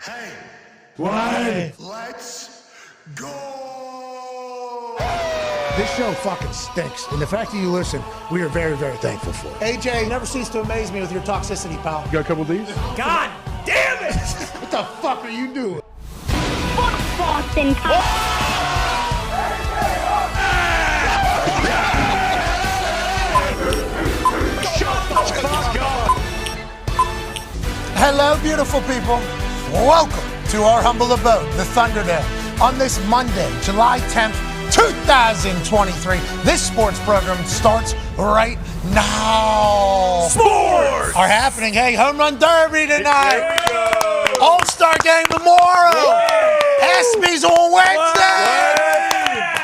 Hey. What? Let's go. This show fucking stinks. And the fact that you listen, we are very, very thankful for it. AJ, never cease to amaze me with your toxicity, pal. You got a couple of these? God damn it! What the fuck are you doing? Fuck Boston Hello, beautiful people. Welcome to our humble abode, the Thunderdome. On this Monday, July 10th, 2023, this sports program starts right now. Sports! Are happening. Hey, home run derby tonight. All-Star game tomorrow. ESPYs on Wednesday.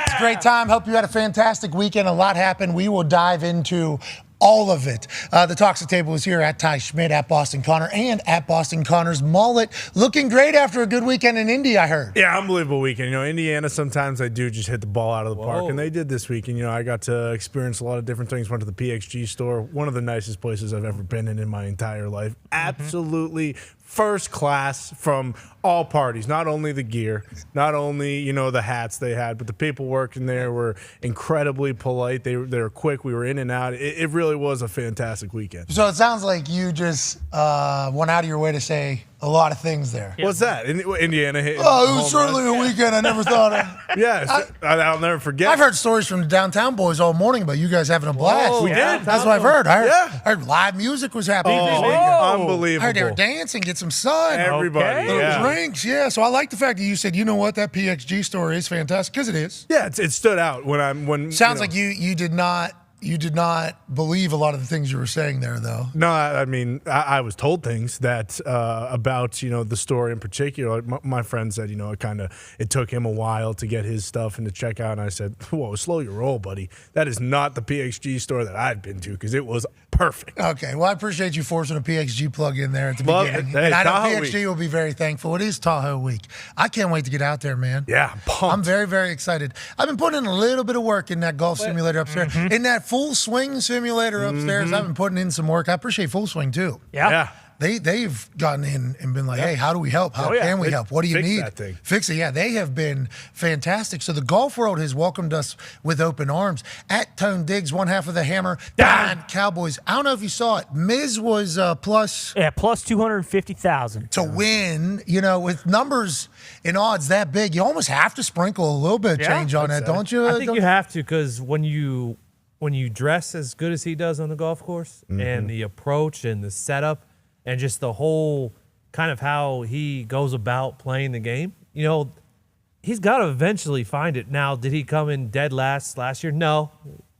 It's a great time. Hope you had a fantastic weekend. A lot happened. We will dive into all of it. The Toxic Table is here at Ty Schmidt, at Boston Connor, and at Boston Connor's mullet. Looking great after a good weekend in Indy, I heard. Yeah, unbelievable weekend. You know, Indiana, sometimes I do just hit the ball out of the park, and they did this weekend. You know, I got to experience a lot of different things. Went to the PXG store, one of the nicest places I've ever been in my entire life. Absolutely first class from all parties, not only the gear, not only, you know, the hats they had, but the people working there were incredibly polite. They were quick. We were in and out. It really was a fantastic weekend. So it sounds like you just went out of your way to say a lot of things there. What's that? Indiana hit. Oh, it was certainly a weekend I never thought of. Yeah, I'll never forget. I've heard stories from the downtown boys all morning about you guys having a blast. We did. That's what I've heard. I heard live music was happening this weekend. Unbelievable. I heard they were dancing, get some sun. Everybody, Little drinks, yeah. So I like the fact that you said, you know what, that PXG store is fantastic, because it is. Yeah, it stood out when. Sounds like you did not believe a lot of the things you were saying there, though. No, I mean, I was told things that about, you know, the store in particular. My friend said, you know, it took him a while to get his stuff and to check out. And I said, whoa, slow your roll, buddy. That is not the PXG store that I've been to, because it was perfect. Okay, well, I appreciate you forcing a PXG plug in there at the beginning. Hey, and I know Tahoe PXG week. will be very thankful. It is Tahoe week. I can't wait to get out there, man. Yeah, I'm pumped. I'm very, very excited. I've been putting in a little bit of work in that golf simulator upstairs. In that full swing simulator upstairs, I've been putting in some work. I appreciate Full Swing, too. Yeah. They've gotten in and been like, hey, how do we help? How can we help? What do you Fix need? that thing. Fix it. Yeah, they have been fantastic. So the golf world has welcomed us with open arms. At Tone Diggs, one half of the Hammer, Dahn Cowboys. I don't know if you saw it. Miz was plus 250,000 to win. You know, with numbers and odds that big, you almost have to sprinkle a little bit of change on that, don't you? I think you have to, because when you dress as good as he does on the golf course, and the approach and the setup and just the whole kind of how he goes about playing the game, you know, he's got to eventually find it. Now, did he come in dead last year? No,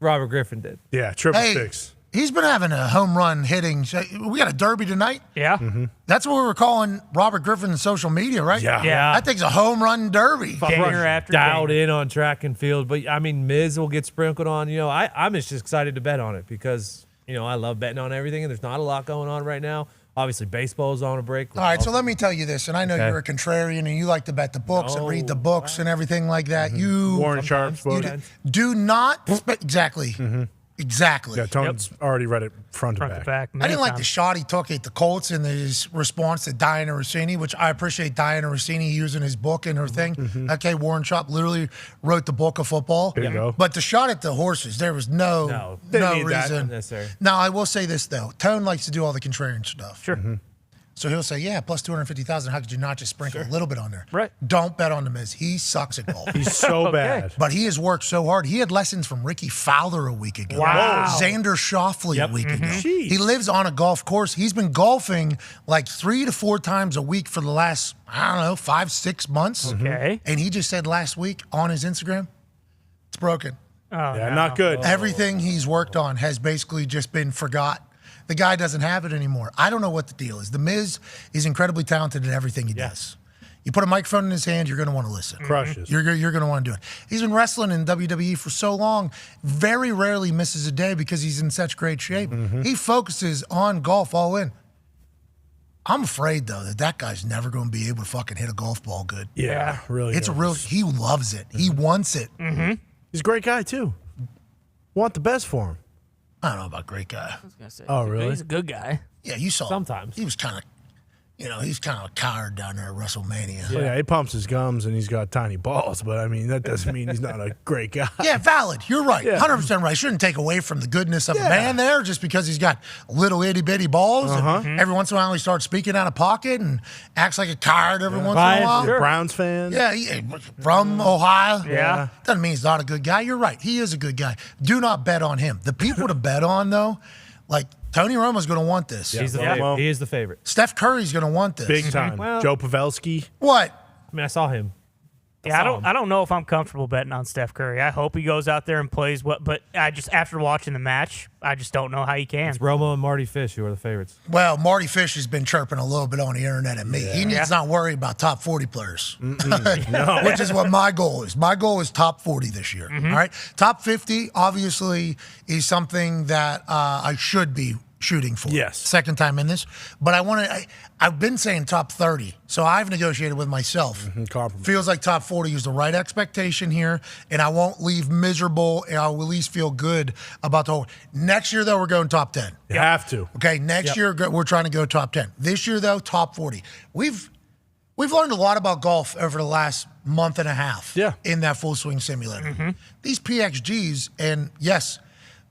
Robert Griffin did. Yeah, triple six. He's been having a home run hitting. We got a derby tonight. Yeah. That's what we were calling Robert Griffin's social media, right? Yeah. That thing's a home run derby. Gainer after Dialed gainer. in on track and field. But, I mean, Miz will get sprinkled on. You know, I'm just excited to bet on it because, you know, I love betting on everything, and there's not a lot going on right now. Obviously, baseball's on a break. All right, so let me tell you this, and I know you're a contrarian and you like to bet the books and read the books and everything like that. You Warren Sharp's book. do not exactly. Exactly. Yeah, Tone's already read it front to back. I didn't like the shot he took at the Colts in his response to Diana Rossini, which I appreciate Diana Rossini using his book and her thing. Okay, Warren Sharp literally wrote the book of football. There you go. But the shot at the horses, there was no didn't need that reason. necessary. Now, I will say this, though. Tone likes to do all the contrarian stuff. Sure. So he'll say, yeah, plus 250,000. How could you not just sprinkle a little bit on there? Right. Don't bet on the Miz. He sucks at golf. He's so bad. But he has worked so hard. He had lessons from Ricky Fowler a week ago. Wow. Xander Schauffele a week ago. Jeez. He lives on a golf course. He's been golfing like 3 to 4 times a week for the last, 5-6 months. Okay. And he just said last week on his Instagram, it's broken. Yeah, not good. Everything he's worked on has basically just been forgot. The guy doesn't have it anymore. I don't know what the deal is. The Miz is incredibly talented at everything he does. You put a microphone in his hand, you're going to want to listen. Crushes. You're going to want to do it. He's been wrestling in WWE for so long, very rarely misses a day because he's in such great shape. He focuses on golf all in. I'm afraid, though, that guy's never going to be able to fucking hit a golf ball good. Yeah, really. It's he loves it. He wants it. He's a great guy, too. Want the best for him. I don't know about great guy. I was gonna say, Oh, really? He's a good guy. Yeah, you saw. Sometimes. He was kind of you know, he's kind of a coward down there at WrestleMania. Well, yeah, he pumps his gums and he's got tiny balls, but I mean, that doesn't mean he's not a great guy. Yeah, valid. You're right. Yeah. 100% right. Shouldn't take away from the goodness of a man there just because he's got little itty bitty balls. And every once in a while he starts speaking out of pocket and acts like a coward every once in a while. Sure. Browns fan. Yeah, from Ohio. Yeah. Doesn't mean he's not a good guy. You're right. He is a good guy. Do not bet on him. The people to bet on, though, like Tony Romo's going to want this. He's the favorite. He is the favorite. Steph Curry's going to want this. Big time. Well- Joe Pavelski. What? I mean, I saw him. Yeah, I don't know if I'm comfortable betting on Steph Curry. I hope he goes out there and plays but I just after watching the match, I just don't know how he can. It's Romo and Marty Fish who are the favorites. Well, Marty Fish has been chirping a little bit on the internet at me. He needs not worry about top 40 players, which is what my goal is. My goal is top 40 this year. All right, top 50 obviously is something that I should be shooting for. Yes. Second time in this, but I've been saying top 30, so I've negotiated with myself. Compromise. Feels like top 40 is the right expectation here, and I won't leave miserable, and I'll at least feel good about the whole. Next year, though, we're going top 10. You have to. Okay, next year we're trying to go top 10. This year, though, top 40. We've learned a lot about golf over the last month and a half in that Full Swing Simulator. These PXGs, and yes,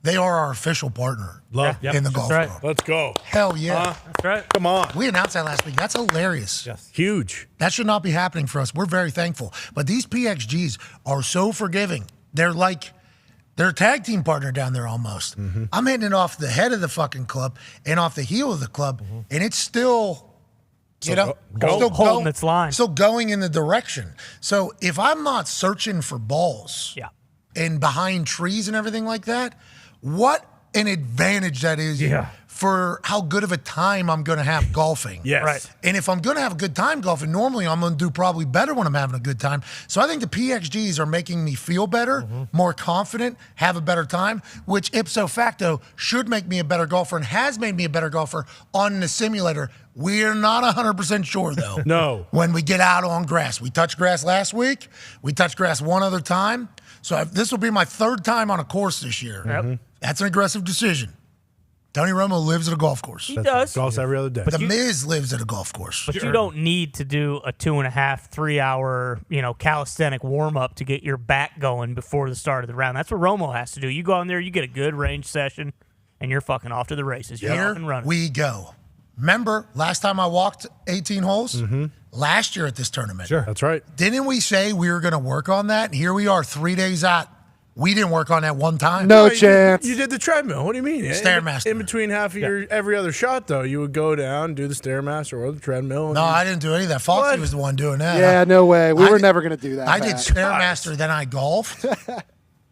they are our official partner in the golf world. Let's go. Hell yeah. That's right. Come on. We announced that last week. That's hilarious. Yes. Huge. That should not be happening for us. We're very thankful. But these PXGs are so forgiving. They're a tag team partner down there almost. I'm hitting it off the head of the fucking club and off the heel of the club, and it's still, still holding its line. Still going in the direction. So if I'm not searching for balls and behind trees and everything like that, what an advantage that is for how good of a time I'm going to have golfing. Yes. Right. And if I'm going to have a good time golfing, normally I'm going to do probably better when I'm having a good time. So I think the PXGs are making me feel better, more confident, have a better time, which ipso facto should make me a better golfer and has made me a better golfer on the simulator. We're not 100% sure, though. No. When we get out on grass. We touched grass last week. We touched grass one other time. So this will be my third time on a course this year. That's an aggressive decision. Tony Romo lives at a golf course. He does. Golf's every other day. The Miz lives at a golf course. But you don't need to do a 2.5, 3 hour, calisthenic warm up to get your back going before the start of the round. That's what Romo has to do. You go in there, you get a good range session, and you're fucking off to the races. You're off and running. We go. Remember, last time I walked 18 holes? Last year at this tournament. Sure. That's right. Didn't we say we were going to work on that? And here we are 3 days out. We didn't work on that one time. No chance. You did the treadmill. What do you mean? Stairmaster. In between half of your every other shot, though, you would go down, do the Stairmaster or the treadmill. No, I didn't do any of that. Foxy was the one doing that. Yeah, no way. We were never going to do that. I did Stairmaster, then I golfed.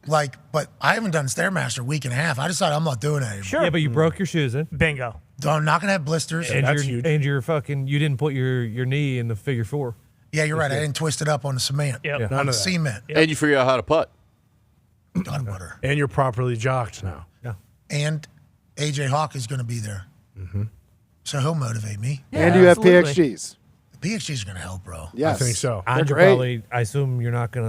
But I haven't done Stairmaster a week and a half. I decided I'm not doing that anymore. Sure. Yeah, but you broke your shoes in. Bingo. So I'm not going to have blisters. And That's you're, huge. and you're fucking, you didn't put your knee in the figure four. Yeah, you're right. I didn't twist it up on the cement. Yep. On the cement. And you figure out how to putt. Done butter. And you're properly jocked now. Yeah. And AJ Hawk is going to be there. So he'll motivate me. And you have absolutely. PXGs. The PXG's going to help, bro. Yes. I think so. And you're great. probably, I assume you're not going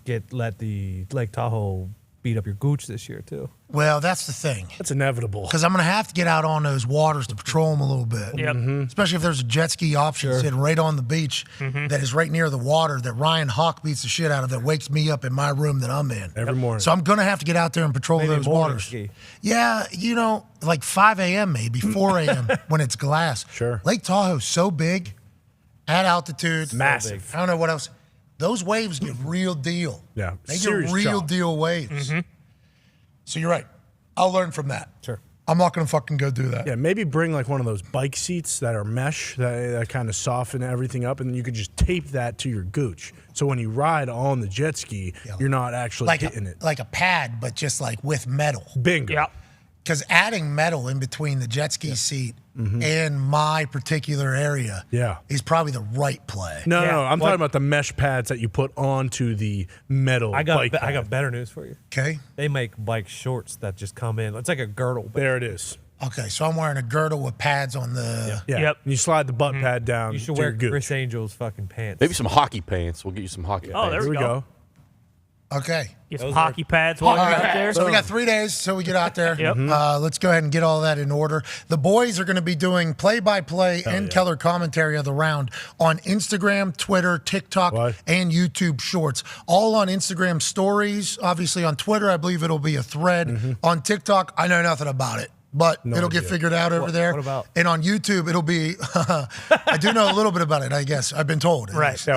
to let the Lake Tahoe beat up your gooch this year, too. Well, that's the thing. That's inevitable. Because I'm going to have to get out on those waters to patrol them a little bit. Yep. Especially if there's a jet ski option sitting right on the beach that is right near the water that Ryan Hawk beats the shit out of that wakes me up in my room that I'm in. Every morning. So I'm going to have to get out there and patrol Maybe those morning waters. ski. Yeah, like 5 a.m. maybe, 4 a.m. when it's glass. Sure. Lake Tahoe's so big, at altitude. Massive. I don't know what else. Those waves get real deal. Yeah, They get serious real chop. deal waves. So you're right. I'll learn from that. Sure. I'm not going to fucking go do that. Yeah, maybe bring like one of those bike seats that are mesh that kind of soften everything up, and then you could just tape that to your gooch. So when you ride on the jet ski, you're not actually Like hitting it. like a pad, but just like with metal. Bingo. Yep. Because adding metal in between the jet ski seat and my particular area is probably the right play. No, Yeah. I'm talking about the mesh pads that you put onto the metal I got bike I got pad. better news for you. Okay? They make bike shorts that just come in. It's like a girdle. There it is. Okay, so I'm wearing a girdle with pads on the... Yeah. Yep. And you slide the butt pad down You should to wear your gooch. Chris Angel's fucking pants. Maybe some hockey pants. We'll get you some hockey Oh, pants. there Here we we go. go. Okay. Get some hockey pads while you're out there. So we got 3 days till we get out there. Yep. Let's go ahead and get all that in order. The boys are going to be doing play-by-play and Keller commentary of the round on Instagram, Twitter, TikTok, and YouTube Shorts. All on Instagram stories. Obviously on Twitter, I believe it'll be a thread. On TikTok, I know nothing about it. But it'll get figured out over there. What about? And on YouTube, it'll be, I do know a little bit about it, I guess. I've been told. Right. Yeah,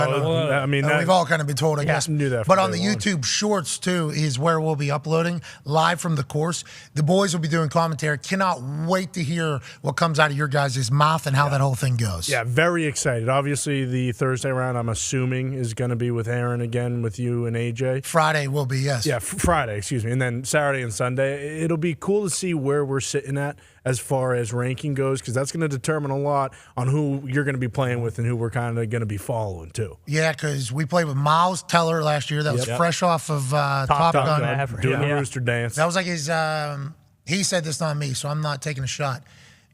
I mean, we've all kind of been told, I guess. Knew that But on the YouTube Shorts, too, is where we'll be uploading live from the course. The boys will be doing commentary. Cannot wait to hear what comes out of your guys' mouth and how that whole thing goes. Yeah, very excited. Obviously, the Thursday round, I'm assuming, is going to be with Aaron again, with you and AJ. Friday will be, yes. Yeah, Friday, excuse me. And then Saturday and Sunday. It'll be cool to see where we're sitting at as far as ranking goes, because that's going to determine a lot on who you're going to be playing with and who we're kind of going to be following, too. Yeah, because we played with Miles Teller last year. That was fresh off of Top Gun. Maverick. Doing the rooster dance. That was like his, he said this, not me, so I'm not taking a shot.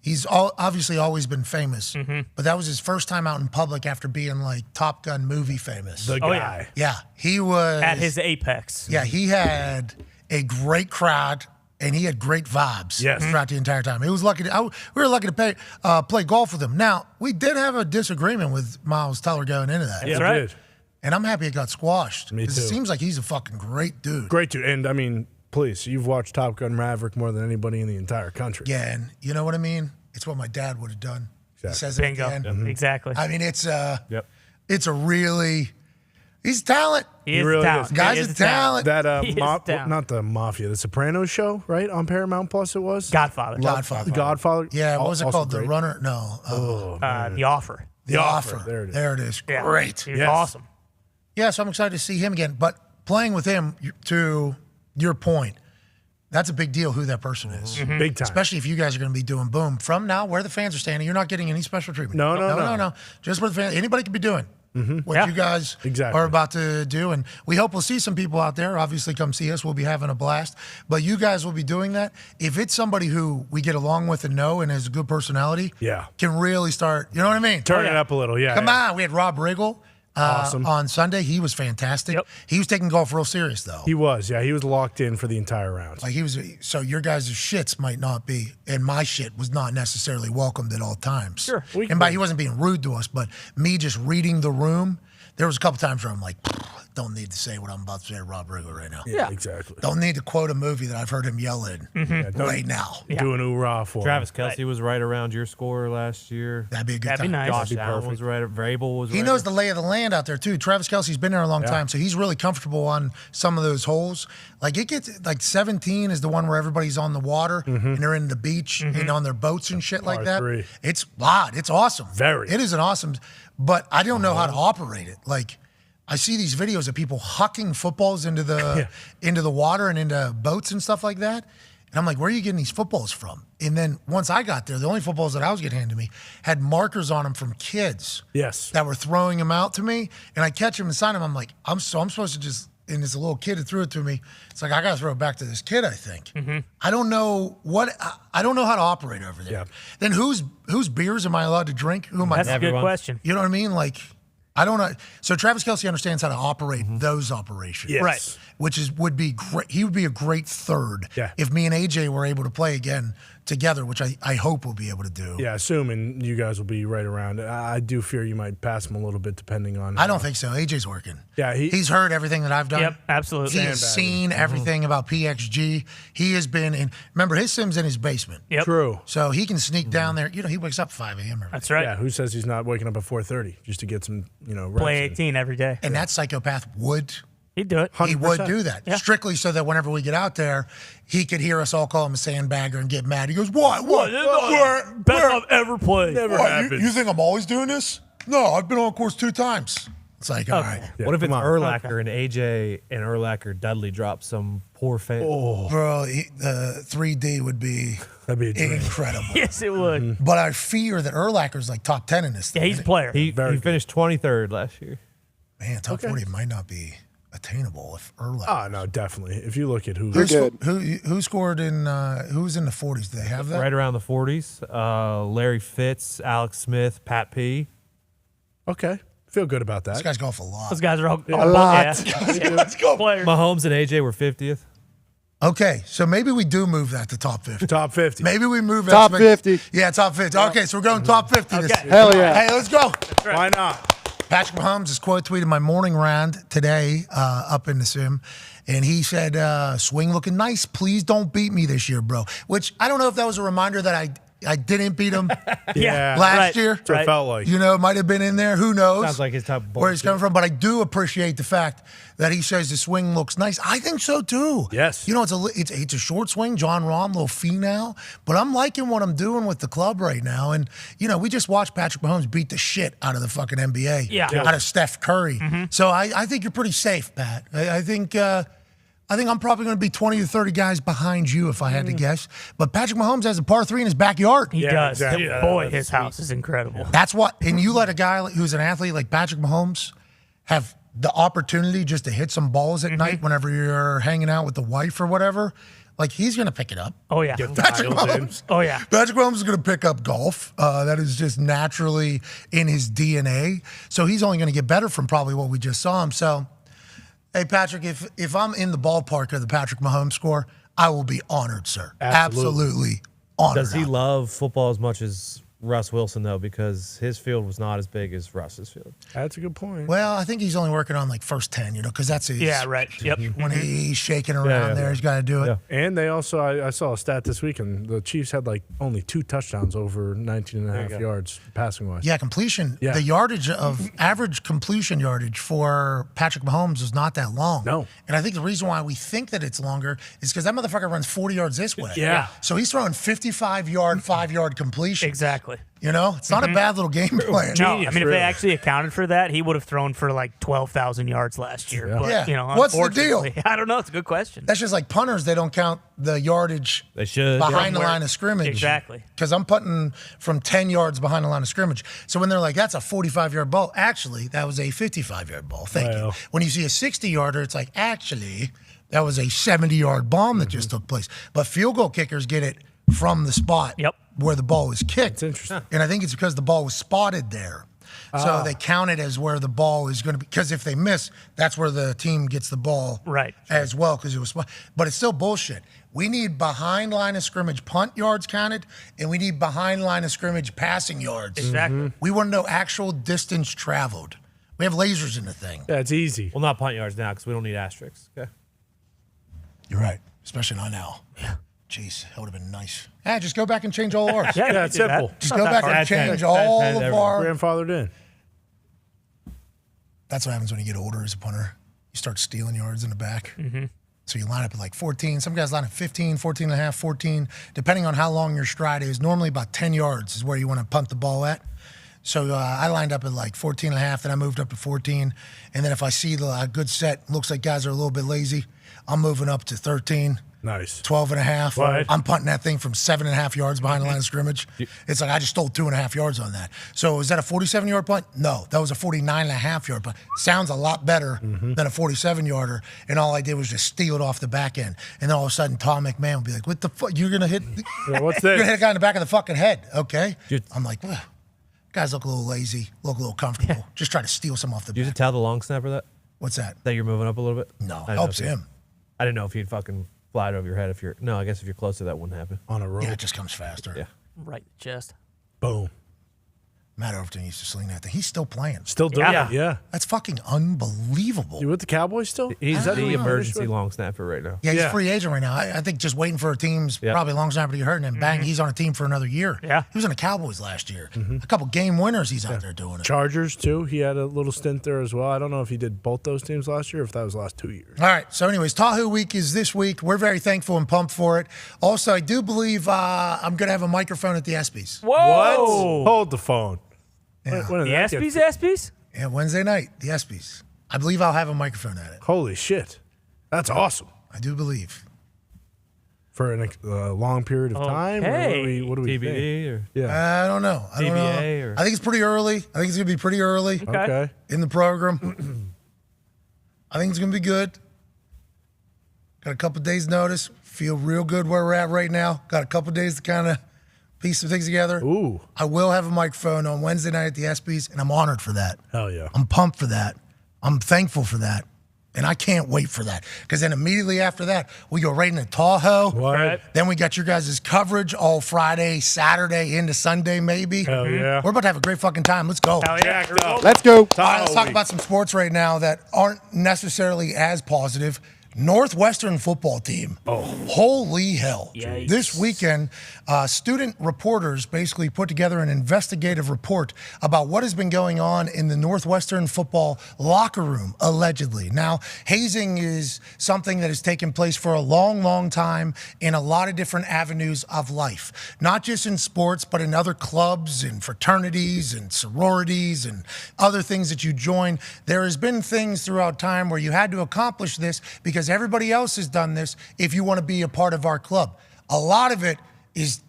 He's obviously always been famous, but that was his first time out in public after being like Top Gun movie famous. The guy. Yeah, he was. At his apex. Yeah, he had a great crowd. And he had great vibes throughout the entire time. He was lucky. We were lucky to play golf with him. Now, we did have a disagreement with Miles Teller going into that. That's right. And I'm happy it got squashed. Me too. It seems like he's a fucking great dude. Great dude. And, I mean, please, you've watched Top Gun Maverick more than anybody in the entire country. Yeah, and you know what I mean? It's what my dad would have done. Exactly. He says it Bingo. at the end. Exactly. I mean, it's a really, he's talent. He is really talent. is. Guy's He a is talent. That, He is down. not the Mafia, the Sopranos show, right? On Paramount Plus it was? Godfather. Godfather. Yeah, what was it Also called? The great. Runner? No. The Offer. The Offer. There it is. There it is. Yeah. Great. He was Yes. awesome. Yeah, so I'm excited to see him again. But playing with him, to your point, that's a big deal who that person is. Big time. Especially if you guys are going to be doing boom. From now, where the fans are standing, you're not getting any special treatment. No. Just where the fans, anybody could be doing what you guys are about to do. And we hope we'll see some people out there. Obviously, come see us. We'll be having a blast. But you guys will be doing that. If it's somebody who we get along with and know and has a good personality, can really start, you know what I mean? Turn it up a little, Come on. We had Rob Riggle. Awesome. On Sunday, he was fantastic. He was taking golf real serious, though. He was, He was locked in for the entire round. Like he was, so your guys' shits might not be, and my shit was not necessarily welcomed at all times. Sure. And by he wasn't being rude to us, but me just reading the room, there was a couple times where I'm like, don't need to say what I'm about to say to Rob Riggle right now. Yeah, exactly. Don't need to quote a movie that I've heard him yell in right now. Do an oorah for Travis him. Kelce was right around your score last year. That'd be a good That'd time. be nice. Josh Allen was right. Vrabel was right. He knows the lay of the land out there too. Travis Kelce's been there a long time, so he's really comfortable on some of those holes. Like it gets like 17 is the one where everybody's on the water and they're in the beach and on their boats and shit like that. Par3. It's wild. It's awesome. Very. It is an awesome, but I don't know how to operate it. Like I see these videos of people hucking footballs into the into the water and into boats and stuff like that. And I'm like, where are you getting these footballs from? And then once I got there, the only footballs that I was getting handed to me had markers on them from kids. Yes. That were throwing them out to me. And I catch them and sign them. I'm like, I'm supposed to just, and it's a little kid that threw it to me. It's like, I got to throw it back to this kid, I think. I don't know I don't know how to operate over there. Yeah. Then whose beers am I allowed to drink? Who am I? That's a good question. You know what I mean? Like, I don't know. So Travis Kelce understands how to operate those operations. Yes. Right. Which would be great. He would be a great third Yeah. if me and AJ were able to play again together, which I hope we'll be able to do. Yeah, assuming you guys will be right around. I do fear you might pass him a little bit depending on. I don't think so. AJ's working. Yeah, he's heard everything that I've done. Yep, absolutely. He has seen everything about PXG. He has been in. Remember, his sim's in his basement. Yep. True. So he can sneak down there. You know, he wakes up 5 a.m. every day. That's right. Yeah, who says he's not waking up at 4:30 just to get some, reps Play in? 18 every day. And that psychopath would. He'd do it. He would 100%. do that Yeah. strictly so that whenever we get out there, he could hear us all call him a sandbagger and get mad. He goes, "What? Best I've ever played. Never What, happened. you think I'm always doing this? No, I've been on course 2 times." It's like, all right, Yeah, What if it's come on. Urlacher and AJ and Urlacher Dudley drop some poor fan? bro, the 3D would be That'd be a dream. incredible. Yes, it would. But I fear that Urlacher's like top 10 in this Yeah, thing. he's a player. He Very finished 23rd last year. Man, top 40 might not be attainable if Urlacher. Oh, no, definitely. If you look at who. Who scored in who's in the 40s? Do they have that? Right around the 40s. Larry Fitz, Alex Smith, Pat P. Okay. Feel good about that. Those guys golf a lot. Those guys are all A lot. Let's go. players. Mahomes and AJ were 50th. Okay, so maybe we do move that to top 50. Top 50. Maybe we move Top that. 50. Yeah, top 50. Okay, so we're going top 50 this Okay. Hell yeah. Hey, let's go. Why not? Patrick Mahomes has quote tweeted my morning round today up in the sim, and he said, swing looking nice. Please don't beat me this year, bro. Which I don't know if that was a reminder that I didn't beat him Yeah. last right. year. That's what it felt like. You know, it might have been in there. Who knows? Sounds like his type of where he's bullshit. coming from. But I do appreciate the fact that he says the swing looks nice. I think so too. Yes. You know, it's a short swing. John Rahm, little phenol. But I'm liking what I'm doing with the club right now. And you know, we just watched Patrick Mahomes beat the shit out of the fucking NBA. Yeah. Out of Steph Curry. So I think you're pretty safe, Pat. I think I'm probably going to be 20 to 30 guys behind you if I had to guess. But Patrick Mahomes has a par 3 in his backyard. He Yeah, does. exactly. And Yeah, boy, that's his house is incredible. That's what, and you let a guy who's an athlete like Patrick Mahomes have the opportunity just to hit some balls at night whenever you're hanging out with the wife or whatever. Like, he's going to pick it up. Oh, yeah. Patrick Mahomes. Oh, yeah. Patrick Mahomes is going to pick up golf. That is just naturally in his DNA. So he's only going to get better from probably what we just saw him. So, hey, Patrick, if I'm in the ballpark of the Patrick Mahomes score, I will be honored, sir. Absolutely honored. Does he love football as much as Russ Wilson, though? Because his field was not as big as Russ's field. That's a good point. Well, I think he's only working on like first 10, you know, because that's his. Yeah, right. Yep. When he's shaking around there, he's got to do it. Yeah. And they also, I saw a stat this weekend. The Chiefs had like only 2 touchdowns over 19 and a half yards passing wise. Yeah, completion. Yeah. The yardage of average completion yardage for Patrick Mahomes is not that long. No. And I think the reason why we think that it's longer is because that motherfucker runs 40 yards this way. Yeah. So he's throwing 55-yard, 5-yard completion. Exactly. You know, it's not a bad little game plan. No, I mean, if really. they actually accounted for that, he would have thrown for like 12,000 yards last year. Yeah. But, Yeah. you know, What's the deal? unfortunately- I don't know. It's a good question. That's just like punters. They don't count the yardage They should. behind the Where- line of scrimmage. Exactly. Because I'm putting from 10 yards behind the line of scrimmage. So when they're like, that's a 45-yard ball, actually, that was a 55-yard ball. Thank you. Well. When you see a 60-yarder, it's like, actually, that was a 70-yard bomb that just took place. But field goal kickers get it from the spot Yep. where the ball was kicked. That's interesting. And I think it's because the ball was spotted there. So they count it as where the ball is going to be. Because if they miss, that's where the team gets the ball Right. as well because it was spotted. But it's still bullshit. We need behind line of scrimmage punt yards counted, and we need behind line of scrimmage passing yards. Exactly. We want to know actual distance traveled. We have lasers in the thing. Yeah, it's easy. Well, not punt yards now because we don't need asterisks. Okay. You're right, especially not now. Yeah. Jeez, that would have been nice. Yeah, just go back and change all ours. Yeah, you it's can do that. simple. It's Just not go that back hard. and change That's all of everything. our. Grandfathered in. That's what happens when you get older as a punter. You start stealing yards in the back. Mm-hmm. So you line up at like 14. Some guys line up 15, 14 and a half, 14, depending on how long your stride is. Normally about 10 yards is where you want to punt the ball at. So I lined up at like 14 and a half, then I moved up to 14. And then if I see the good set, looks like guys are a little bit lazy, I'm moving up to 13. Nice. 12 and a half. Right. I'm punting that thing from 7.5 yards behind the line of scrimmage. It's like I just stole 2.5 yards on that. So is that a 47-yard punt? No, that was a 49.5-yard punt. Sounds a lot better than a 47-yarder. And all I did was just steal it off the back end. And then all of a sudden, Tom McMahon would be like, "What the fuck? You're gonna hit? Yeah, what's You're gonna this? hit a guy in the back of the fucking head? Okay." Dude. I'm like, well, guys look a little lazy, look a little comfortable. Just try to steal some off the Did you back. tell the long snapper that What's that? you're moving up a little bit? No, I didn't know helps if you- him. I didn't know if you'd fucking fly it over your head if you're. No, I guess if you're closer, that wouldn't happen. On a rope. Yeah, it just comes faster. Yeah. Right in the chest. Boom. Matt Overton used to sling that thing. He's still playing. Still doing Yeah. it. Yeah. That's fucking unbelievable. You with the Cowboys still? He's Is that the who he is? emergency long snapper right now. Yeah, he's Yeah. a free agent right now. I think just waiting for a team's Yep. probably long snapper to get hurt, and then bang, he's on a team for another year. Yeah. He was in the Cowboys last year. A couple game winners he's out there doing it. Chargers, too. He had a little stint there as well. I don't know if he did both those teams last year or if that was the last 2 years. All right, so anyways, Tahoe week is this week. We're very thankful and pumped for it. Also, I do believe I'm going to have a microphone at the ESPYs. Whoa. Hold the phone. Yeah. When did The that get- ESPYs? Yeah, Wednesday night, the ESPYs. I believe I'll have a microphone at it. Holy shit. That's awesome. I do believe. For a long period of time? Or Okay. what do we think? TBD or Yeah. I don't know. I don't know. TBA or- I think it's pretty early. I think it's going to be pretty early Okay. in the program. I think it's going to be good. Got a couple days notice. Feel real good where we're at right now. Got a couple days to kind of piece some things together. Ooh. I will have a microphone on Wednesday night at the ESPYs, and I'm honored for that. Hell yeah. I'm pumped for that. I'm thankful for that. And I can't wait for that. Because then immediately after that, we go right into Tahoe. What? Then we got your guys' coverage all Friday, Saturday, into Sunday maybe. Hell yeah. We're about to have a great fucking time. Let's go. Hell yeah. Jacked up. Let's go. All right, let's Tahoe talk week. about some sports right now that aren't necessarily as positive. Northwestern football team. Oh. Holy hell. Yikes. This weekend, student reporters basically put together an investigative report about what has been going on in the Northwestern football locker room, allegedly. Now, hazing is something that has taken place for a long, long time in a lot of different avenues of life. Not just in sports, but in other clubs and fraternities and sororities and other things that you join. There has been things throughout time where you had to accomplish this because everybody else has done this if you want to be a part of our club. A lot of it is,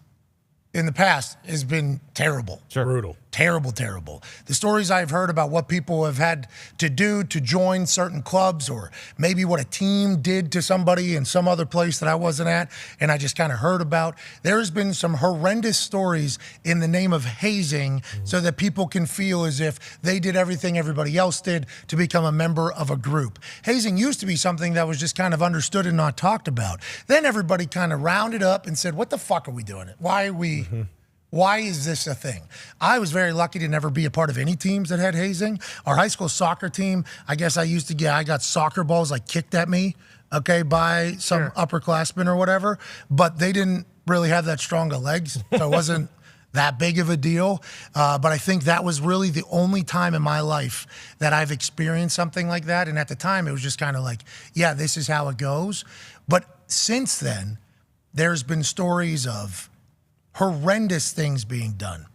in the past, has been terrible. Sure. Brutal. Terrible, terrible. The stories I've heard about what people have had to do to join certain clubs, or maybe what a team did to somebody in some other place that I wasn't at and I just kind of heard about. There's been some horrendous stories in the name of hazing so that people can feel as if they did everything everybody else did to become a member of a group. Hazing used to be something that was just kind of understood and not talked about. Then everybody kind of rounded up and said, what the fuck are we doing? Why are we... Why is this a thing? I was very lucky to never be a part of any teams that had hazing. Our high school soccer team, I guess I got soccer balls like kicked at me, okay, by some upperclassmen or whatever, but they didn't really have that strong of legs, so it wasn't that big of a deal. But I think that was really the only time in my life that I've experienced something like that. And at the time, it was just kind of like, yeah, this is how it goes. But since then, there's been stories of horrendous things being done.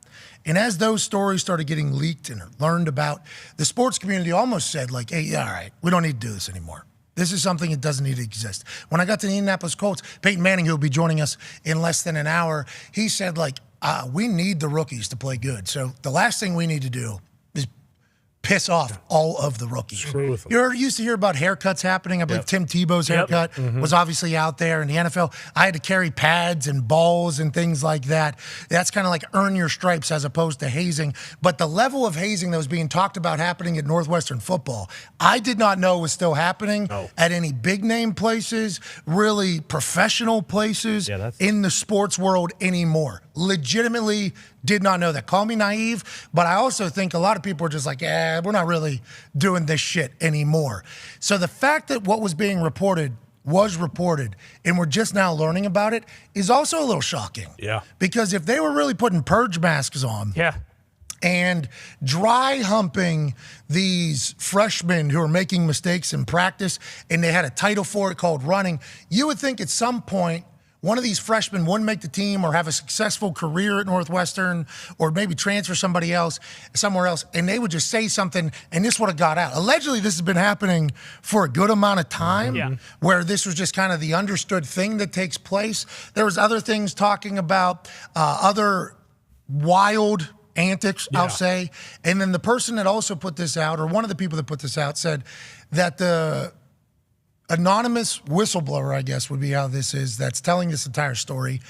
And as those stories started getting leaked and learned about, the sports community almost said like, hey, all right, we don't need to do this anymore. This is something that doesn't need to exist. When I got to the Indianapolis Colts, Peyton Manning, who will be joining us in less than an hour, he said like, we need the rookies to play good. So the last thing we need to do is piss off all of the rookies. You used to hear about haircuts happening. I believe Tim Tebow's haircut was obviously out there in the NFL. I had to carry pads and balls and things like that. That's kind of like earn your stripes as opposed to hazing. But the level of hazing that was being talked about happening at Northwestern football, I did not know was still happening at any big name places, really professional places in the sports world anymore. Legitimately did not know that. Call me naive, but I also think a lot of people are just like, we're not really doing this shit anymore. So the fact that what was being reported was reported and we're just now learning about it is also a little shocking. Yeah. Because if they were really putting purge masks on and dry humping these freshmen who are making mistakes in practice and they had a title for it called running, you would think at some point one of these freshmen wouldn't make the team or have a successful career at Northwestern or maybe transfer somewhere else, and they would just say something, and this would have got out. Allegedly, this has been happening for a good amount of time where this was just kind of the understood thing that takes place. There was other things talking about other wild antics, I'll say. And then the person that also put this out, or one of the people that put this out, said that the anonymous whistleblower, I guess would be how this is, that's telling this entire story,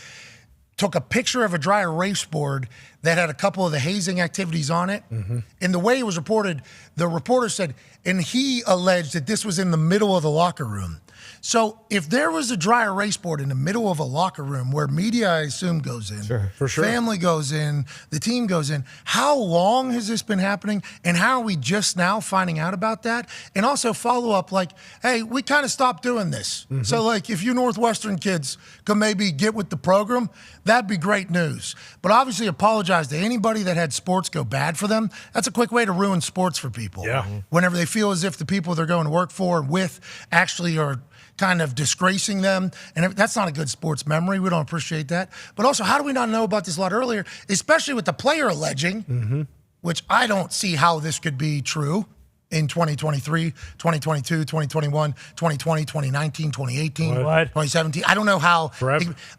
took a picture of a dry erase board that had a couple of the hazing activities on it. And the way it was reported, the reporter said, and he alleged that this was in the middle of the locker room. So if there was a dry erase board in the middle of a locker room where media, I assume, goes in, family goes in, the team goes in, how long has this been happening? And how are we just now finding out about that? And also follow up like, hey, we kind of stopped doing this. So like if you Northwestern kids could maybe get with the program, that'd be great news. But obviously apologize to anybody that had sports go bad for them. That's a quick way to ruin sports for people. Whenever they feel as if the people they're going to work for and with actually are kind of disgracing them. And that's not a good sports memory. We don't appreciate that. But also, how do we not know about this a lot earlier, especially with the player alleging, which I don't see how this could be true in 2023, 2022, 2021, 2020, 2019, 2018, 2017. I don't know how.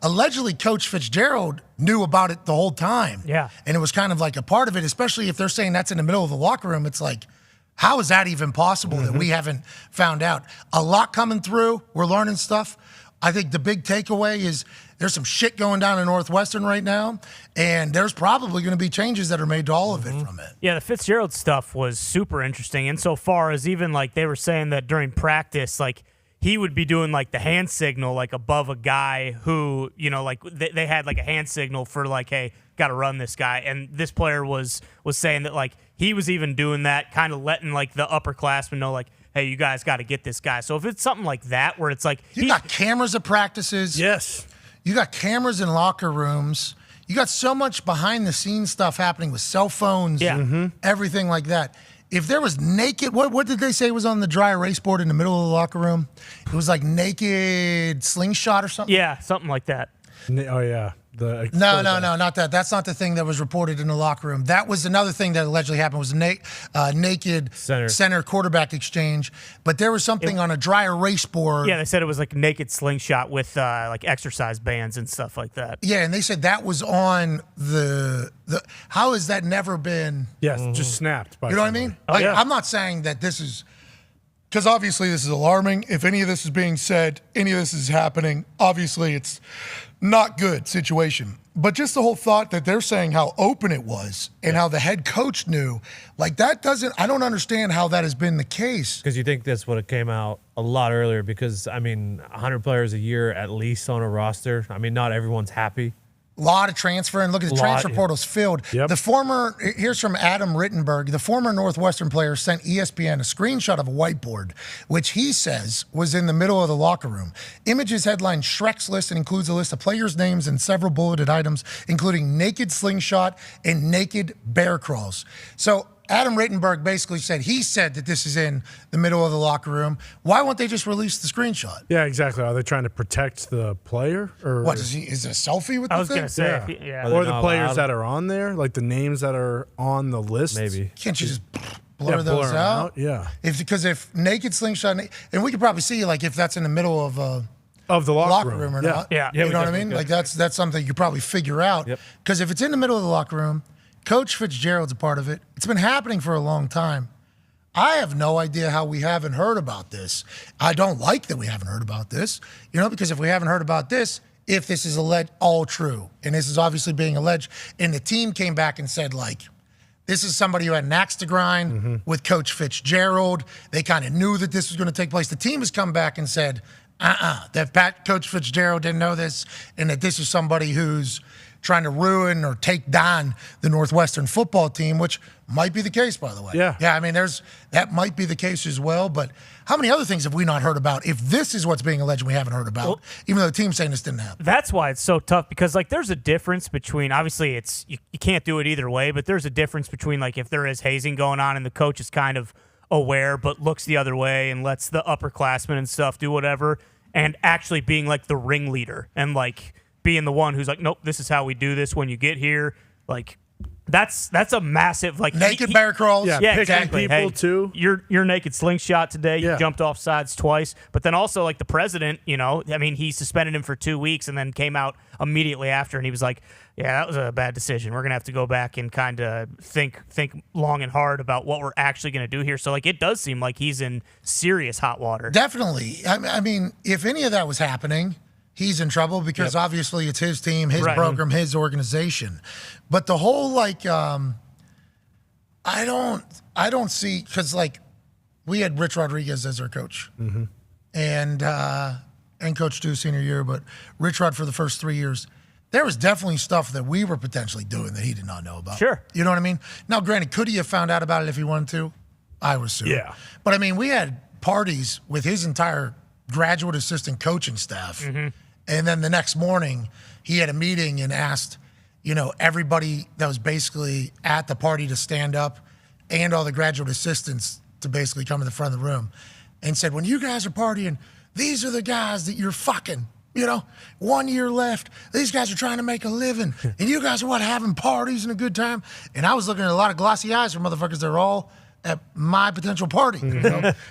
Allegedly, Coach Fitzgerald knew about it the whole time. And it was kind of like a part of it, especially if they're saying that's in the middle of the locker room. It's like, how is that even possible that we haven't found out? A lot coming through. We're learning stuff. I think the big takeaway is there's some shit going down in Northwestern right now, and there's probably going to be changes that are made to all of it from it. Yeah, the Fitzgerald stuff was super interesting insofar as even like they were saying that during practice, like he would be doing like the hand signal like above a guy who, you know, like they had like a hand signal for like, hey, got to run this guy. And this player was saying that like he was even doing that, kind of letting like the upperclassmen know like, hey, you guys got to get this guy. So if it's something like that where it's like you got cameras at practices. Yes. You got cameras in locker rooms. You got so much behind the scenes stuff happening with cell phones, everything like that. If there was naked, what did they say was on the dry erase board in the middle of the locker room? It was like naked slingshot or something? Yeah, something like that. Oh, yeah. No, not that. That's not the thing that was reported in the locker room. That was another thing that allegedly happened was a naked center quarterback exchange. But there was something on a dry erase board. Yeah, they said it was like naked slingshot with like exercise bands and stuff like that. Yeah, and they said that was on the how has that never been? Yes, just snapped. By you know what I mean? Oh, Like, yeah. I'm not saying that this is, because obviously this is alarming. If any of this is being said, any of this is happening, obviously it's not good situation. But just the whole thought that they're saying how open it was and how the head coach knew, like that doesn't, I don't understand how that has been the case. Because you think this would have came out a lot earlier because, I mean, 100 players a year at least on a roster. I mean, not everyone's happy. A lot of transfer, and look at the transfer portal's filled. Yep. The former, here's from Adam Rittenberg, the former Northwestern player sent ESPN a screenshot of a whiteboard, which he says was in the middle of the locker room. Images headline Shrek's list and includes a list of players' names and several bulleted items, including naked slingshot and naked bear crawls. So Adam Rittenberg basically said he said that this is in the middle of the locker room. Why won't they just release the screenshot? Yeah, exactly. Are they trying to protect the player? Or What is it a selfie with I the was thing? going to say, yeah. Or they the not players allowed? that are on there, like the names that are on the list? Maybe. Can't you just blur those them out? Yeah. Because if naked slingshot, and we could probably see like if that's in the middle of a Of the locker room or yeah. not. Yeah. You we know what I definitely mean? could. Like that's something you could probably figure out. Yep. Because if it's in the middle of the locker room, Coach Fitzgerald's a part of it. It's been happening for a long time. I have no idea how we haven't heard about this. I don't like that we haven't heard about this, because if we haven't heard about this, if this is all true, and this is obviously being alleged, and the team came back and said, like, this is somebody who had an axe to grind with Coach Fitzgerald. They kind of knew that this was going to take place. The team has come back and said, that Coach Fitzgerald didn't know this, and that this is somebody who's trying to ruin or take down the Northwestern football team, which might be the case, by the way. Yeah. Yeah, I mean, that might be the case as well, but how many other things have we not heard about if this is what's being alleged we haven't heard about, even though the team's saying this didn't happen? That's why it's so tough because like there's a difference between obviously it's you can't do it either way, but there's a difference between like if there is hazing going on and the coach is kind of aware but looks the other way and lets the upperclassmen and stuff do whatever, and actually being like the ringleader and like being the one who's like, nope, this is how we do this when you get here. Like that's a massive like Naked bear crawls. Yeah, Yeah, picking exactly. people Hey, too. You're naked slingshot today. You Yeah. jumped off sides twice. But then also like the president, I mean, he suspended him for 2 weeks and then came out immediately after and he was like, yeah, that was a bad decision. We're going to have to go back and kind of think long and hard about what we're actually going to do here. So like it does seem like he's in serious hot water. Definitely. I mean, if any of that was happening, he's in trouble because obviously it's his team, his Right. program, his organization. But the whole like, I don't see, because like we had Rich Rodriguez as our coach, and Coach Stu senior year, but Rich Rod for the first 3 years. There was definitely stuff that we were potentially doing that he did not know about. Sure. You know what I mean? Now, granted, could he have found out about it if he wanted to? I would assume. Yeah. But I mean, we had parties with his entire graduate assistant coaching staff. And then the next morning, he had a meeting and asked, everybody that was basically at the party to stand up and all the graduate assistants to basically come to the front of the room and said, when you guys are partying, these are the guys that you're fucking. 1 year left. These guys are trying to make a living. And you guys are having parties and a good time. And I was looking at a lot of glossy eyes from motherfuckers that are all at my potential party.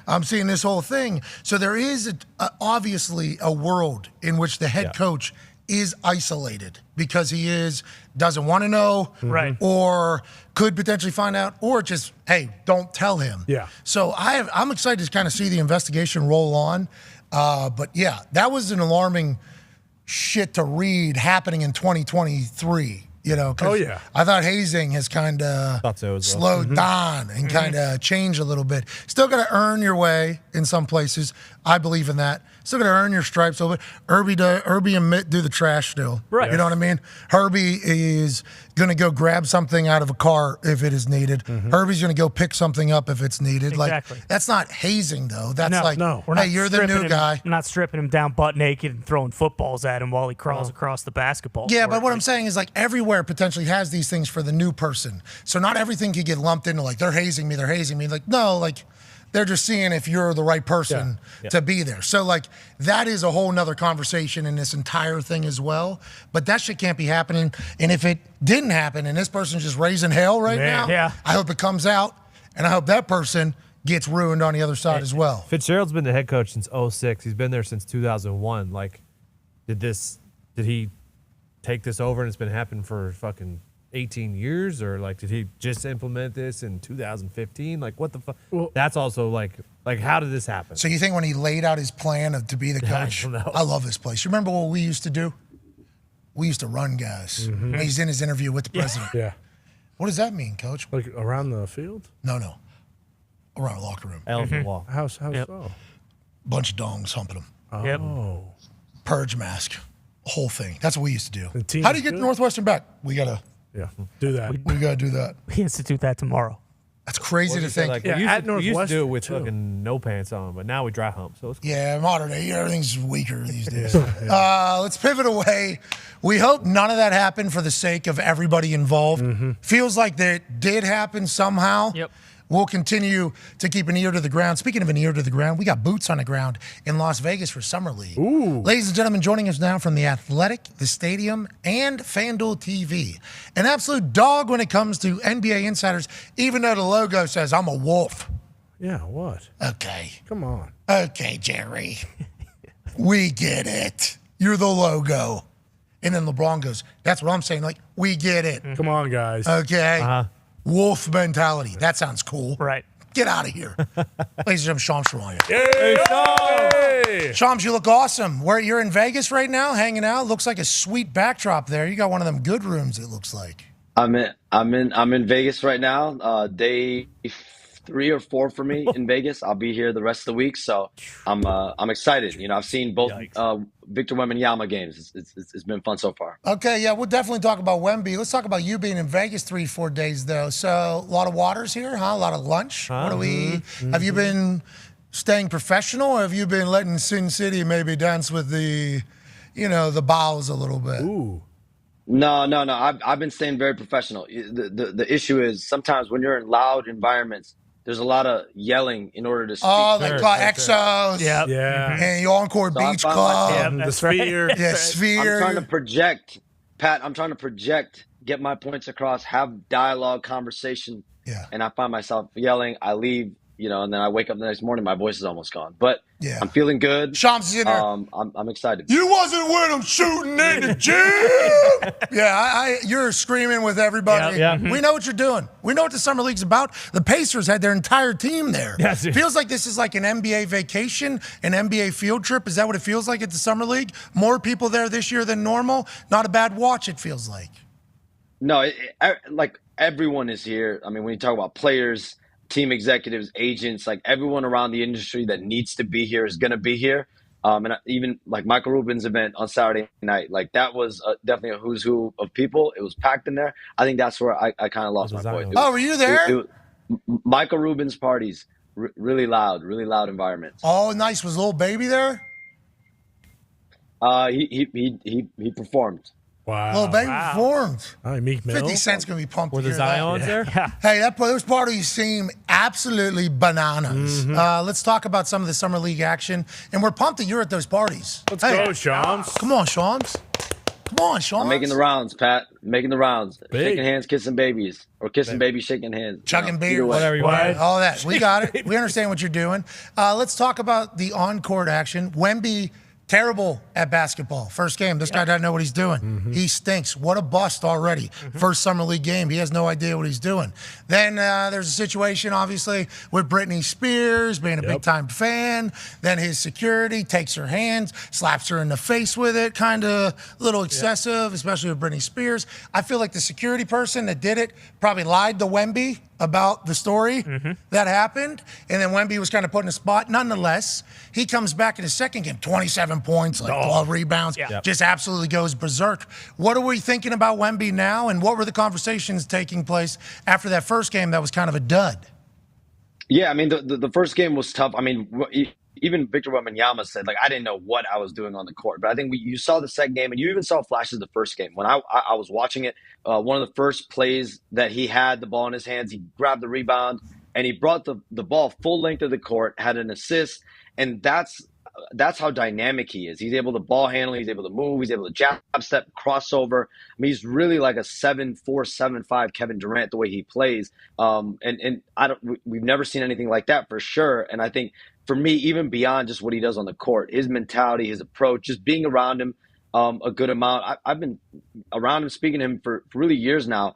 I'm seeing this whole thing. So there is obviously a world in which the head coach is isolated because he doesn't want to know, Right. or could potentially find out, or just, hey, don't tell him. Yeah. So I'm excited to kind of see the investigation roll on. But yeah, that was an alarming shit to read happening in 2023. You know, 'cause Oh, yeah. I thought hazing has kind of Thought so as well. slowed down and kind of changed a little bit. Still got to earn your way in some places. I believe in that. Still got to earn your stripes a little bit. Herbie and Mitt do the trash still. Right. You know what I mean? Herbie is going to go grab something out of a car if it is needed. Herbie's going to go pick something up if it's needed. Exactly. Like, that's not hazing, though. That's like, We're hey, not you're the stripping new him- guy. We're not stripping him down butt naked and throwing footballs at him while he crawls across the basketball Yeah, court. but what I'm saying is like everywhere potentially has these things for the new person. So not everything can get lumped into like they're hazing me. Like, no, like they're just seeing if you're the right person to be there. So like that is a whole nother conversation in this entire thing as well. But that shit can't be happening. And if it didn't happen and this person's just raising hell right now, Yeah. I hope it comes out and I hope that person gets ruined on the other side as well. Fitzgerald's been the head coach since 06. He's been there since 2001. Like, did he take this over and it's been happening for fucking 18 years, or like did he just implement this in 2015? Like, what the fuck? That's also like how did this happen? So you think when he laid out his plan to be the I coach, don't know. I love this place. You remember what we used to do? We used to run guys. He's in his interview with the president. Yeah. What does that mean, coach? Like around the field? No. Around the locker room. Elephant walk. How Yep. so? Bunch of dongs humping him. Yep. Oh. Purge mask. Whole thing. That's what we used to do. The team How do is you get good? Northwestern back? We gotta Do that. do that. We institute that tomorrow. That's crazy to think. Like, Yeah, we, at used to do it with Northwestern, too. fucking no pants on, but now we dry hump. So it's cool. Yeah, modern day. Everything's weaker these days. Let's pivot away. We hope none of that happened for the sake of everybody involved. Feels like that did happen somehow. Yep. We'll continue to keep an ear to the ground. Speaking of an ear to the ground, we got boots on the ground in Las Vegas for Summer League. Ladies and gentlemen, joining us now from the Athletic, the Stadium, and FanDuel TV. An absolute dog when it comes to NBA insiders, even though the logo says, I'm a wolf. Yeah, what? Okay. Come on. Okay, Jerry. We get it. You're the logo. And then LeBron goes, that's what I'm saying. Like, we get it. Come on, guys. Okay. Wolf mentality. That sounds cool. Right. Get out of here. Ladies and gentlemen, Shams Charania. Hey! Shams, you look awesome. You're in Vegas right now, hanging out. Looks like a sweet backdrop there. You got one of them good rooms, it looks like. I'm in Vegas right now. Day 3 or 4 for me in Vegas. I'll be here the rest of the week, so I'm excited. You know, I've seen both Victor Wembanyama games. It's been fun so far. Okay, yeah, we'll definitely talk about Wemby. Let's talk about you being in Vegas 3-4 days though. So a lot of waters here, huh? A lot of lunch. What do we? Have you been staying professional, or have you been letting Sin City maybe dance with the bowels a little bit? Ooh. No. I've been staying very professional. The issue is sometimes when you're in loud environments, there's a lot of yelling in order to speak. Oh, they call Exos. Yep. Yeah. And your Encore So I Beach found Club. myself- Yep, The that's right. sphere. Yeah, Sphere. I'm trying to project, Pat. I'm trying to project, get my points across, have dialogue, conversation. Yeah. And I find myself yelling. I leave, and then I wake up the next morning, my voice is almost gone. But Yeah. I'm feeling good. Shams is in there. I'm excited. You wasn't with them shooting in the gym. Yeah, you're screaming with everybody. Yeah, yeah. We know what you're doing. We know what the Summer League's about. The Pacers had their entire team there. Yes. Feels like this is like an NBA vacation, an NBA field trip. Is that what it feels like at the Summer League? More people there this year than normal. Not a bad watch, it feels like. No, like everyone is here. I mean, when you talk about players, team executives, agents, like everyone around the industry that needs to be here is going to be here. And even like Michael Rubin's event on Saturday night, like that was definitely a who's who of people. It was packed in there. I think that's where I kind of lost my voice. Oh, were you there? Michael Rubin's parties, really loud environments. Oh, nice. Was Little Baby there? He performed. Wow. Little Baby performed. All right, Meek Mill. 50 Cent's going to be pumped Were to the hear that. Zions there? Hey, those parties seem absolutely bananas. Let's talk about some of the Summer League action. And we're pumped that you're at those parties. Let's go, Shams. Come on, Shams. Come on, Shams. I'm making the rounds, Pat. Making the rounds. Big. Shaking hands, kissing babies. Or kissing babies, shaking hands. Chugging beer, either way. Whatever you want. all that. We got it. We understand what you're doing. Let's talk about the on-court action. Wemby Terrible at basketball. First game, this guy doesn't know what he's doing. He stinks. What a bust already. First summer league game, he has no idea what he's doing. Then there's a situation, obviously, with Britney Spears being a big-time fan. Then his security takes her hands, slaps her in the face with it, kind of a little excessive, especially with Britney Spears. I feel like the security person that did it probably lied to Wemby about the story that happened. And then Wemby was kind of put in a spot. Nonetheless, he comes back in his second game, 27 points, like 12 rebounds, just absolutely goes berserk. What are we thinking about Wemby now? And what were the conversations taking place after that first game that was kind of a dud? Yeah, I mean, the first game was tough. I mean, even Victor Wembanyama said, like, I didn't know what I was doing on the court. But I think you saw the second game, and you even saw flashes of the first game. When I was watching it, one of the first plays that he had the ball in his hands, he grabbed the rebound, and he brought the ball full length of the court, had an assist, and that's how dynamic he is. He's able to ball handle, he's able to move, he's able to jab step, crossover. I mean, he's really like a 7'4", 7'5" Kevin Durant the way he plays. And we've never seen anything like that for sure. And I think for me, even beyond just what he does on the court, his mentality, his approach, just being around him a good amount. I've been around him, speaking to him for really years now.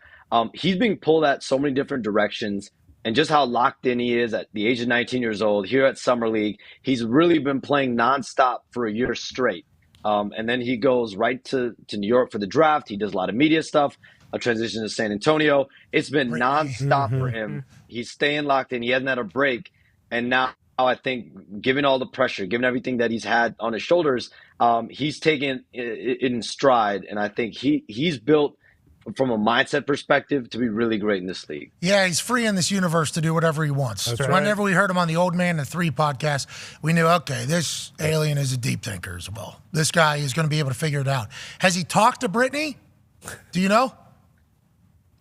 He's being pulled at so many different directions. And just how locked in he is at the age of 19 years old here at Summer League. He's really been playing nonstop for a year straight. And then he goes right to New York for the draft. He does a lot of media stuff, a transition to San Antonio. It's been nonstop for him. He's staying locked in. He hasn't had a break. And now I think, given all the pressure, given everything that he's had on his shoulders, he's taken it in stride. And I think he's built from a mindset perspective to be really great in this league. Yeah, he's free in this universe to do whatever he wants. That's right. Whenever we heard him on the Old Man and 3 podcast, we knew, okay, this alien is a deep thinker as well. This guy is going to be able to figure it out. Has he talked to Britney? Do you know?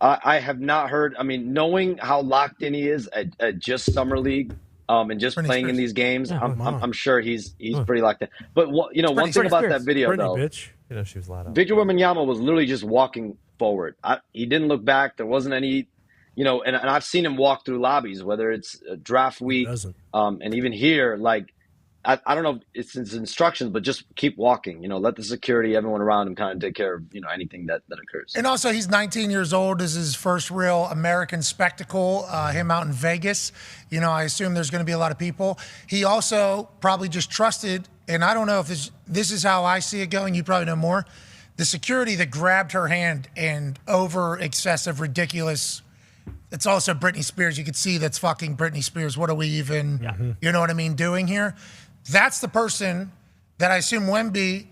I have not heard. I mean, knowing how locked in he is at just Summer League and just playing in these games, I'm sure he's pretty locked in. But one thing about that video, Britney, though, bitch. You know, she was loud. Victor Wembanyama was literally just walking forward. He didn't look back. There wasn't any, and I've seen him walk through lobbies, whether it's draft week, and even here, like, I don't know if it's his instructions, but just keep walking, let the security, everyone around him kind of take care of, anything that occurs. And also, he's 19 years old. This is his first real American spectacle, him out in Vegas. I assume there's going to be a lot of people. He also probably just trusted, and I don't know if this is how I see it going. You probably know more. The security that grabbed her hand and over excessive, ridiculous. It's also Britney Spears. You could see that's fucking Britney Spears. What are we even, you know what I mean, doing here? That's the person that I assume Wemby,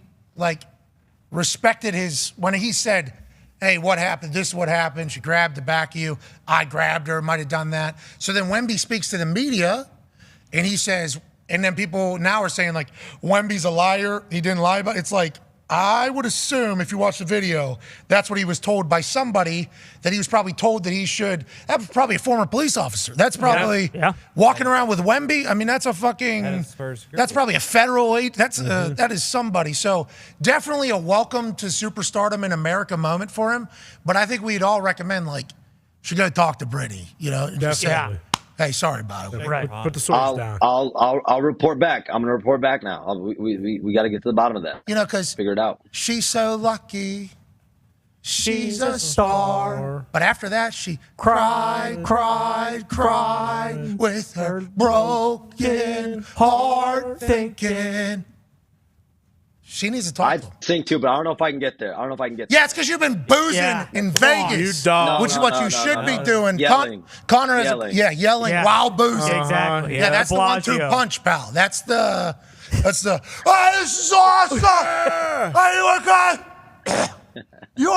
respected when he said, hey, what happened? This is what happened. She grabbed the back of you. I grabbed her, might have done that. So then Wemby speaks to the media, and he says, and then people now are saying, Wemby's a liar. He didn't lie about it. It's like, I would assume, if you watch the video, that's what he was told by somebody, that he was probably told that he should. That was probably a former police officer. That's probably walking around with Wemby. I mean, that's a fucking, that's probably a federal aid. That is somebody. So definitely a welcome to superstardom in America moment for him. But I think we'd all recommend, should go talk to Britney, and just say, hey, sorry about it. Right. Put the swords down. I'll report back. I'm going to report back now. We got to get to the bottom of that. Because figure it out. She's so lucky. She's a star. But after that, she cried with her broken heart thinking. She needs to talk. I think too, but I don't know if I can get there. Yeah, it's because you've been boozing in Vegas, which is what you should be doing. Yelling. Connor is yelling while boozing. Exactly. Yeah, that's the 1-2 punch, pal. That's the. Oh, this is awesome. Hey, you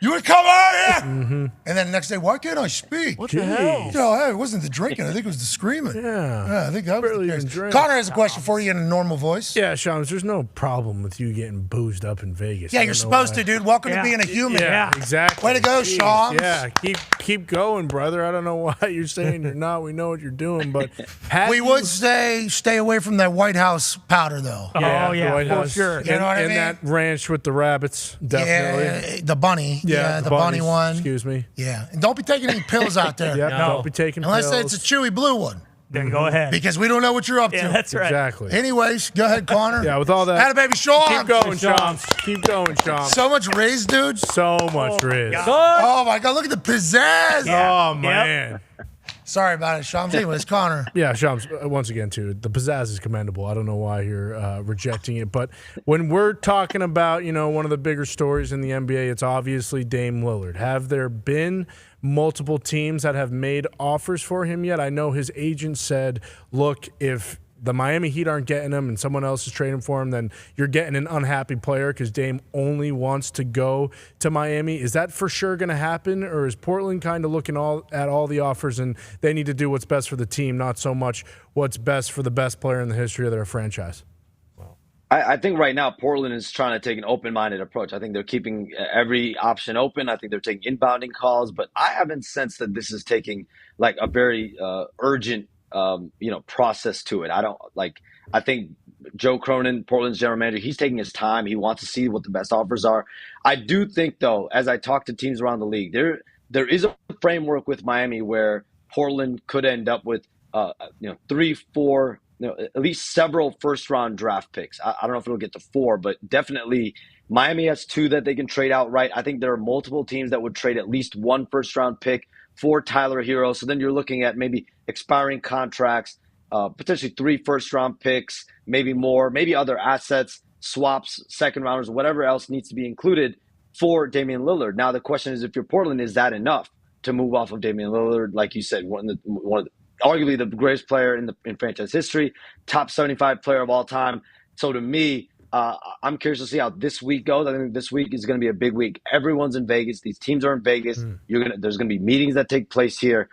want to come out here? And then the next day, why can't I speak? What the hell? Hey, it wasn't the drinking. I think it was the screaming. Yeah. I think that was Barely the even case. drank. Connor has a question for you in a normal voice. Yeah, Shams, there's no problem with you getting boozed up in Vegas. Yeah, you're supposed to, dude. Welcome to being a human. Yeah, exactly. Way to go, Shams. Yeah, keep going, brother. I don't know why you're saying you're not. We know what you're doing, but we would say stay away from that White House powder, though. Yeah, White House. Sure. You know what I mean? And that ranch with the rabbits, definitely. Yeah, the bunny. Yeah, the bunny one. Excuse me. Yeah, and don't be taking any pills out there. Don't be taking unless pills. it's a chewy blue one. Then go ahead. Because we don't know what you're up Yeah, to. that's right. Exactly. Anyways, go ahead, Connor. Yeah, with all that. Had a baby Sean. Keep going, Sean. Keep going, Sean. So much Riz, dude. So much Riz. Oh, my God. Look at the pizzazz. Oh, man. Sorry about it, Sean. Anyways, Connor. Yeah, Shams, once again, too, the pizzazz is commendable. I don't know why you're rejecting it. But when we're talking about, one of the bigger stories in the NBA, it's obviously Dame Lillard. Have there been multiple teams that have made offers for him yet? I know his agent said, look, if the Miami Heat aren't getting him and someone else is trading for him, then you're getting an unhappy player because Dame only wants to go to Miami. Is that for sure going to happen, or is Portland kind of looking at all the offers and they need to do what's best for the team, not so much what's best for the best player in the history of their franchise? I think right now Portland is trying to take an open-minded approach. I think they're keeping every option open. I think they're taking inbounding calls, but I haven't sensed that this is taking like a very urgent process to it. I think Joe Cronin, Portland's general manager, he's taking his time. He wants to see what the best offers are. I do think, though, as I talk to teams around the league, there is a framework with Miami where Portland could end up with 3, 4, at least several first-round draft picks. I don't know if it'll get to 4, but definitely Miami has 2 that they can trade outright. I think there are multiple teams that would trade at least 1 first-round pick for Tyler Hero. So then you're looking at maybe expiring contracts, potentially 3 first-round picks, maybe more, maybe other assets, swaps, second-rounders, whatever else needs to be included for Damian Lillard. Now the question is, if you're Portland, is that enough to move off of Damian Lillard? Like you said, one of the arguably the greatest player in franchise history, top 75 player of all time. So to me, I'm curious to see how this week goes. I think this week is going to be a big week. Everyone's in Vegas. These teams are in Vegas. There's going to be meetings that take place here.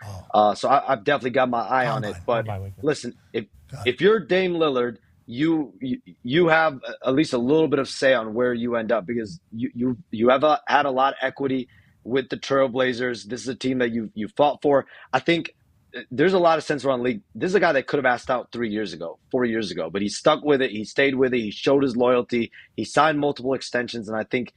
So I've definitely got my eye on it. But listen, if you're Dame Lillard, you have at least a little bit of say on where you end up, because you have had a lot of equity with the Trailblazers. This is a team that you fought for. I think there's a lot of sense around the league. This is a guy that could have asked out 3 years ago, 4 years ago, but he stuck with it. He stayed with it. He showed his loyalty. He signed multiple extensions, and I think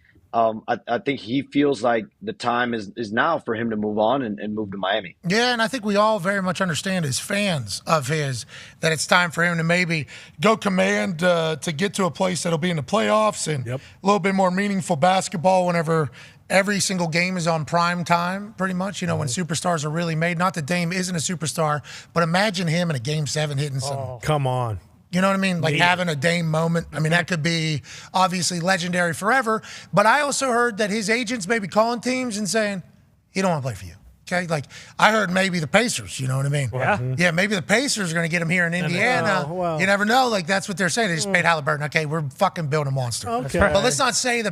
he feels like the time is now for him to move on and move to Miami. Yeah, and I think we all very much understand as fans of his that it's time for him to maybe go command to get to a place that'll be in the playoffs and a little bit more meaningful basketball whenever every single game is on prime time, pretty much, when superstars are really made. Not that Dame isn't a superstar, but imagine him in a Game 7 hitting some. Come on. You know what I mean? Like having a Dame moment. I mean, that could be obviously legendary forever. But I also heard that his agents may be calling teams and saying, he don't want to play for you. Okay? Like, I heard maybe the Pacers, you know what I mean? Yeah. Yeah, maybe the Pacers are going to get him here in Indiana. well. You never know. Like, that's what they're saying. They just paid Halliburton. Okay, we're fucking building a monster. Okay. But let's not say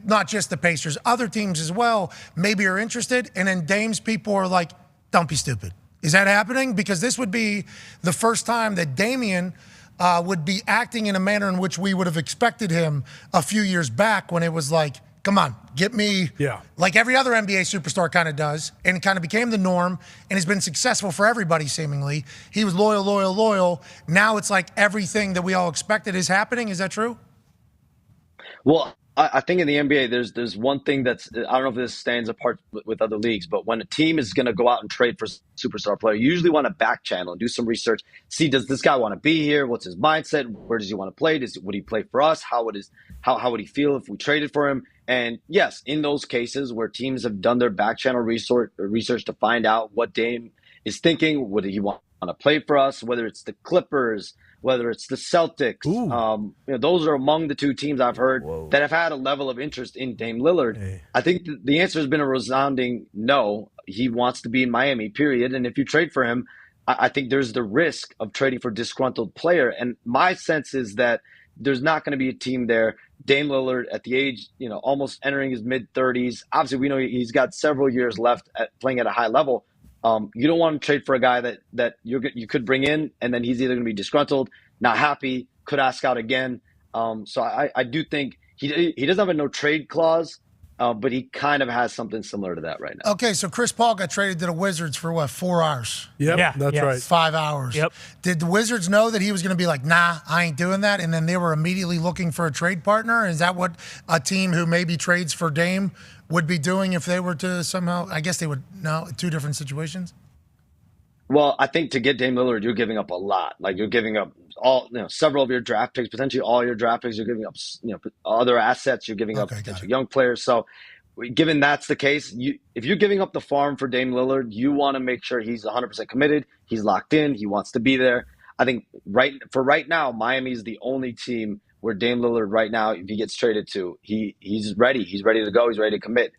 not just the Pacers. Other teams as well maybe are interested. And then Dame's people are like, don't be stupid. Is that happening? Because this would be the first time that Damian would be acting in a manner in which we would have expected him a few years back, when it was like, come on, get me, like every other NBA superstar kind of does, and it kind of became the norm, and has been successful for everybody seemingly. He was loyal. Now it's like everything that we all expected is happening. Is that true? Well, I think in the NBA, there's one thing that's, I don't know if this stands apart with other leagues, but when a team is going to go out and trade for a superstar player, you usually want to back channel and do some research. See, does this guy want to be here? What's his mindset? Where does he want to play? Would he play for us? How would he feel if we traded for him? And yes, in those cases where teams have done their back channel research to find out what Dame is thinking, would he want to play for us? Whether it's the Clippers, whether it's the Celtics, those are among the 2 teams I've heard that have had a level of interest in Dame Lillard. I think the answer has been a resounding no. He wants to be in Miami, period. And if you trade for him, I think there's the risk of trading for a disgruntled player. And my sense is that there's not going to be a team there. Dame Lillard at the age, almost entering his mid-30s. Obviously, we know he's got several years left playing at a high level. You don't want to trade for a guy that you could bring in, and then he's either going to be disgruntled, not happy, could ask out again. So I do think he doesn't have a no trade clause, but he kind of has something similar to that right now. Okay, so Chris Paul got traded to the Wizards for what, 4 hours? Yep, that's right. 5 hours. Yep. Did the Wizards know that he was going to be like, nah, I ain't doing that, and then they were immediately looking for a trade partner? Is that what a team who maybe trades for Dame would be doing if they were to somehow? I guess they would. No, 2 different situations. Well, I think to get Dame Lillard, you're giving up a lot. Like you're giving up several of your draft picks, potentially all your draft picks. You're giving up, other assets. You're giving up potential young players. So, given that's the case, if you're giving up the farm for Dame Lillard, you want to make sure he's 100% committed. He's locked in. He wants to be there. I think right now, Miami is the only team where Dame Lillard right now, if he gets traded to, he's ready. He's ready to go. He's ready to commit.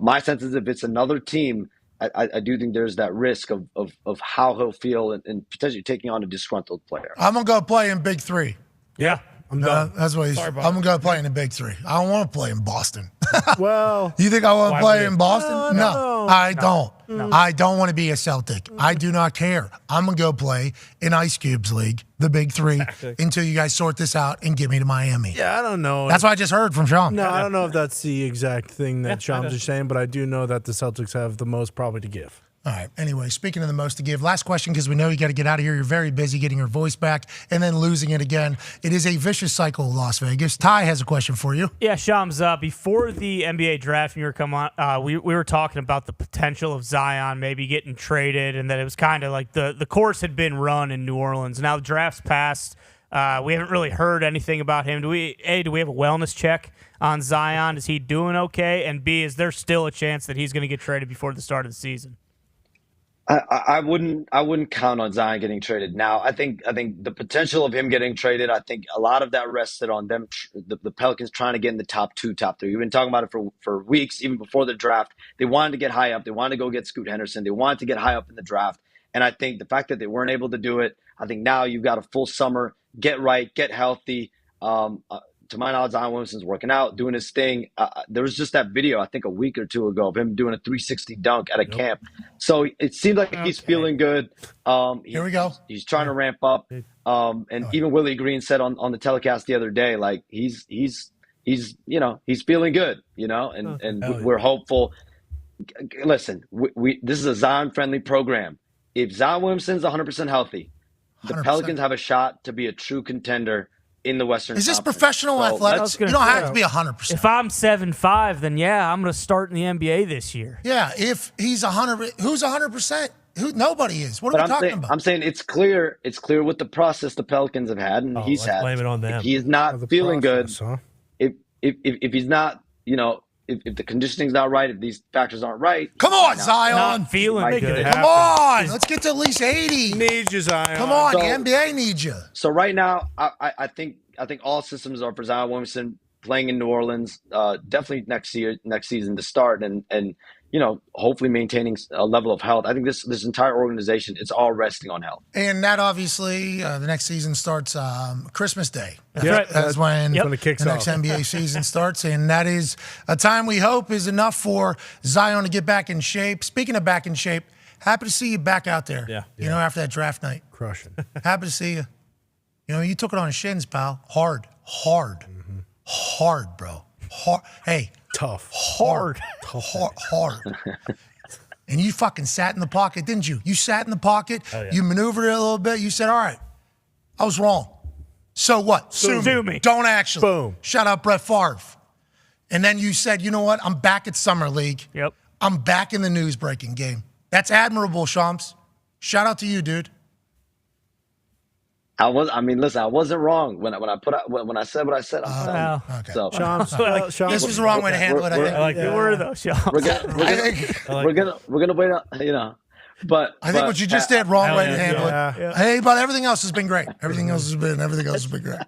My sense is if it's another team, I do think there's that risk of how he'll feel and potentially taking on a disgruntled player. I'm going to go play in Big Three. Yeah. I'm done. That's what I'm going to go play in the Big Three. I don't want to play in Boston. Well, you think I want to play in Boston? No, I don't. No. I don't want to be a Celtic. I do not care. I'm going to go play in Ice Cube's league, the Big Three, until you guys sort this out and get me to Miami. Yeah, I don't know. That's what I just heard from Sean. No, I don't know if that's the exact thing that Shams is saying, but I do know that the Celtics have the most probably to give. All right. Anyway, speaking of the most to give, last question because we know you got to get out of here. You're very busy getting your voice back and then losing it again. It is a vicious cycle, Las Vegas. Ty has a question for you. Yeah, Shams, before the NBA draft, you were we were talking about the potential of Zion maybe getting traded and that it was kind of like the course had been run in New Orleans. Now the draft's passed. We haven't really heard anything about him. Do we have a wellness check on Zion? Is he doing okay? And B, is there still a chance that he's going to get traded before the start of the season? I wouldn't count on Zion getting traded now. I think the potential of him getting traded, I think a lot of that rested on them, the Pelicans trying to get in the top 2, top 3. We've been talking about it for weeks, even before the draft. They wanted to get high up. They wanted to go get Scoot Henderson. They wanted to get high up in the draft. And I think the fact that they weren't able to do it, I think now you've got a full summer, get right, get healthy. To my knowledge, Zion Williamson's working out, doing his thing. There was just that video, I think, a week or two ago of him doing a 360 dunk at a camp. So it seems like he's feeling good. Here we go. He's trying to ramp up. And even Willie Green said on the telecast the other day, like he's feeling good, and we're hopeful. Listen, this is a Zion-friendly program. If Zion Williamson's 100% healthy, the 100%. Pelicans have a shot to be a true contender in the Western Is this Conference. professional athletics? You don't have to be 100%. If I'm 7'5", then yeah, I'm going to start in the NBA this year. Yeah, if he's 100, who's 100%? Nobody is. What are we talking about? I'm saying it's clear with the process the Pelicans have had, and he's had. Blame it on them. If he's not feeling process, good, if he's not, if the conditioning's not right, if these factors aren't right. Come on, Zion. Not feeling good. Come on. Let's get to at least 80. Needs you, Zion. Come on, the NBA needs you. So right now, I think all systems are for Zion Williamson playing in New Orleans. Definitely next season to start, and hopefully maintaining a level of health. I think this entire organization, it's all resting on health. And that obviously, the next season starts Christmas Day. That's when it kicks the next off. NBA season starts. And that is a time we hope is enough for Zion to get back in shape. Speaking of back in shape, happy to see you back out there. Yeah. After that draft night. Crushing. Happy to see you. You took it on shins, pal. Hard, bro. Hard. Hey. Tough. Hard. And you fucking sat in the pocket, didn't you? You sat in the pocket. Oh, yeah. You maneuvered it a little bit. You said, all right, I was wrong. So what? Sue me. Don't actually. Boom. Shut up, Brett Favre. And then you said, you know what? I'm back at Summer League. Yep. I'm back in the news-breaking game. That's admirable, Shams. Shout out to you, dude. Listen, I wasn't wrong when I said what I said. Okay. So, Shams, this was the wrong way to handle it. I think. I like you were though, Shams. We're gonna wait on, But I think what you just did, wrong way to handle it. Yeah. Hey, but everything else has been great. Everything else has been great.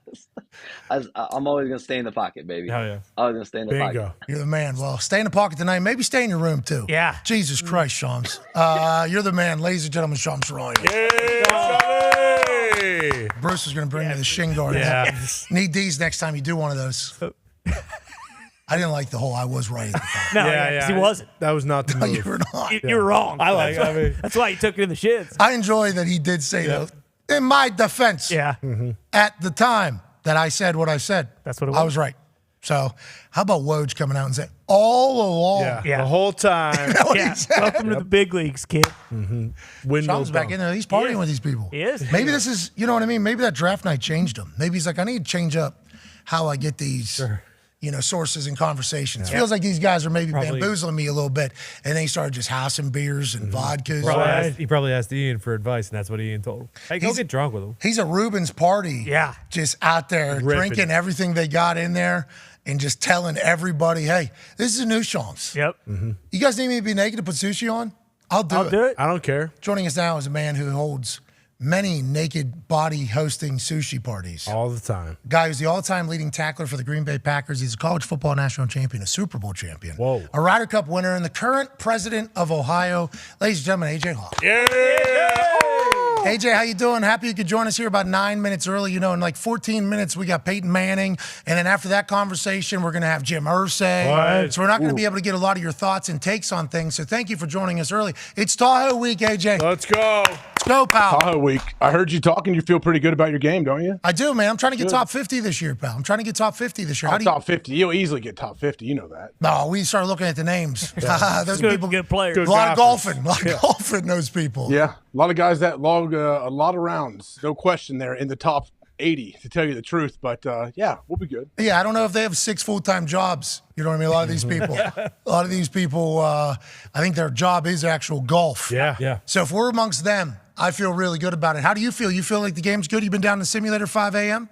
I'm always gonna stay in the pocket, baby. Hell yeah. Always gonna stay in the pocket. You're the man. Well, stay in the pocket tonight. Maybe stay in your room too. Yeah. Jesus Christ, Shams. You're the man, ladies and gentlemen. Shams Ryan. Bruce is going to bring me the shin guard. Yeah. Need these next time you do one of those. I didn't like the whole I was right at the time. No, yeah. He wasn't. That was not the move. You were not. You were wrong. That's why you took it in the shits. I enjoy that he did say that. In my defense, at the time that I said what I said, that's what it was. I was right. So how about Woj coming out and saying, all along. Yeah. The whole time. Welcome to the big leagues, kid. Shams back in there. He's partying with these people. He is. Maybe this is, you know what I mean? Maybe that draft night changed him. Maybe he's like, I need to change up how I get these sources and conversations. Feels like these guys are maybe Probably. bamboozling me a little bit, and then he started just housing beers and vodkas. He probably asked Ian for advice, and that's what Ian told him. Hey, go get drunk with him. He's at Ruben's party. Yeah. Just out there drinking everything they got in there and just telling everybody, hey, this is a new chance. Yep. You guys need me to be naked to put sushi on? I'll do it. I don't care. Joining us now is a man who holds many naked body hosting sushi parties. All the time. Guy who's the all-time leading tackler for the Green Bay Packers. He's a college football national champion, a Super Bowl champion. Whoa. A Ryder Cup winner, and the current president of Ohio. Ladies and gentlemen, AJ Hawk. AJ, how you doing? Happy you could join us here about 9 minutes early. In like 14 minutes, we got Peyton Manning. And then after that conversation, we're going to have Jim Irsay. What? So we're not going to be able to get a lot of your thoughts and takes on things. So thank you for joining us early. It's Tahoe week, AJ. Let's go. Let's go, pal. Tahoe week. I heard you talking. You feel pretty good about your game, don't you? I do, man. I'm trying to get top 50 this year, pal. I'm trying to get top 50 this year. How do you? Top 50. You'll easily get top 50. You know that. No, we started looking at the names. Those people, good players. a lot of golfing. A lot of golfing, those people. Yeah. A lot of guys that log a lot of rounds. No question there in the top 80, to tell you the truth. But, yeah, we'll be good. Yeah, I don't know if they have 6 full-time jobs. You know what I mean? A lot of these people, I think their job is actual golf. Yeah. So if we're amongst them, I feel really good about it. How do you feel? You feel like the game's good? You've been down in the simulator 5 a.m.?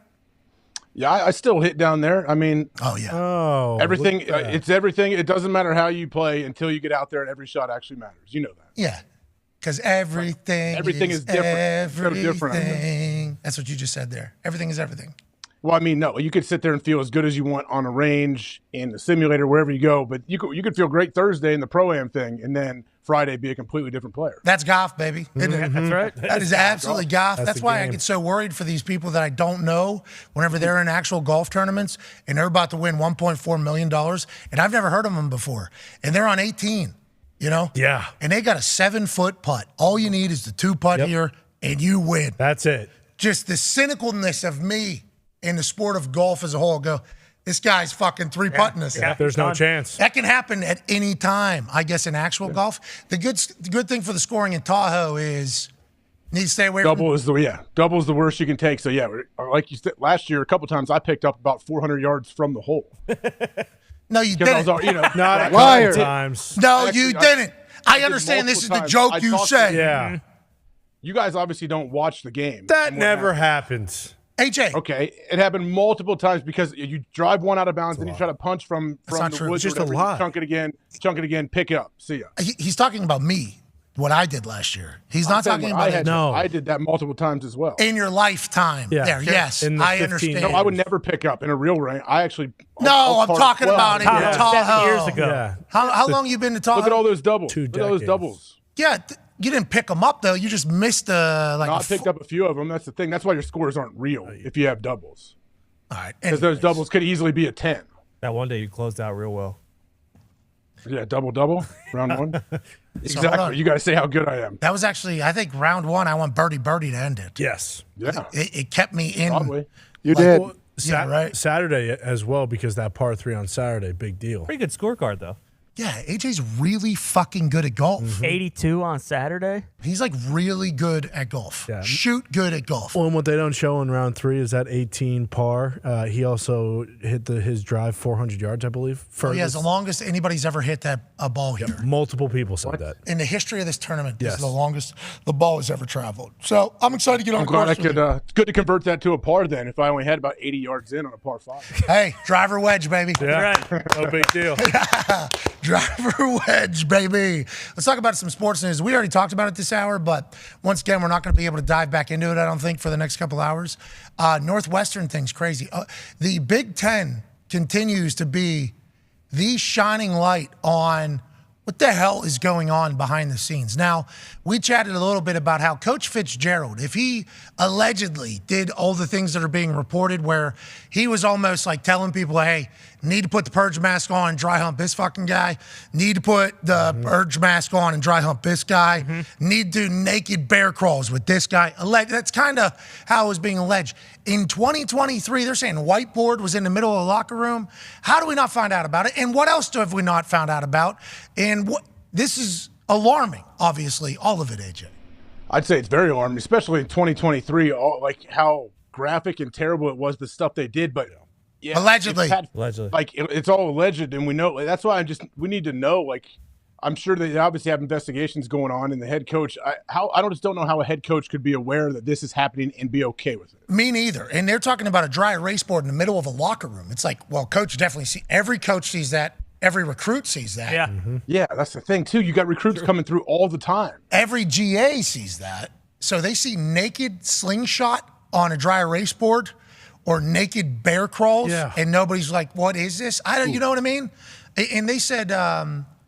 Yeah, I still hit down there. I mean, Oh, yeah. Oh. everything. look at that. It's everything. It doesn't matter how you play until you get out there and every shot actually matters. You know that. Yeah. Because everything is different. It's so different. Everything. That's what you just said there. Everything is everything. Well, I mean, no, you could sit there and feel as good as you want on a range, in the simulator, wherever you go, but you could feel great Thursday in the Pro-Am thing, and then Friday be a completely different player. That's golf, baby. Isn't it? That's right. That is absolutely golf. That's the why I game. get so worried for these people that I don't know whenever they're in actual golf tournaments and they're about to win $1.4 million, and I've never heard of them before, and they're on 18, Yeah. And they got a 7-foot putt. All you need is the 2-putt here, and you win. That's it. Just the cynicalness of me in the sport of golf as a whole go, this guy's fucking 3-putting us. Yeah, there's no chance. That can happen at any time, I guess, in actual golf. The good thing for the scoring in Tahoe is need to stay away from Double is the worst you can take. So yeah, like you said, last year a couple times I picked up about 400 yards from the hole. No, you Because I didn't. was, Not a Liar. couple times. No, Actually, you I- didn't. I did understand this is the multiple joke times. I you talked to said. Yeah. You guys obviously don't watch the game. That And what never happens. happens. AJ, Okay, it happened multiple times because you drive one out of bounds, then you try to punch from not the true. woods. It's just or whatever, a lot. Chunk it again, pick it up. See ya. he's talking about me, what I did last year. He's not talking about it I did that multiple times as well. in your lifetime. Yeah. There, yes, In the I 15 understand. No, I would never pick up in a real range. I actually. No, I'm talking about it in Yeah. Tahoe. 7 years ago. Yeah. How long you been to Tahoe? Look at all those doubles. 2 Look at all those decades. doubles. Yeah, you didn't pick them up though. You just missed I picked up a few of them. That's the thing. That's why your scores aren't real if you have doubles. All right, Because those doubles could easily be a 10. That one day you closed out real well. Yeah, double, round one. hold on. Exactly. You got to say how good I am. That was actually, I think, round 1. I went birdie to end it. Yes. Yeah, It kept me in. probably. You did. Well, Yeah, right. Saturday as well, because that par 3 on Saturday, big deal. Pretty good scorecard, though. Yeah, AJ's really fucking good at golf. 82 on Saturday. He's like really good at golf. Yeah. Shoot good at golf. Well, and what they don't show in round 3 is that 18 par. He also hit his drive 400 yards, I believe. He has the longest anybody's ever hit a ball here. Multiple people said that. In the history of this tournament, this Yes. is the longest the ball has ever traveled. So I'm excited to get on I'm the glad I course with could. you. It's good to convert that to a par then. If I only had about 80 yards in on a par 5. Hey, driver wedge, baby. Yeah. No big deal. Driver wedge, baby. Let's talk about some sports news. We already talked about it this hour, but once again, we're not going to be able to dive back into it, I don't think, for the next couple hours. Northwestern thing's crazy. The Big Ten continues to be the shining light on what the hell is going on behind the scenes. Now, we chatted a little bit about how Coach Fitzgerald, if he allegedly did all the things that are being reported where he was almost like telling people, hey, need to put the purge mask on and dry hump this fucking guy, need to put the purge mask on and dry hump this guy, need to do naked bear crawls with this guy. That's kind of how it was being alleged. In 2023, they're saying whiteboard was in the middle of the locker room. How do we not find out about it? And what else have we not found out about? And this is alarming, obviously, all of it, AJ. I'd say it's very alarming, especially in 2023. Like how graphic and terrible it was, the stuff they did. But Yeah, Allegedly. Allegedly. Like it's all alleged, and we know that's why we need to know. Like, I'm sure they obviously have investigations going on, and the head coach. I just don't know how a head coach could be aware that this is happening and be okay with it. Me neither. And they're talking about a dry erase board in the middle of a locker room. It's like, well, coach definitely every coach sees that. Every recruit sees that. Yeah. Yeah, that's the thing too. You got recruits coming through all the time. Every GA sees that. So they see naked slingshot on a dry erase board or naked bear crawls, and nobody's like, what is this? You know what I mean? And they said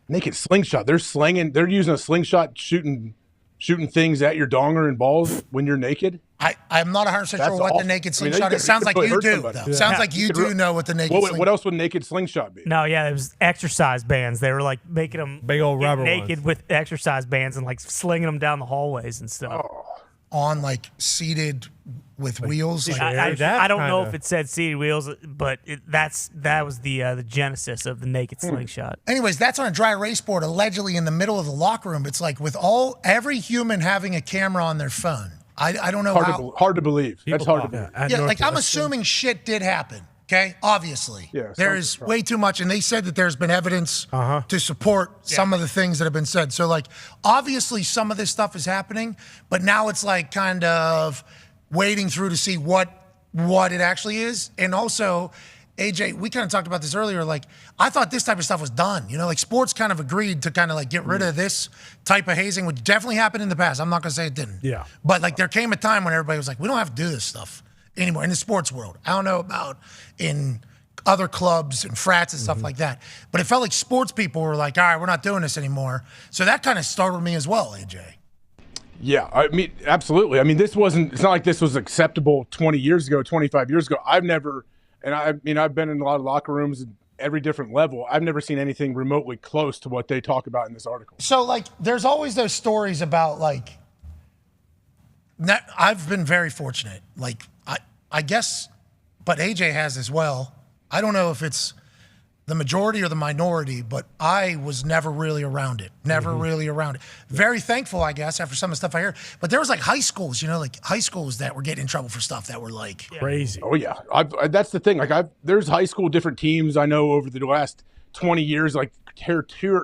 naked slingshot. They're slinging. They're using a slingshot, shooting things at your donger and balls when you're naked. I'm not 100% sure what the naked slingshot is. Sounds like you do, though. Yeah. Sounds like you do know what the naked slingshot is. What else would naked slingshot be? No, yeah, it was exercise bands. They were like making them big old rubber naked ones. with exercise bands and like slinging them down the hallways and stuff. On like seated with wheels. Like, I don't know if it said seated wheels, but that was the genesis of the naked slingshot. Anyways, that's on a dry erase board, allegedly in the middle of the locker room. It's like with every human having a camera on their phone. I don't know hard to believe. That's hard to believe. Yeah, like I'm assuming shit did happen. Okay, obviously. Yeah, there's way too much, and they said that there's been evidence to support some of the things that have been said. So, like, obviously some of this stuff is happening, but now it's like kind of wading through to see what it actually is. And also, AJ, we kind of talked about this earlier. Like, I thought this type of stuff was done. You know, like sports kind of agreed to kind of like get rid of this type of hazing, which definitely happened in the past. I'm not going to say it didn't. Yeah. But like there came a time when everybody was like, we don't have to do this stuff anymore in the sports world. I don't know about in other clubs and frats and stuff like that. But it felt like sports people were like, all right, we're not doing this anymore. So that kind of startled me as well, AJ. Yeah, I mean, absolutely. I mean, it's not like this was acceptable 20 years ago, 25 years ago. I've been in a lot of locker rooms at every different level. I've never seen anything remotely close to what they talk about in this article. So, like, there's always those stories about, like, I've been very fortunate. Like, I guess, but AJ has as well. I don't know if it's the majority or the minority, but I was never really around it. Really around it. Very thankful, I guess, after some of the stuff I heard. But there was like high schools, like high schools that were getting in trouble for stuff that were like crazy. Oh yeah, that's the thing. Like there's high school different teams I know over the last 20 years, like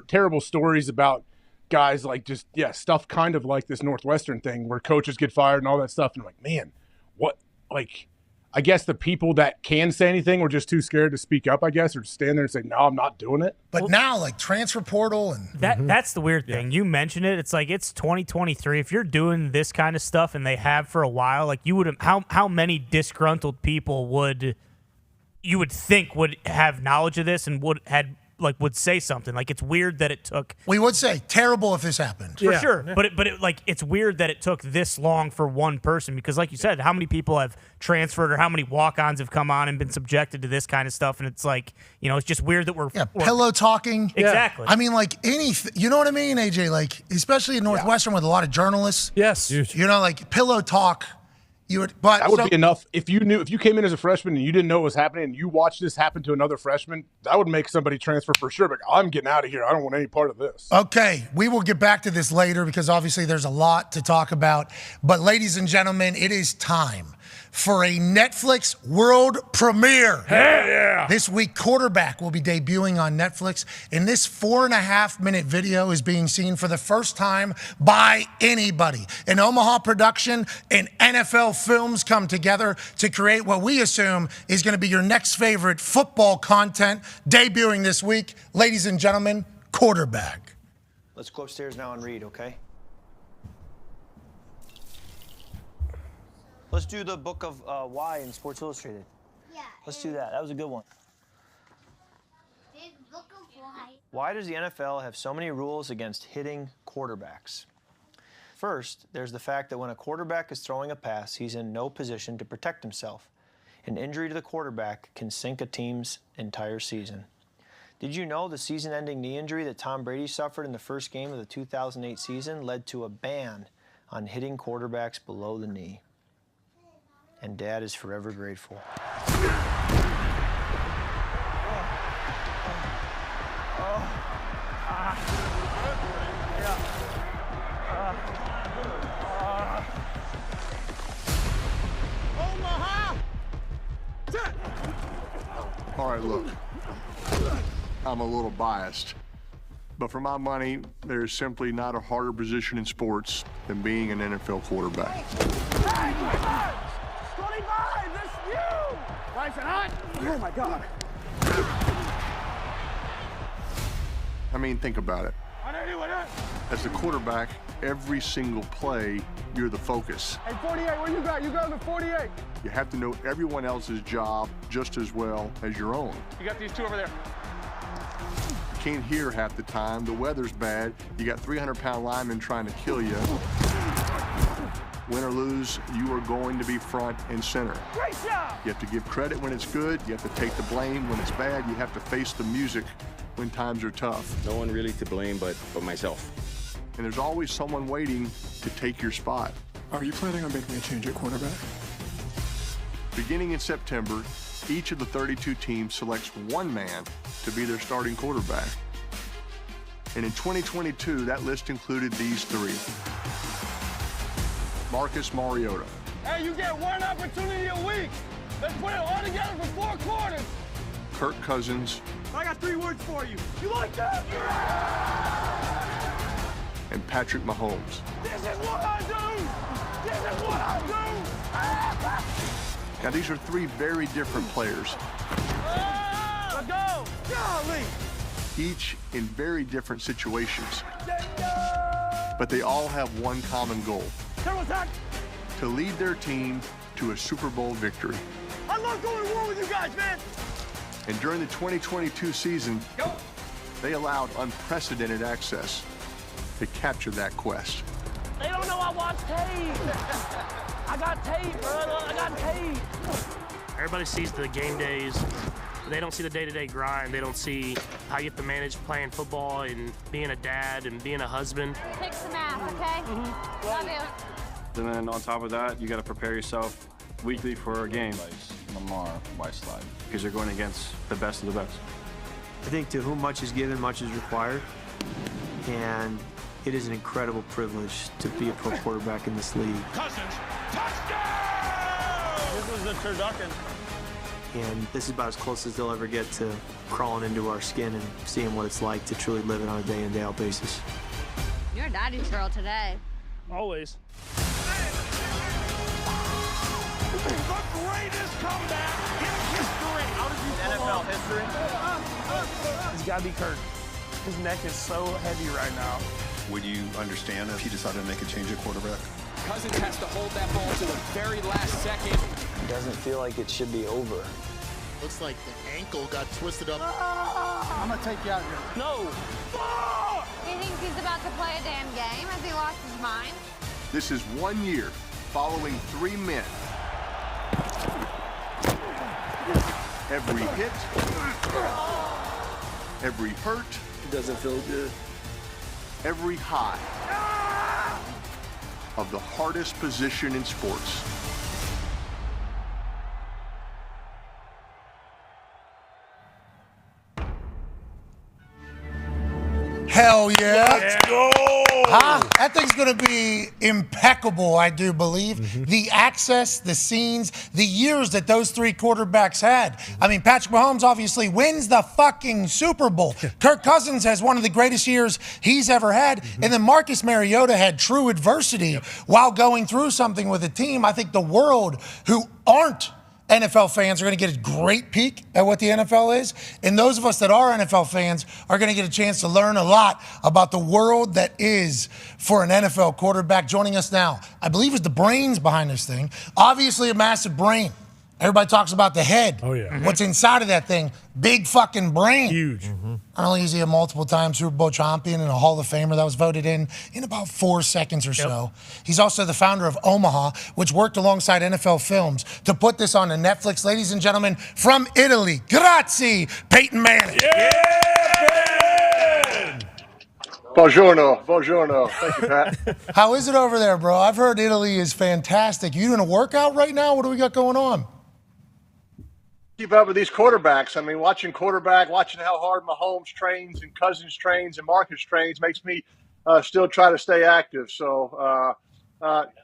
terrible stories about guys like just stuff kind of like this Northwestern thing where coaches get fired and all that stuff. And I'm like, man, what like. I guess the people that can say anything were just too scared to speak up, I guess, or just stand there and say, no, I'm not doing it. But now, like, transfer portal and... That's the weird thing. You mentioned it. It's like, it's 2023. If you're doing this kind of stuff and they have for a while, like, you would... How many disgruntled people would have knowledge of this and would say something? Like, it's weird that it took... We would say, terrible if this happened. For sure. Yeah. But it's weird that it took this long for one person because, like you said, how many people have transferred or how many walk-ons have come on and been subjected to this kind of stuff? And it's like, it's just weird that we're pillow talking. Exactly. I mean, like, anything... You know what I mean, AJ? Like, especially in Northwestern with a lot of journalists. Yes. Like, pillow talk... That would be enough. If you came in as a freshman and you didn't know what was happening and you watched this happen to another freshman, that would make somebody transfer for sure. But I'm getting out of here. I don't want any part of this. Okay, we will get back to this later because obviously there's a lot to talk about. But ladies and gentlemen, it is time for a Netflix world premiere. Hell yeah. This week, Quarterback will be debuting on Netflix, and this 4.5-minute video is being seen for the first time by anybody. An Omaha production and NFL Films come together to create what we assume is going to be your next favorite football content. Debuting this week, ladies and gentlemen, Quarterback. Let's go upstairs now and read, okay? Let's do the book of why in Sports Illustrated. Yeah. Let's do that. That was a good one. Book of why. Why does the NFL have so many rules against hitting quarterbacks? First, there's the fact that when a quarterback is throwing a pass, he's in no position to protect himself. An injury to the quarterback can sink a team's entire season. Did you know the season-ending knee injury that Tom Brady suffered in the first game of the 2008 season led to a ban on hitting quarterbacks below the knee? And Dad is forever grateful. Omaha! look, I'm a little biased, but for my money, there's simply not a harder position in sports than being an NFL quarterback. Hey, 25, that's you! Nice and hot. Oh my God. I mean, think about it. As the quarterback, every single play, you're the focus. Hey, 48, where you got? You got the 48. You have to know everyone else's job just as well as your own. You got these two over there. You can't hear half the time. The weather's bad. You got 300-pound linemen trying to kill you. Win or lose, you are going to be front and center. Great job! You have to give credit when it's good. You have to take the blame when it's bad. You have to face the music when times are tough. No one really to blame but myself. And there's always someone waiting to take your spot. Are you planning on making a change at quarterback? Beginning in September, each of the 32 teams selects one man to be their starting quarterback. And in 2022, that list included these three. Marcus Mariota. Hey, you get one opportunity a week. Let's put it all together for 4 quarters. Kirk Cousins. I got 3 words for you. You like that? And Patrick Mahomes. This is what I do! This is what I do! Now, these are 3 very different players. Let's go! Golly! Each in very different situations. But they all have one common goal. To lead their team to a Super Bowl victory. I love going to war with you guys, man! And during the 2022 season, they allowed unprecedented access to capture that quest. They don't know I watch tape. I got tape, brother. I got tape. Everybody sees the game days. They don't see the day-to-day grind. They don't see how you have to manage playing football and being a dad and being a husband. Kick some ass, okay? Love you. And then on top of that, you got to prepare yourself weekly for a game. Lamar, white slide. Because you're going against the best of the best. I think to whom much is given, much is required. And it is an incredible privilege to be a pro quarterback in this league. Cousins, touchdown! This is the turducken. And this is about as close as they'll ever get to crawling into our skin and seeing what it's like to truly live it on a day-in, day-out basis. You're a daddy's girl today. Always. The greatest comeback in history. How did you NFL history? It's got to be Kirk. His neck is so heavy right now. Would you understand if he decided to make a change at quarterback? Cousins has to hold that ball to the very last second. It doesn't feel like it should be over. Looks like the ankle got twisted up. I'm going to take you out here. No. He thinks he's about to play a damn game. Has he lost his mind? This is 1 year following 3 men. Every hit, every hurt. It doesn't feel good. Every high of the hardest position in sports. Hell yeah. Let's go. Huh? That thing's going to be impeccable, I do believe. The access, the scenes, the years that those 3 quarterbacks had. I mean, Patrick Mahomes obviously wins the fucking Super Bowl. Kirk Cousins has one of the greatest years he's ever had. And then Marcus Mariota had true adversity while going through something with a team. I think the world who aren't NFL fans are going to get a great peek at what the NFL is. And those of us that are NFL fans are going to get a chance to learn a lot about the world that is for an NFL quarterback. Joining us now, I believe, is the brains behind this thing. Obviously a massive brain. Everybody talks about the head. Oh, yeah. What's inside of that thing? Big fucking brain. Huge. Not only is he a multiple-time Super Bowl champion and a Hall of Famer that was voted in about 4 seconds or so, he's also the founder of Omaha, which worked alongside NFL Films to put this on to Netflix. Ladies and gentlemen, from Italy, grazie, Peyton Manning. Buongiorno, buongiorno. Thank you, Pat. How is it over there, bro? I've heard Italy is fantastic. You doing a workout right now? What do we got going on? Keep up with these quarterbacks. I mean, watching how hard Mahomes trains and Cousins trains and Marcus trains makes me still try to stay active. So,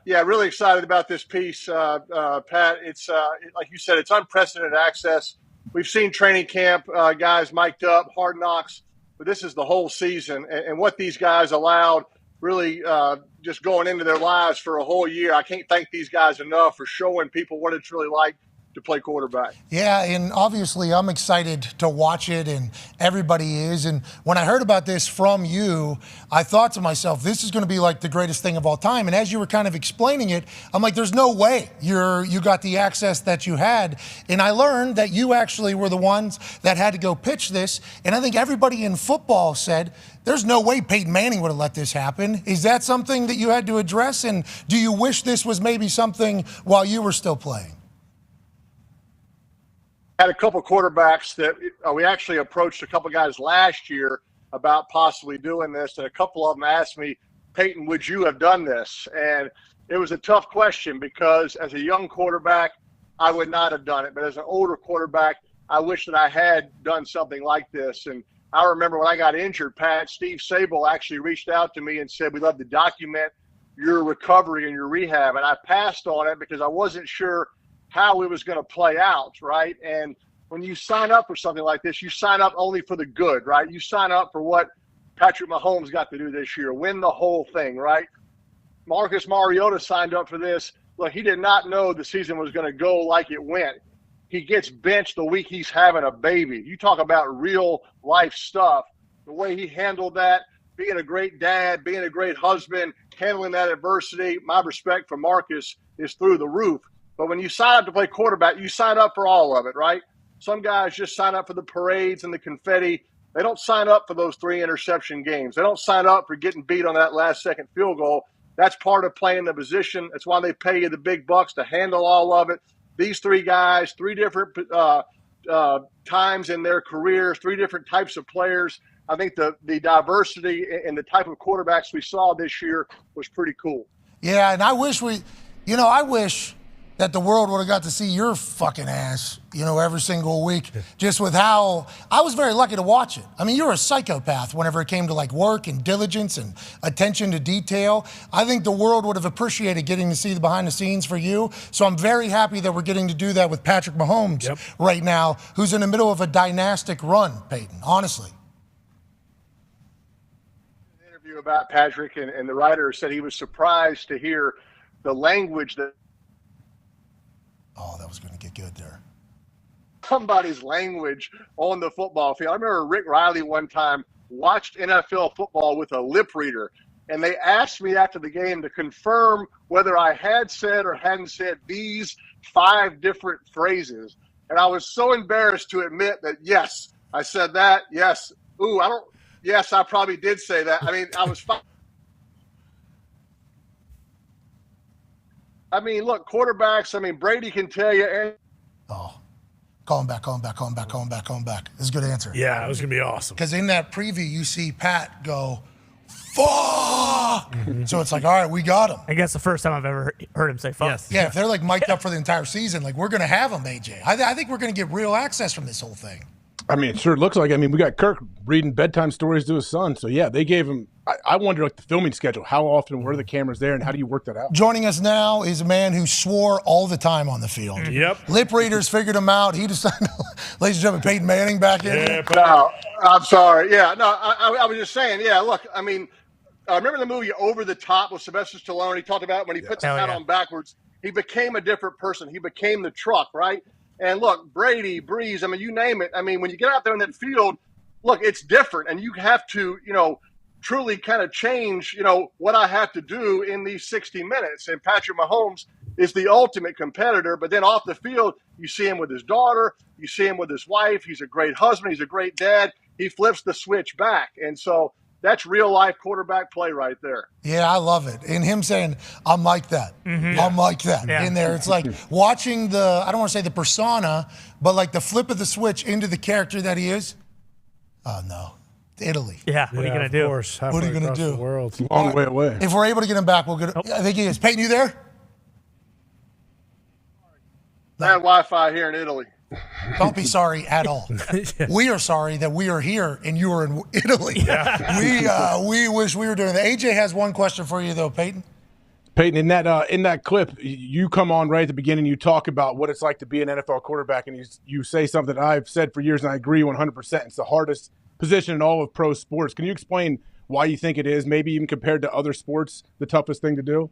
yeah, really excited about this piece, Pat. It's like you said, it's unprecedented access we've seen training camp guys mic'd up, hard knocks, but this is the whole season. And what these guys allowed really just going into their lives for a whole year. I can't thank these guys enough for showing people what it's really like to play quarterback. Yeah, and obviously I'm excited to watch it, and everybody is. And when I heard about this from you, I thought to myself, this is going to be like the greatest thing of all time. And as you were kind of explaining it, I'm like, there's no way you got the access that you had. And I learned that you actually were the ones that had to go pitch this. And I think everybody in football said, there's no way Peyton Manning would have let this happen. Is that something that you had to address? And do you wish this was maybe something while you were still playing? Had a couple quarterbacks that we actually approached a couple guys last year about possibly doing this, and a couple of them asked me, Peyton, would you have done this? And it was a tough question because as a young quarterback, I would not have done it. But as an older quarterback, I wish that I had done something like this. And I remember when I got injured, Pat, Steve Sable actually reached out to me and said, we'd love to document your recovery and your rehab. And I passed on it because I wasn't sure how it was going to play out, right? And when you sign up for something like this, you sign up only for the good, right? You sign up for what Patrick Mahomes got to do this year, win the whole thing, right? Marcus Mariota signed up for this. Look, he did not know the season was going to go like it went. He gets benched the week he's having a baby. You talk about real life stuff. The way he handled that, being a great dad, being a great husband, handling that adversity, my respect for Marcus is through the roof. But when you sign up to play quarterback, you sign up for all of it, right? Some guys just sign up for the parades and the confetti. They don't sign up for those 3 interception games. They don't sign up for getting beat on that last-second field goal. That's part of playing the position. That's why they pay you the big bucks to handle all of it. These 3 guys, 3 different times in their careers, 3 different types of players. I think the diversity and the type of quarterbacks we saw this year was pretty cool. Yeah, and I wish I wish that the world would have got to see your fucking ass, every single week, just with how I was very lucky to watch it. I mean, you're a psychopath whenever it came to like work and diligence and attention to detail. I think the world would have appreciated getting to see the behind the scenes for you. So I'm very happy that we're getting to do that with Patrick Mahomes right now, who's in the middle of a dynastic run, Peyton, honestly. An interview about Patrick, and the writer said he was surprised to hear the language that Oh, that was going to get good there. Somebody's language on the football field. I remember Rick Riley one time watched NFL football with a lip reader, and they asked me after the game to confirm whether I had said or hadn't said these 5 different phrases. And I was so embarrassed to admit that, yes, I said that. Yes. Yes, I probably did say that. I mean, I was fine. I mean, look, quarterbacks, Brady can tell you. Call him back. This is a good answer. Yeah, it was going to be awesome. Because in that preview, you see Pat go, fuck! So it's like, all right, we got him. I guess the first time I've ever heard him say fuck. Yes. Yeah, if they're like mic'd up for the entire season, like we're going to have him, AJ. I think we're going to get real access from this whole thing. It sure looks like. We got Kirk reading bedtime stories to his son. So, yeah, they gave him – I wonder, the filming schedule. How often were the cameras there, and how do you work that out? Joining us now is a man who swore all the time on the field. Yep. Lip readers figured him out. He decided – ladies and gentlemen, Peyton Manning back in. No, I'm sorry. Yeah, no, I was just saying, look, remember the movie Over the Top with Sylvester Stallone? He talked about when he puts the hat on backwards, he became a different person. He became the truck, right? And look, Brady, Breeze, you name it. When you get out there in that field, look, it's different. And you have to, truly kind of change, what I have to do in these 60 minutes. And Patrick Mahomes is the ultimate competitor. But then off the field, you see him with his daughter. You see him with his wife. He's a great husband. He's a great dad. He flips the switch back. And so that's real life quarterback play right there. Yeah, I love it. And him saying, I'm like that. I'm like that in there. It's like watching I don't want to say the persona, but like the flip of the switch into the character that he is. Oh, no. Italy. Yeah, what are you going to do? What are you going to do? The world. Long way away. If we're able to get him back, we'll get him. I think he is. Peyton, you there? Bad Wi-Fi here in Italy. Don't be sorry at all. We are sorry that we are here and you are in Italy. We wish we were doing that. AJ has one question for you, though, Peyton. Peyton, in that clip, you come on right at the beginning. You talk about what it's like to be an NFL quarterback, and you say something that I've said for years, and I agree 100%. It's the hardest position in all of pro sports. Can you explain why you think it is, maybe even compared to other sports, the toughest thing to do?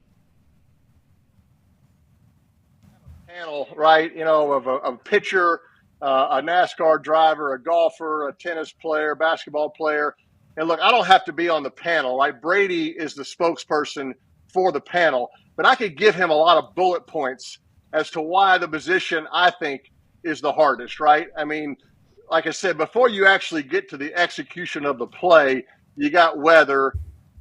Panel, right? Of a pitcher, a NASCAR driver, a golfer, a tennis player, basketball player. And look, I don't have to be on the panel. Like Brady is the spokesperson for the panel, but I could give him a lot of bullet points as to why the position I think is the hardest, right? I mean, like I said, before you actually get to the execution of the play, you got weather,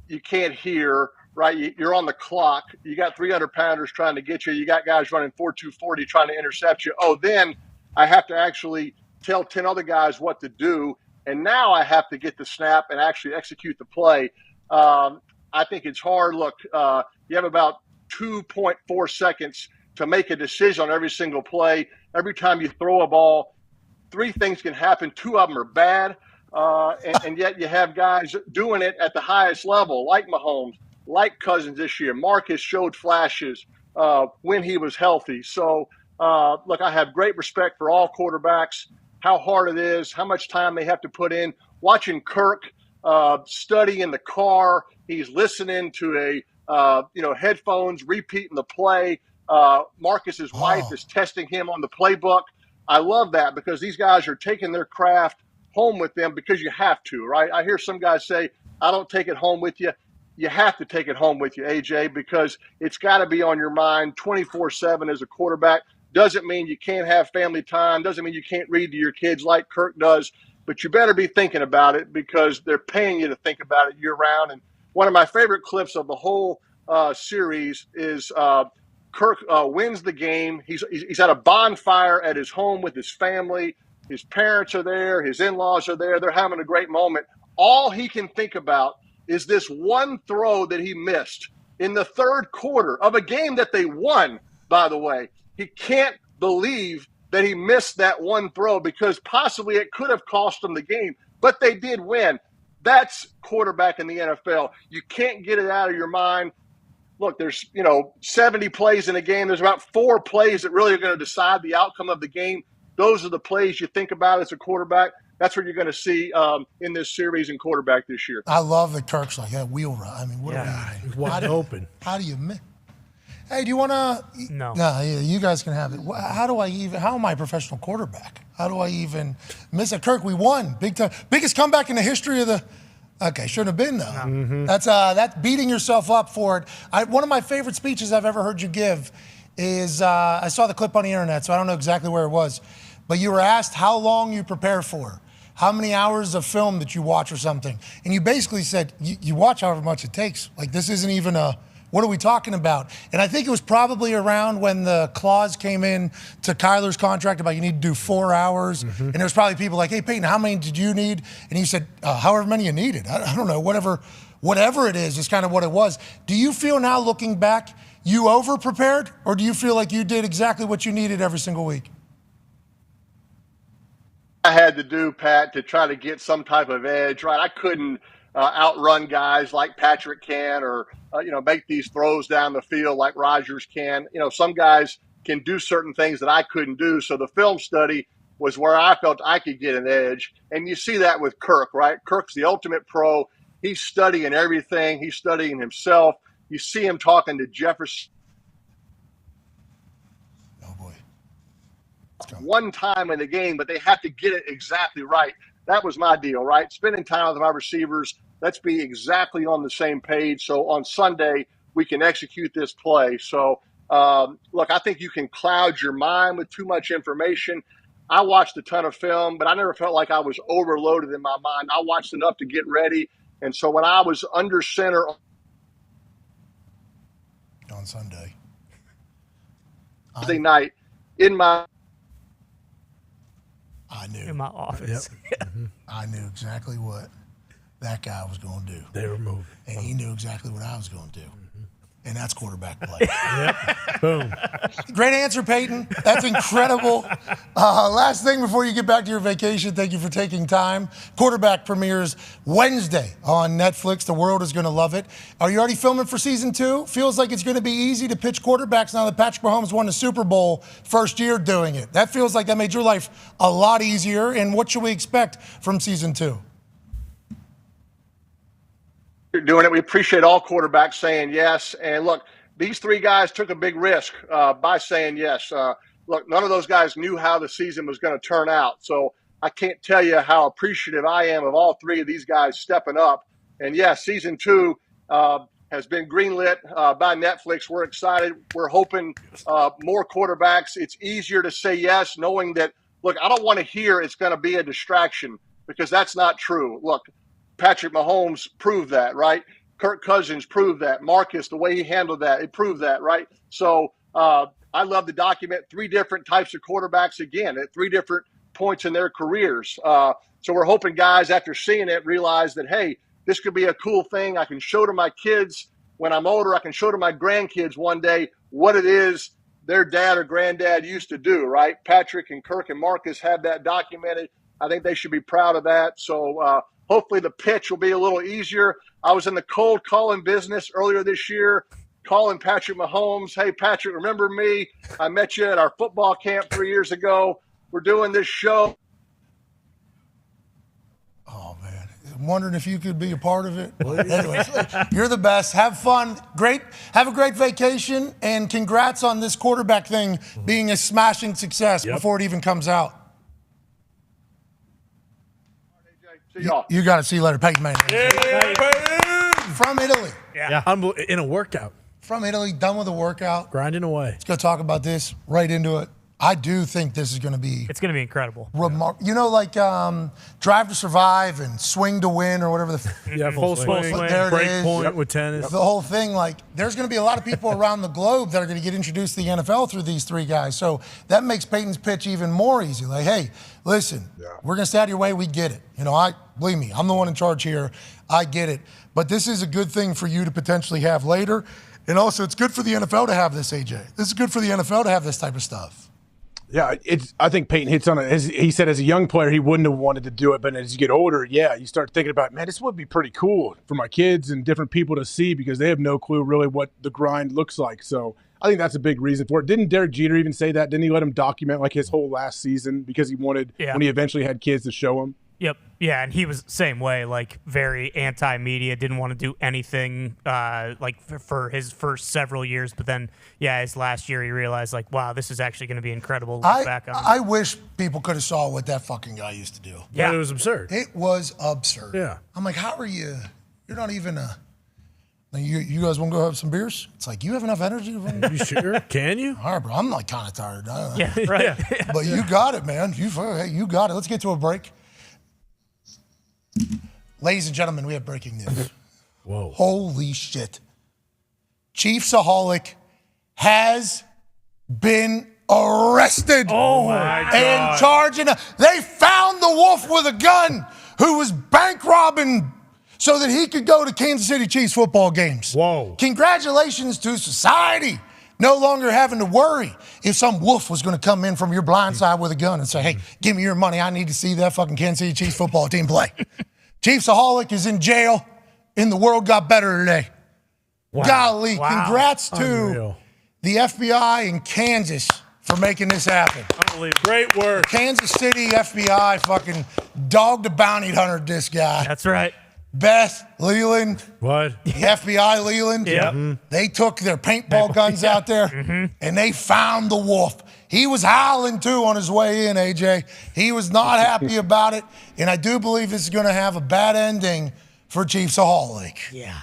you can't hear, right? You're on the clock. You got 300-pounders trying to get you. You got guys running 4.240 trying to intercept you. Oh, then I have to actually tell 10 other guys what to do. And now I have to get the snap and actually execute the play. I think it's hard. Look, you have about 2.4 seconds to make a decision on every single play. Every time you throw a ball, 3 things can happen. 2 of them are bad. And yet you have guys doing it at the highest level, like Mahomes, like Cousins this year. Marcus showed flashes when he was healthy. So, look, I have great respect for all quarterbacks, how hard it is, how much time they have to put in. Watching Kirk study in the car, he's listening to headphones, repeating the play. Marcus's wife is testing him on the playbook. I love that because these guys are taking their craft home with them because you have to, right? I hear some guys say, I don't take it home with you. You have to take it home with you, AJ, because it's got to be on your mind 24/7 as a quarterback. Doesn't mean you can't have family time. Doesn't mean you can't read to your kids like Kirk does. But you better be thinking about it because they're paying you to think about it year round. And one of my favorite clips of the whole series is Kirk wins the game. He's at a bonfire at his home with his family. His parents are there. His in-laws are there. They're having a great moment. All he can think about is this one throw that he missed in the third quarter of a game that they won, by the way. He can't believe that he missed that one throw because possibly it could have cost them the game, but they did win. That's quarterback in the NFL. You can't get it out of your mind. Look, there's 70 plays in a game. There's about 4 plays that really are going to decide the outcome of the game. Those are the plays you think about as a quarterback. That's what you're going to see in this series in quarterback this year. I love that Kirk's like, wheel run. I mean, what are we even? Wide open. How do you miss? Hey, do you want to? No. No, yeah, you guys can have it. How am I a professional quarterback? How do I even miss it? Kirk, we won. Big time. Biggest comeback in the history of the. Okay, shouldn't have been, though. No. Mm-hmm. That's beating yourself up for it. One of my favorite speeches I've ever heard you give is, I saw the clip on the internet, so I don't know exactly where it was, but you were asked how long you prepare for, how many hours of film that you watch or something. And you basically said, you watch however much it takes. Like, this isn't even what are we talking about? And I think it was probably around when the clause came in to Kyler's contract about you need to do 4 hours. Mm-hmm. And there was probably people like, hey, Peyton, how many did you need? And you said, however many you needed. I don't know, whatever it is kind of what it was. Do you feel now, looking back, you over-prepared? Or do you feel like you did exactly what you needed every single week? I had to do, Pat, to try to get some type of edge, right? I couldn't outrun guys like Patrick can or, make these throws down the field like Rodgers can. Some guys can do certain things that I couldn't do. So the film study was where I felt I could get an edge. And you see that with Kirk, right? Kirk's the ultimate pro. He's studying everything. He's studying himself. You see him talking to Jefferson. One time in the game, but they have to get it exactly right. That was my deal, right? Spending time with my receivers. Let's be exactly on the same page. So on Sunday, we can execute this play. So, look, I think you can cloud your mind with too much information. I watched a ton of film, but I never felt like I was overloaded in my mind. I watched enough to get ready. And so when I was under center on Sunday night, I knew. In my office. Yep. I knew exactly what that guy was going to do. They were moving. And he knew exactly what I was going to do. and that's quarterback play. Boom. Great answer, Peyton. That's incredible. Last thing before you get back to your vacation, thank you for taking time. Quarterback premieres Wednesday on Netflix. The world is going to love it. Are you already filming for season 2? Feels like it's going to be easy to pitch quarterbacks now that Patrick Mahomes won the Super Bowl first year doing it. That feels like that made your life a lot easier. And what should we expect from season 2? You're doing it. We appreciate all quarterbacks saying yes. And look, these 3 guys took a big risk by saying yes. Look, none of those guys knew how the season was going to turn out. So I can't tell you how appreciative I am of all 3 of these guys stepping up. And yes, season 2 has been greenlit by Netflix. We're excited. We're hoping more quarterbacks. It's easier to say yes, knowing that, look, I don't want to hear it's going to be a distraction, because that's not true. Look, Patrick Mahomes proved that, right? Kirk Cousins proved that. Marcus, the way he handled that, it proved that, right? So I love to document 3 different types of quarterbacks, again, at 3 different points in their careers. So we're hoping guys, after seeing it, realize that, hey, this could be a cool thing. I can show to my kids when I'm older. I can show to my grandkids one day what it is their dad or granddad used to do, right? Patrick and Kirk and Marcus have that documented. I think they should be proud of that. So hopefully the pitch will be a little easier. I was in the cold calling business earlier this year, calling Patrick Mahomes. Hey, Patrick, remember me? I met you at our football camp 3 years ago. We're doing this show. I'm wondering if you could be a part of it. Anyways, you're the best. Have fun. Great. Have a great vacation. And congrats on this quarterback thing being a smashing success before it even comes out. See y'all. You got to see you later. Peyton Manning. From Italy. Yeah. In a workout. From Italy, done with a workout. Grinding away. Let's go talk about this. Right into it. I do think this is going to be... It's going to be incredible. You know, like Drive to Survive and Swing to Win or whatever the... Yeah, full swing. There Break it is. point with tennis. The whole thing, like, there's going to be a lot of people around the globe that are going to get introduced to the NFL through these 3 guys. So that makes Peyton's pitch even more easy. Like, hey, listen, we're going to stay out of your way. We get it. You know, believe me, I'm the one in charge here. I get it. But this is a good thing for you to potentially have later. And also, it's good for the NFL to have this, AJ. This is good for the NFL to have this type of stuff. Yeah, I think Peyton hits on it. As he said, as a young player, he wouldn't have wanted to do it. But as you get older, you start thinking about, man, this would be pretty cool for my kids and different people to see, because they have no clue really what the grind looks like. So I think that's a big reason for it. Didn't Derek Jeter even say that? Didn't he let him document like his whole last season because he wanted, when he eventually had kids, to show him? Yep. Yeah, and he was the same way, like very anti-media, didn't want to do anything like for his first several years. But then, his last year he realized, like, wow, this is actually going to be incredible to look back on. I wish people could have saw what that fucking guy used to do. Yeah, it was absurd. It was absurd. Yeah. I'm like, how are you? You're not even a... You guys want to go have some beers? It's like, you have enough energy? You sure? Can you? All right, bro. I'm like kind of tired. Yeah, right. But you got it, man. You got it. Let's get to a break. Ladies and gentlemen, we have breaking news. Whoa. Holy shit. Chiefsaholic has been arrested. Oh, my God. And charging. They found the wolf with a gun who was bank robbing so that he could go to Kansas City Chiefs football games. Whoa. Congratulations to society. No longer having to worry if some wolf was going to come in from your blind side with a gun and say, hey, give me your money. I need to see that fucking Kansas City Chiefs football team play. Chiefsaholic is in jail, and the world got better today. Wow. Golly, congrats to the FBI in Kansas for making this happen. Unbelievable. Great work. Kansas City FBI fucking dogged a bounty hunter, this guy. That's right. Beth Leland. What? The FBI Leland. Yeah. They took their paintball guns out there, and they found the wolf. He was howling, too, on his way in, AJ. He was not happy about it, and I do believe this is going to have a bad ending for Chiefsaholic. Yeah.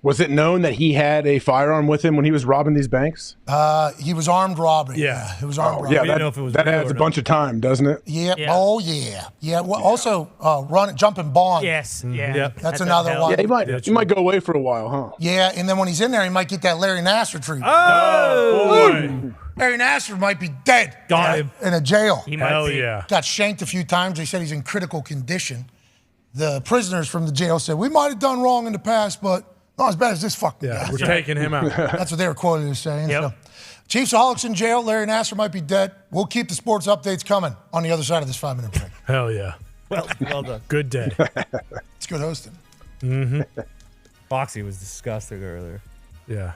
Was it known that he had a firearm with him when he was robbing these banks? He was armed robbery. Yeah. He was armed robbery. Yeah, We didn't know if it was that real adds or a bunch of time, doesn't it? Yeah. Oh, yeah. Yeah. Well, also, jumping Bond. Yes. Yeah. Yep. That's another one. Yeah, he might go away for a while, huh? Yeah, and then when he's in there, he might get that Larry Nassar treatment. Oh, boy. Larry Nassar might be dead. Got him. In a jail. He might Hell be. yeah. Got shanked a few times. They said he's in critical condition. The prisoners from the jail said, we might have done wrong in the past, but Not as bad as this fucking guy. We're taking him out. That's what they were quoted as saying. So. Chiefsaholics in jail. Larry Nassar might be dead. We'll keep the sports updates coming on the other side of this 5-minute break. Hell yeah. Well done. Good day. It's good hosting. Mm-hmm. Foxy was disgusting earlier. Yeah.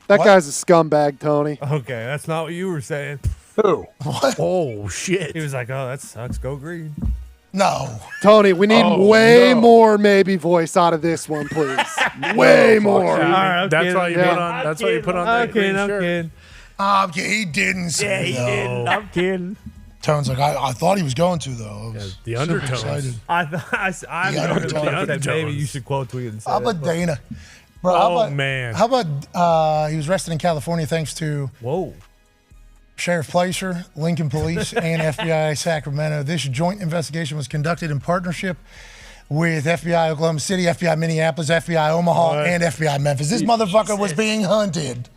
That guy's a scumbag, Tony. Okay, that's not what you were saying. Who? What? Oh, shit. He was like, oh, that sucks. Go green. No. Tony, we need way more maybe voice out of this one, please. way more. All right, That's why you put on. That's why you put on that green shirt. I'm kidding. He didn't say he didn't. I'm kidding. Tone's like, I thought he was going to, though. The undertones. I'm going to that maybe you should quote tweet and say How about that, Dana? Bro, how about, man. How about he was arrested in California thanks to Sheriff Placer, Lincoln Police, and FBI Sacramento. This joint investigation was conducted in partnership with FBI Oklahoma City, FBI Minneapolis, FBI Omaha, and FBI Memphis. This motherfucker was being hunted.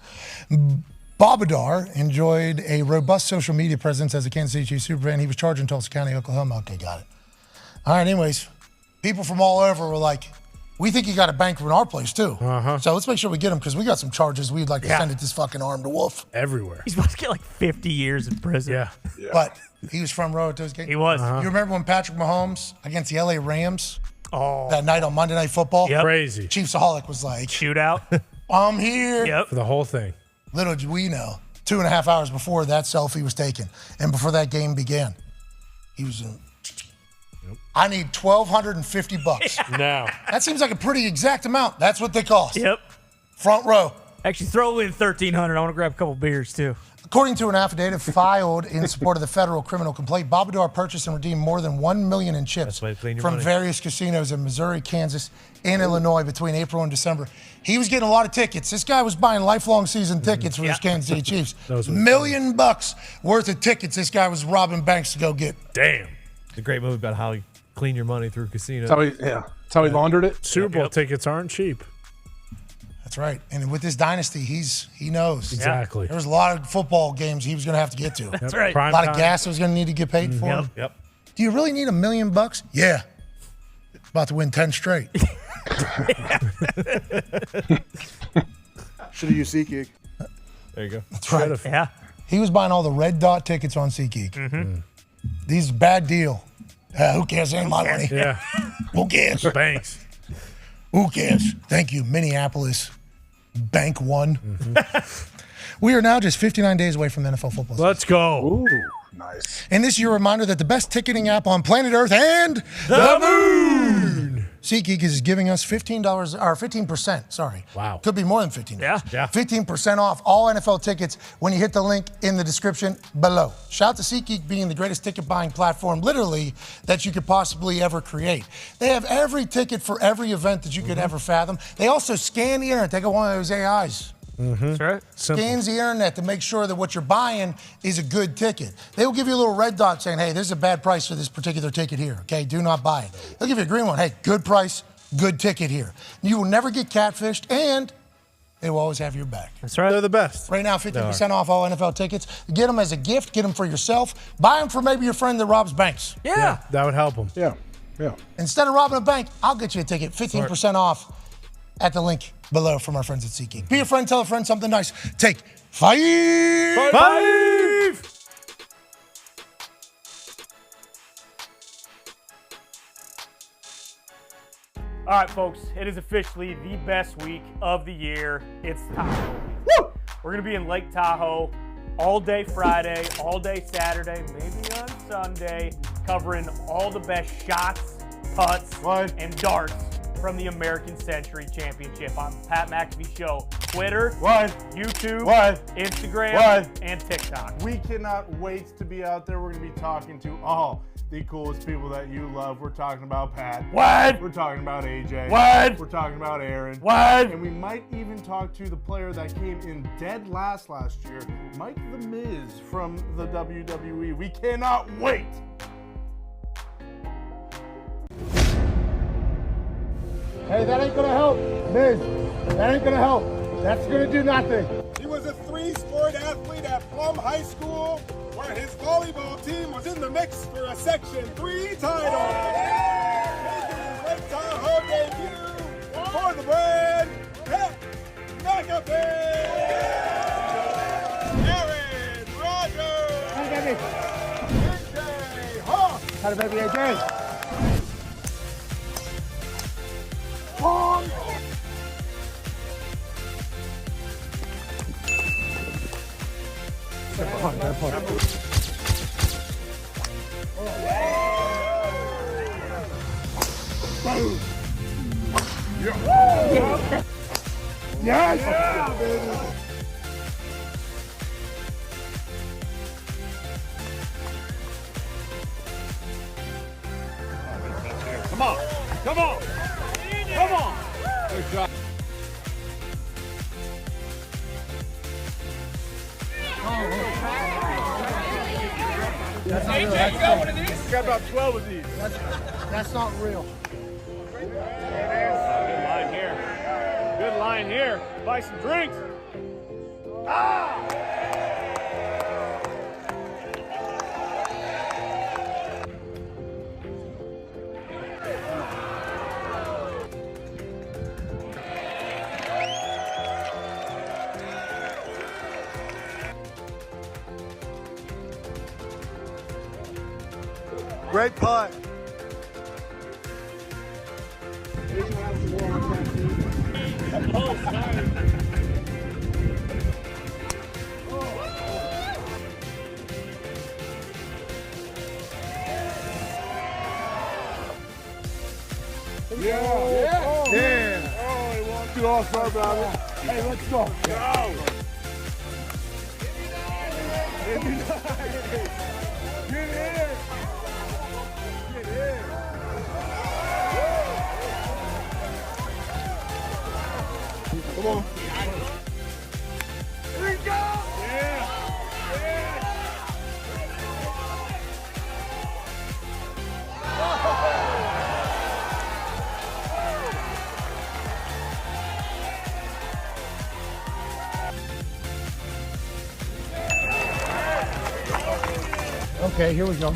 Bobadar enjoyed a robust social media presence as a Kansas City Chiefs superfan. He was charged in Tulsa County, Oklahoma. Okay, got it. All right, anyways, people from all over were like, we think he got a banker in our place, too. So let's make sure we get him because we got some charges we'd like to send at this fucking armed wolf. Everywhere. He's supposed to get like 50 years in prison. Yeah. But he was from row at those games. He was. You remember when Patrick Mahomes against the LA Rams that night on Monday Night Football? Crazy. Chiefsaholic was like, shootout. I'm here. For the whole thing. Little did we know, 2.5 hours before that selfie was taken and before that game began, he was in. I need $1,250. Now. That seems like a pretty exact amount. That's what they cost. Yep. Front row. Actually, throw in $1,300. I want to grab a couple beers, too. According to an affidavit filed in support of the federal criminal complaint, Bobadar purchased and redeemed more than $1 million in chips from various casinos in Missouri, Kansas, and Illinois between April and December. He was getting a lot of tickets. This guy was buying lifelong season tickets for his Kansas City Chiefs. $1 million worth of tickets this guy was robbing banks to go get. Damn. It's a great movie about how you clean your money through casinos. That's how he laundered it. Super Bowl tickets aren't cheap. That's right. And with this dynasty, he knows. Exactly. There was a lot of football games he was going to have to get to. That's right. A lot of gas that was going to need to get paid for. Yep. Do you really need $1 million? Yeah. About to win 10 straight. Should have used SeatGeek. There you go. That's right. Yeah. He was buying all the red dot tickets on SeatGeek. These bad deal. Who cares? Ain't my money. Yeah. Who cares? Banks. Who cares? Thank you, Minneapolis. Bank One. We are now just 59 days away from the NFL football season. Let's go. Ooh, nice. And this is your reminder that the best ticketing app on planet Earth and the moon. SeatGeek is giving us $15 or 15%. Sorry. Wow. Could be more than $15. Yeah. 15% off all NFL tickets when you hit the link in the description below. Shout out to SeatGeek being the greatest ticket buying platform, literally, that you could possibly ever create. They have every ticket for every event that you could ever fathom. They also scan the internet. They got one of those AIs. That's right. Scans the internet to make sure that what you're buying is a good ticket. They will give you a little red dot saying, hey, there's a bad price for this particular ticket here. Okay, do not buy it. They'll give you a green one. Hey, good price, good ticket here. You will never get catfished, and they will always have your back. That's right. They're the best. Right now, 50% off all NFL tickets. Get them as a gift. Get them for yourself. Buy them for maybe your friend that robs banks. Yeah. That would help them. Yeah. Instead of robbing a bank, I'll get you a ticket. 15% off at the link below from our friends at SeatGeek. Be a friend, tell a friend something nice. Take 5. All right, folks, it is officially the best week of the year. It's Tahoe. Woo! We're going to be in Lake Tahoe all day Friday, all day Saturday, maybe on Sunday, covering all the best shots, putts, and darts from the American Century Championship on Pat McAfee Show. Twitter, YouTube, Instagram, and TikTok. We cannot wait to be out there. We're going to be talking to all the coolest people that you love. We're talking about Pat. We're talking about AJ. We're talking about Aaron. And we might even talk to the player that came in dead last year, Mike the Miz from the WWE. We cannot wait. Hey, that ain't gonna help, Miz. That ain't gonna help. That's gonna do nothing. He was a 3-sport athlete at Plum High School, where his volleyball team was in the mix for a Section 3 title. Making his Lake Tahoe debut for the brand, McAfee! Aaron Rodgers! Irsay Hawk! How to baby AJ? Yes! Yeah, baby! Come on! Come on! Come on! Good shot. AJ, you got one of these? Got about 12 of these. That's not real. Good line here. Good line here. Buy some drinks. Great putt. Yeah. Oh, he walked you off, sorry about it. Hey, let's go. Go. Get in. Get in. Come on. Here we go. Yeah. Okay, here we go.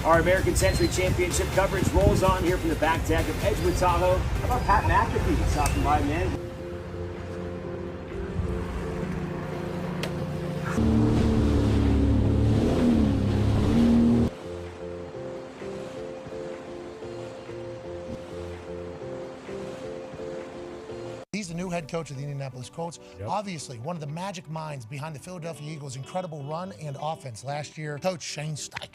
Our American Century Championship coverage rolls on here from the back deck of Edgewood Tahoe. How about Pat McAfee stopping by, man? He's the new head coach of the Indianapolis Colts. Obviously, one of the magic minds behind the Philadelphia Eagles' incredible run and offense last year, Coach Shane Steichen.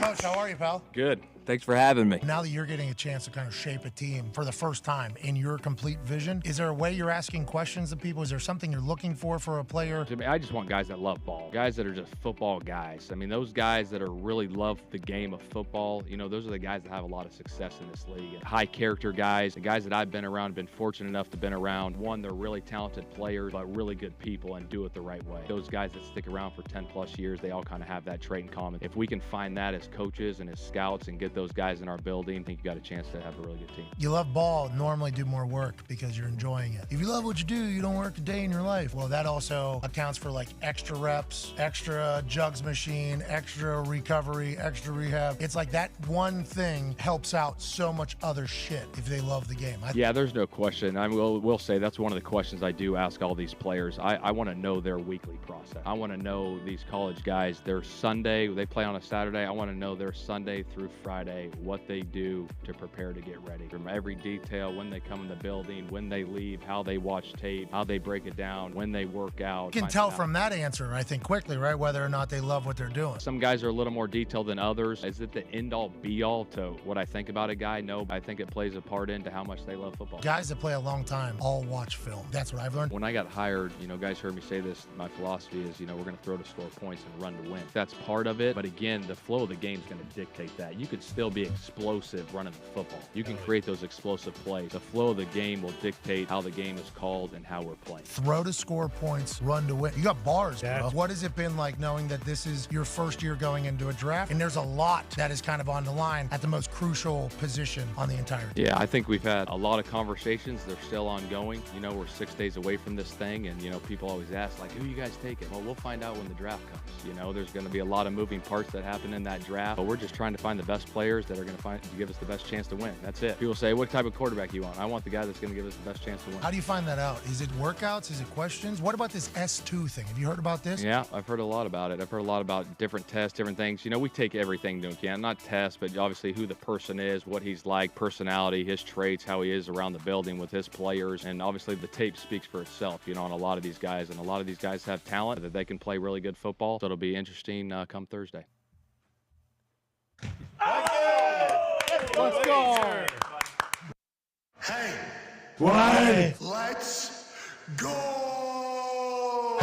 Coach, how are you, pal? Good. Thanks for having me. Now that you're getting a chance to kind of shape a team for the first time in your complete vision, is there a way you're asking questions of people? Is there something you're looking for a player? I just want guys that love ball, guys that are just football guys. I mean, those guys that are really love the game of football, you know, those are the guys that have a lot of success in this league. And high character guys, the guys that I've been around, been fortunate enough to been around. One, they're really talented players, but really good people and do it the right way. Those guys that stick around for 10 plus years, they all kind of have that trait in common. If we can find that as coaches and as scouts and get those guys in our building, I think you got a chance to have a really good team. You love ball, normally do more work because you're enjoying it. If you love what you do, you don't work a day in your life. Well, that also accounts for like extra reps, extra jugs machine, extra recovery, extra rehab. It's like that one thing helps out so much other shit if they love the game. Yeah, there's no question. I will say that's one of the questions I do ask all these players. I want to know their weekly process. I want to know these college guys, their Sunday, they play on a Saturday. I want to know their Sunday through Friday Friday, what they do to prepare to get ready. From every detail, when they come in the building, when they leave, how they watch tape, how they break it down, when they work out. You can tell from that answer, I think, quickly, right, whether or not they love what they're doing. Some guys are a little more detailed than others. Is it the end-all, be-all to what I think about a guy? No, I think it plays a part into how much they love football. Guys that play a long time all watch film. That's what I've learned. When I got hired, guys heard me say this, my philosophy is, we're going to throw to score points and run to win. That's part of it, but again, the flow of the game is going to dictate that. You could still be explosive running the football. You can create those explosive plays. The flow of the game will dictate how the game is called and how we're playing. Throw to score points, run to win. You got bars, bro. What has it been like knowing that this is your first year going into a draft, and there's a lot that is kind of on the line at the most crucial position on the entire team? Yeah, I think we've had a lot of conversations. They're still ongoing. We're 6 days away from this thing, and, people always ask, like, who you guys taking? Well, we'll find out when the draft comes. There's going to be a lot of moving parts that happen in that draft, but we're just trying to find the best players that are going to give us the best chance to win. That's it. People say, what type of quarterback you want? I want the guy that's going to give us the best chance to win. How do you find that out? Is it workouts? Is it questions? What about this S2 thing? Have you heard about this? Yeah, I've heard a lot about it. I've heard a lot about different tests, different things. We take everything into account. Not tests, but obviously who the person is, what he's like, personality, his traits, how he is around the building with his players. And obviously the tape speaks for itself, on a lot of these guys. And a lot of these guys have talent that they can play really good football. So it'll be interesting come Thursday. Let's go. Hey, why? Let's go.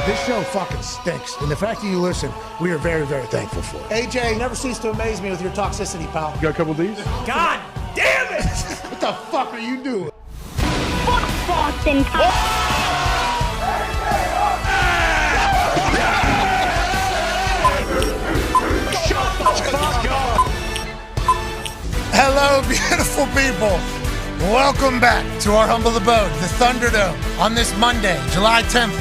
This show fucking stinks, and the fact that you listen, we are very, very thankful for it. AJ, never cease to amaze me with your toxicity, pal. You got a couple of these? God damn it! What the fuck are you doing? Fuck Boston. Hello, beautiful people. Welcome back to our humble abode, the Thunderdome, on this Monday, July 10th,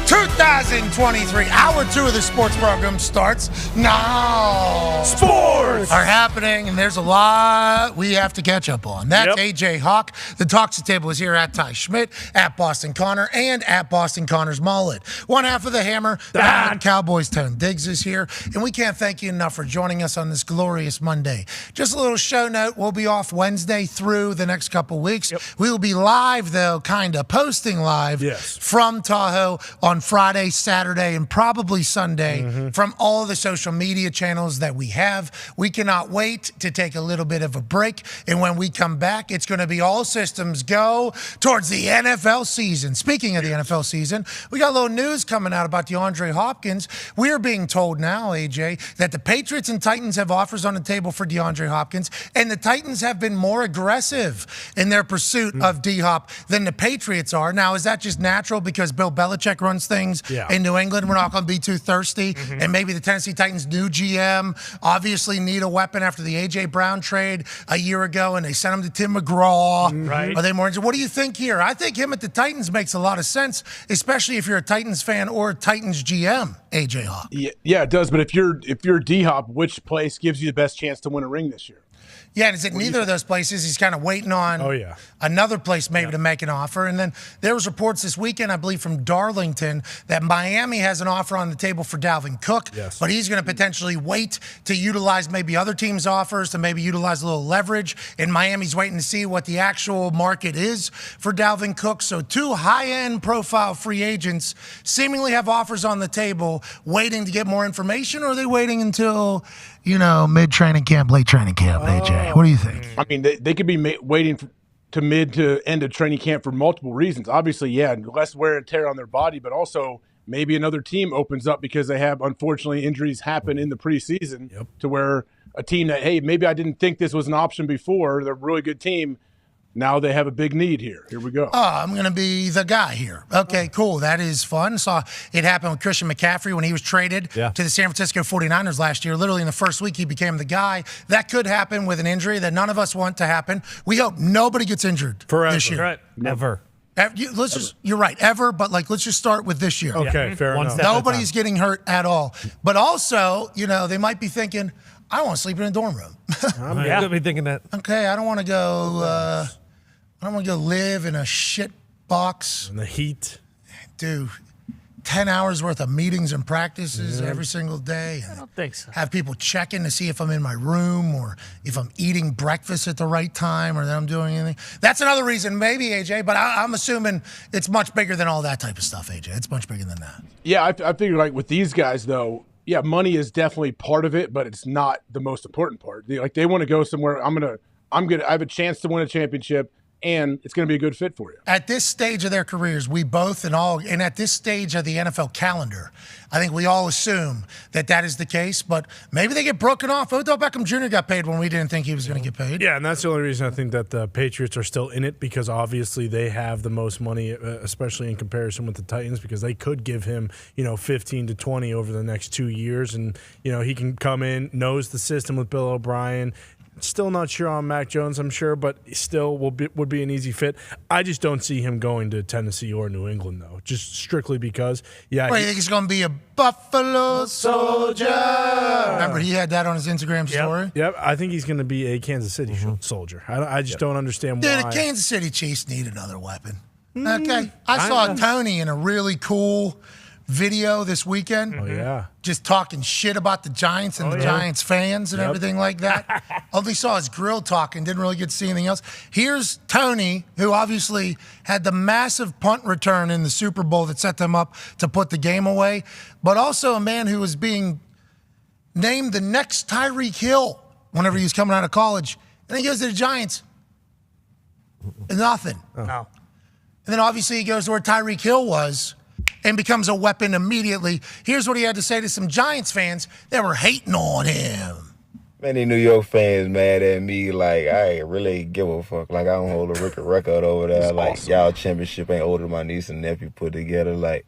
2023. Hour 2 of the sports program starts now. Sports are happening, and there's a lot we have to catch up on. That's AJ Hawk. The Talks Table is here at Ty Schmidt, at Boston Connor, and at Boston Connor's Mullet. One half of the hammer, the Cowboys Tone Diggs is here, and we can't thank you enough for joining us on this glorious Monday. Just a little show note, we'll be off Wednesday through the next couple weeks. We will be live, though, kind of posting live from Tahoe on Friday, Saturday, and probably Sunday from all of the social media channels that we have. We cannot wait to take a little bit of a break, and when we come back, it's going to be all systems go towards the NFL season. Speaking of the NFL season, we got a little news coming out about DeAndre Hopkins. We are being told now, AJ, that the Patriots and Titans have offers on the table for DeAndre Hopkins, and the Titans have been more aggressive in their pursuit of D-Hop than the Patriots are. Now, is that just natural because Bill Belichick runs things in New England? We're not going to be too thirsty. And maybe the Tennessee Titans' new GM obviously need a weapon after the A.J. Brown trade a year ago, and they sent him to Tim McGraw. Are they more? What do you think here? I think him at the Titans makes a lot of sense, especially if you're a Titans fan or a Titans GM, A.J. Hawk. Yeah, it does. But if you're D-Hop, which place gives you the best chance to win a ring this year? Yeah, and is it neither of those places? He's kind of waiting on another place maybe to make an offer. And then there was reports this weekend, I believe, from Darlington that Miami has an offer on the table for Dalvin Cook, but he's going to potentially wait to utilize maybe other teams' offers to maybe utilize a little leverage. And Miami's waiting to see what the actual market is for Dalvin Cook. So two high-end profile free agents seemingly have offers on the table waiting to get more information, or are they waiting until mid-training camp, late training camp, AJ? What do you think? I mean, they could be waiting to mid to end of training camp for multiple reasons. Obviously, less wear and tear on their body, but also maybe another team opens up because they have, unfortunately, injuries happen in the preseason to where a team that, hey, maybe I didn't think this was an option before, they're a really good team. Now they have a big need here. Here we go. Oh, I'm going to be the guy here. Okay, cool. That is fun. Saw it happen with Christian McCaffrey when he was traded to the San Francisco 49ers last year. Literally in the first week, he became the guy. That could happen with an injury that none of us want to happen. We hope nobody gets injured this year. Right. Never. You're right, ever, but let's just start with this year. Okay, fair enough. Nobody's getting hurt at all. But also, they might be thinking, I don't want to sleep in a dorm room. I'm going to be thinking that. Okay, I don't want to go. I don't want to go live in a shit box. In the heat. Dude, 10 hours worth of meetings and practices every single day. I don't think so. Have people checking to see if I'm in my room or if I'm eating breakfast at the right time or that I'm doing anything. That's another reason, maybe, AJ, but I'm assuming it's much bigger than all that type of stuff, AJ. It's much bigger than that. Yeah, I figure like with these guys though, yeah, money is definitely part of it, but it's not the most important part. They want to go somewhere. I have a chance to win a championship, and it's going to be a good fit for you. At this stage of their careers, we both and at this stage of the NFL calendar, I think we all assume that is the case, but maybe they get broken off. Odell Beckham Jr. got paid when we didn't think he was going to get paid. Yeah, and that's the only reason I think that the Patriots are still in it, because obviously they have the most money, especially in comparison with the Titans, because they could give him, 15 to 20 over the next 2 years, and, he can come in, knows the system with Bill O'Brien. Still not sure on Mac Jones, I'm sure, but still would be an easy fit. I just don't see him going to Tennessee or New England, though, just strictly because, you think he's going to be a Buffalo Soldier? Remember, he had that on his Instagram story? Yep, I think he's going to be a Kansas City soldier. I just don't understand why. Dude, the Kansas City Chiefs need another weapon. Okay? I saw Tony in a really cool video this weekend. Oh, yeah. Just talking shit about the Giants and the Giants fans and everything like that. Only saw his grill talking, didn't really get to see anything else. Here's Tony, who obviously had the massive punt return in the Super Bowl that set them up to put the game away, but also a man who was being named the next Tyreek Hill whenever he was coming out of college. And he goes to the Giants. Nothing. No. And then obviously he goes to where Tyreek Hill was and becomes a weapon immediately. Here's what he had to say to some Giants fans that were hating on him. Many New York fans mad at me, like, I really give a fuck. Like, I don't hold a record over there. That's like, awesome. Y'all championship ain't older than my niece and nephew put together. Like,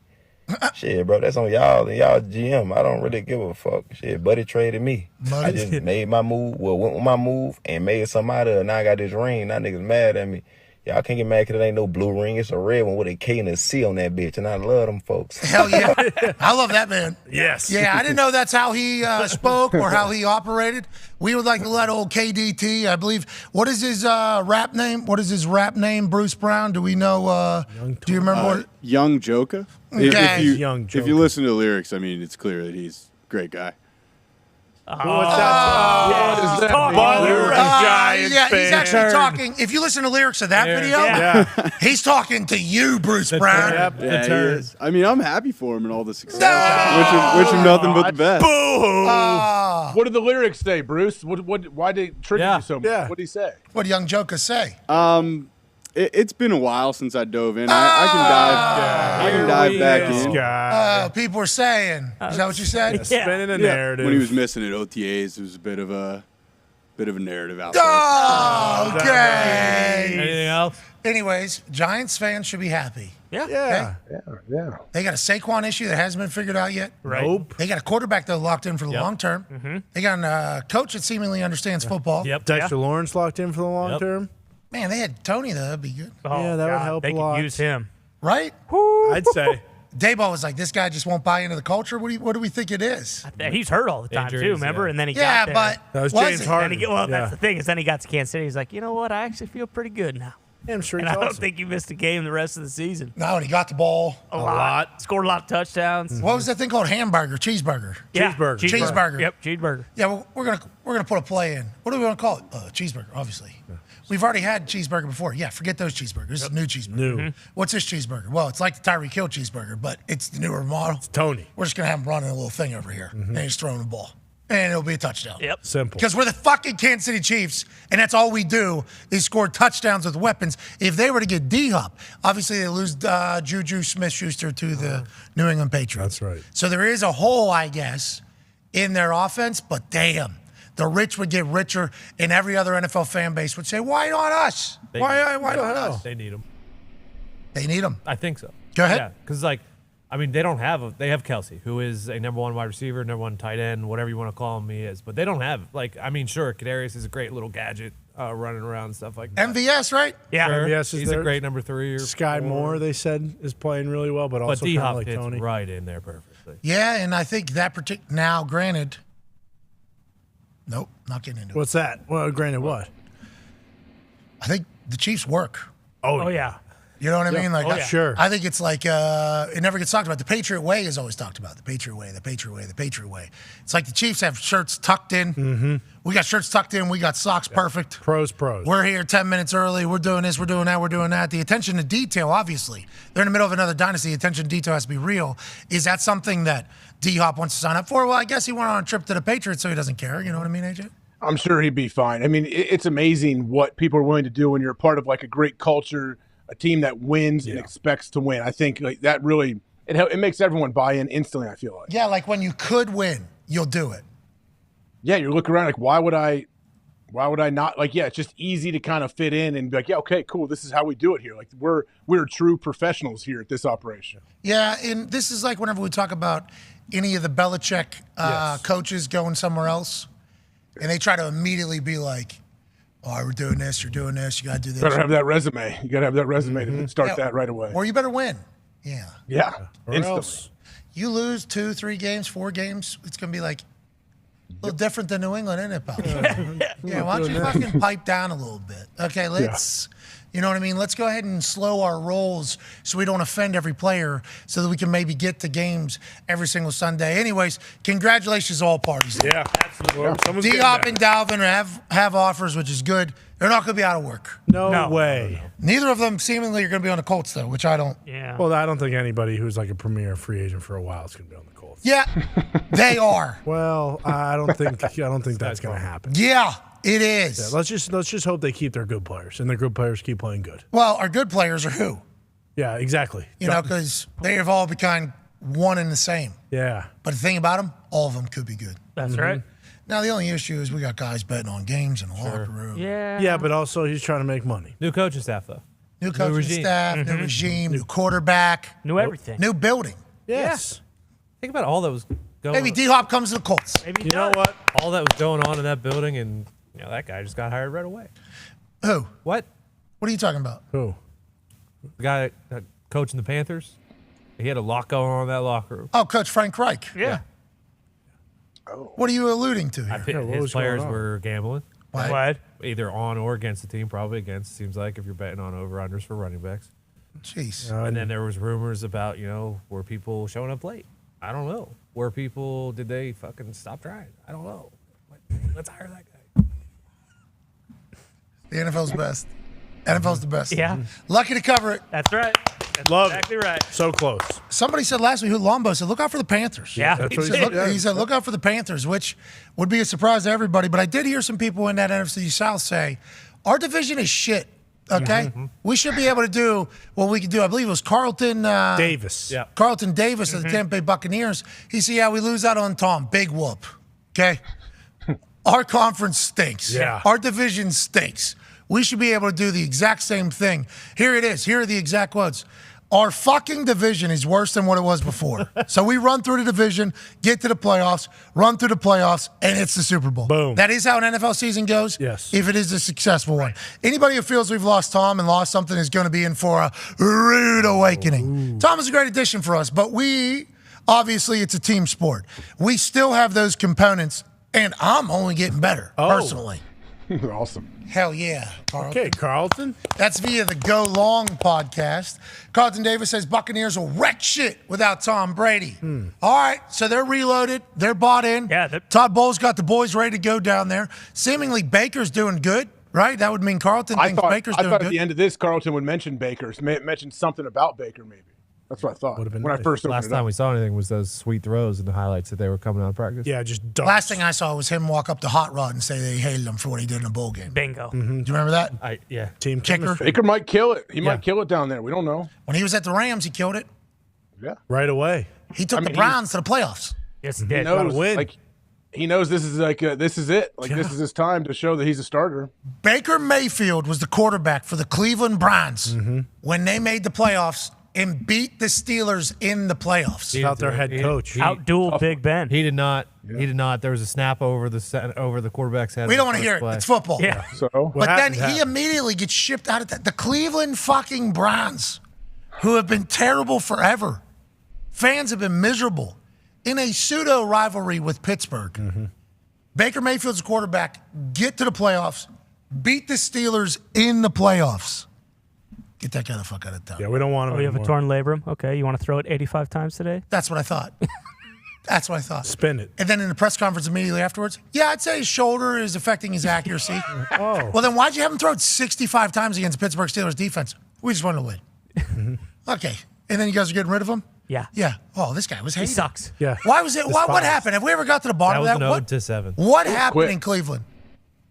shit, bro, that's on y'all and y'all GM. I don't really give a fuck. Shit, Buddy traded me. I just made my move, went with my move and made something out of it. Now I got this ring. Now niggas mad at me. Y'all can't get mad because it ain't no blue ring. It's a red one with a K and a C on that bitch, and I love them folks. Hell yeah. I love that man. Yes. Yeah, I didn't know that's how he spoke or how he operated. We would like to let old KDT, I believe. What is his rap name? What is his rap name, Bruce Brown? Do we know? Do you remember what? Young Joker. Okay. If you listen to the lyrics, I mean, it's clear that he's a great guy. What's that? Yeah, he's actually talking. If you listen to lyrics of that video, he's talking to you, Bruce Brown. Yeah, he is. I mean, I'm happy for him and all the success. Wish him nothing but the best. What did the lyrics say, Bruce? Why did it trigger you so much? Yeah. What did he say? What did Young Joker say? It's been a while since I dove in. I can dive back in. People are saying. Is that what you said? Spinning a narrative. When he was missing at OTAs, it was a bit of a narrative out there. Oh, okay. Anything else? Anyways, Giants fans should be happy. Yeah. They got a Saquon issue that hasn't been figured out yet. Right. Nope. They got a quarterback that locked in for the long term. They got a coach that seemingly understands football. Yep. Dexter Lawrence locked in for the long term. Man, they had Tony, though. That'd be good. Oh, that would help they a lot. could use him. Right? I'd say. Dayball was like, this guy just won't buy into the culture. What do we think it is? He's hurt all the time, too, remember? And then he got there. but that was James Harden. That's the thing, is then he got to Kansas City. He's like, you know what? I actually feel pretty good now. Yeah, I'm sure And he's I don't awesome. think he missed a game the rest of the season. No, and he got the ball. A lot. Scored a lot of touchdowns. What was that thing called? Cheeseburger. Yeah. Cheeseburger. Yep, cheeseburger. Yeah, well, we're gonna put a play in. What do we want to call it? Cheeseburger, obviously. We've already had cheeseburger before. Yeah, forget those cheeseburgers. This is a new cheeseburger. New. What's this cheeseburger? Well, it's like the Tyreek Hill cheeseburger, but it's the newer model. It's Tony. We're just gonna have him running a little thing over here, and he's throwing the ball, and it'll be a touchdown. Yep. Simple. Because we're the fucking Kansas City Chiefs, and that's all we do is score touchdowns with weapons. If they were to get D-Hop, obviously they lose Juju Smith-Schuster to the New England Patriots. That's right. So there is a hole, I guess, in their offense, but damn, the rich would get richer, and every other NFL fan base would say, why not us? Why not us? They need him. They need them. I think so. Go ahead. Yeah, because they have Kelsey, who is a number one wide receiver, number one tight end, whatever you want to call him, he is. But they don't have, sure, Kadarius is a great little gadget running around and stuff like that. MVS, right? Yeah. Sure. MVS is He's a great number 3. Sky Moore, they said, is playing really well, but also kind of D-Hop like fits Tony. right in there perfectly. Yeah, and I think that now, granted, nope, not getting into it. What's that? Well, granted what? I think the Chiefs work. Oh, yeah. You know what I mean? Like, sure. I think it's like it never gets talked about. The Patriot Way is always talked about. The Patriot Way, the Patriot Way, the Patriot Way. It's like the Chiefs have shirts tucked in. Mm-hmm. We got shirts tucked in. We got socks perfect. Pros. We're here 10 minutes early. We're doing this. We're doing that. We're doing that. The attention to detail, obviously. They're in the middle of another dynasty. The attention to detail has to be real. Is that something that D-Hop wants to sign up for? Well, I guess he went on a trip to the Patriots, so he doesn't care. You know what I mean, AJ? I'm sure he'd be fine. I mean, it's amazing what people are willing to do when you're a part of like a great culture, a team that wins and expects to win. I think like that really it makes everyone buy in instantly. I feel like. Yeah, like when you could win, you'll do it. Yeah, you look around like why would I not? Like, yeah, it's just easy to kind of fit in and be like, yeah, okay, cool. This is how we do it here. Like we're true professionals here at this operation. Yeah, and this is like whenever we talk about any of the Belichick coaches going somewhere else. And they try to immediately be like, "Oh, we're doing this. You're doing this. You got to do this." Better have that resume. You got to have that resume to start that right away. Or you better win. Yeah. Yeah. Or instantly. else you lose 2, 3 games, 4 games. It's gonna be like a little different than New England, isn't it, pal? Yeah. Why don't you fucking pipe down a little bit? Okay, let's. You know what I mean? Let's go ahead and slow our rolls so we don't offend every player so that we can maybe get to games every single Sunday. Anyways, congratulations to all parties. Yeah, absolutely. D-Hop and Dalvin have offers, which is good. They're not going to be out of work. No way. Neither of them seemingly are going to be on the Colts, though, which I don't. Yeah. Well, I don't think anybody who's like a premier free agent for a while is going to be on the Colts. Yeah, they are. Well, I don't think that's going to happen. Yeah, it is. Yeah, let's just hope they keep their good players and their good players keep playing good. Well, our good players are who? Yeah, exactly. You know, because they have all become one and the same. Yeah. But the thing about them, all of them could be good. That's right. Now, the only issue is we got guys betting on games in the locker room. Yeah, but also he's trying to make money. New coaching staff, though. New coaching regime. staff, new regime, new quarterback. New everything. New building. Yes. Think about all that was going Maybe on. D-Hop comes to the Colts. Maybe You know what? All that was going on in that building, and that guy just got hired right away. Who? What? What are you talking about? Who? The guy that coaching the Panthers? He had a lot going on in that locker room. Oh, Coach Frank Reich. Yeah. What are you alluding to I here? think what his was going players on? were gambling. What? Either on or against the team, probably against. Seems like if you're betting on over-unders for running backs. Jeez. And then there was rumors about, were people showing up late? I don't know. Did they fucking stop trying? I don't know. Let's hire that guy. The NFL's best. NFL's the best. Yeah. Lucky to cover it. That's right. That's Love exactly it. right. So close. Somebody said last week, Lombo said, look out for the Panthers. Yeah. That's He what said, look out for the Panthers, which would be a surprise to everybody. But I did hear some people in that NFC South say, our division is shit. Okay? We should be able to do what we can do. I believe it was Carlton Davis. Yeah. Carlton Davis of the Tampa Bay Buccaneers. He said, yeah, we lose out on Tom. Big whoop. Okay? Our conference stinks. Yeah. Our division stinks. We should be able to do the exact same thing. Here it is. Here are the exact quotes. Our fucking division is worse than what it was before. So we run through the division, get to the playoffs, run through the playoffs, and it's the Super Bowl. Boom. That is how an NFL season goes. Yes. If it is a successful one. Anybody who feels we've lost Tom and lost something is going to be in for a rude awakening. Tom is a great addition for us, but obviously it's a team sport. We still have those components, and I'm only getting better, personally. Awesome. Hell yeah, Carlton. Okay, Carlton. That's via the Go Long podcast. Carlton Davis says Buccaneers will wreck shit without Tom Brady. All right, so they're reloaded. They're bought in. Yeah, Todd Bowles got the boys ready to go down there. Seemingly Baker's doing good, right? That would mean Carlton thinks Baker's doing I thought good. at the end of this, Carlton would mention Baker, mention something about Baker maybe. That's what I thought when I first opened Last it time up. we saw anything was those sweet throws and the highlights that they were coming out of practice. Yeah, just dunks. Last thing I saw was him walk up to Hot Rod and say they hated him for what he did in a bowl game. Bingo. Do you remember that? Yeah. Team Kicker. chemistry. Baker might kill it. He might kill it down there. We don't know. When he was at the Rams, he killed it. Yeah. Right away. He took the Browns to the playoffs. Yes, he He did. knows, win. he knows this is this is it. This is his time to show that he's a starter. Baker Mayfield was the quarterback for the Cleveland Browns when they made the playoffs and beat the Steelers in the playoffs. Without their head coach. Outdueled Big Ben. He did not. He did not. There was a snap over the quarterback's head. We don't on want the to hear first it. play. It's football. Yeah. So But then he immediately gets shipped out of that. The Cleveland fucking Browns, who have been terrible forever. Fans have been miserable in a pseudo rivalry with Pittsburgh. Baker Mayfield's quarterback, get to the playoffs, beat the Steelers in the playoffs. Get that guy the fuck out of town. Yeah, we don't want him You have a anymore. torn labrum? Okay, you want to throw it 85 times today? That's what I thought. That's what I thought. Spin it. And then in the press conference immediately afterwards, yeah, I'd say his shoulder is affecting his accuracy. Oh. Well, then why'd you have him throw it 65 times against the Pittsburgh Steelers defense? We just wanted to win. Okay. And then you guys are getting rid of him? Yeah. Yeah. Oh, this guy was hated. He sucks. Yeah. Why was it? What happened? Have we ever got to the bottom That of was that? an 0-7. What happened quick. in Cleveland?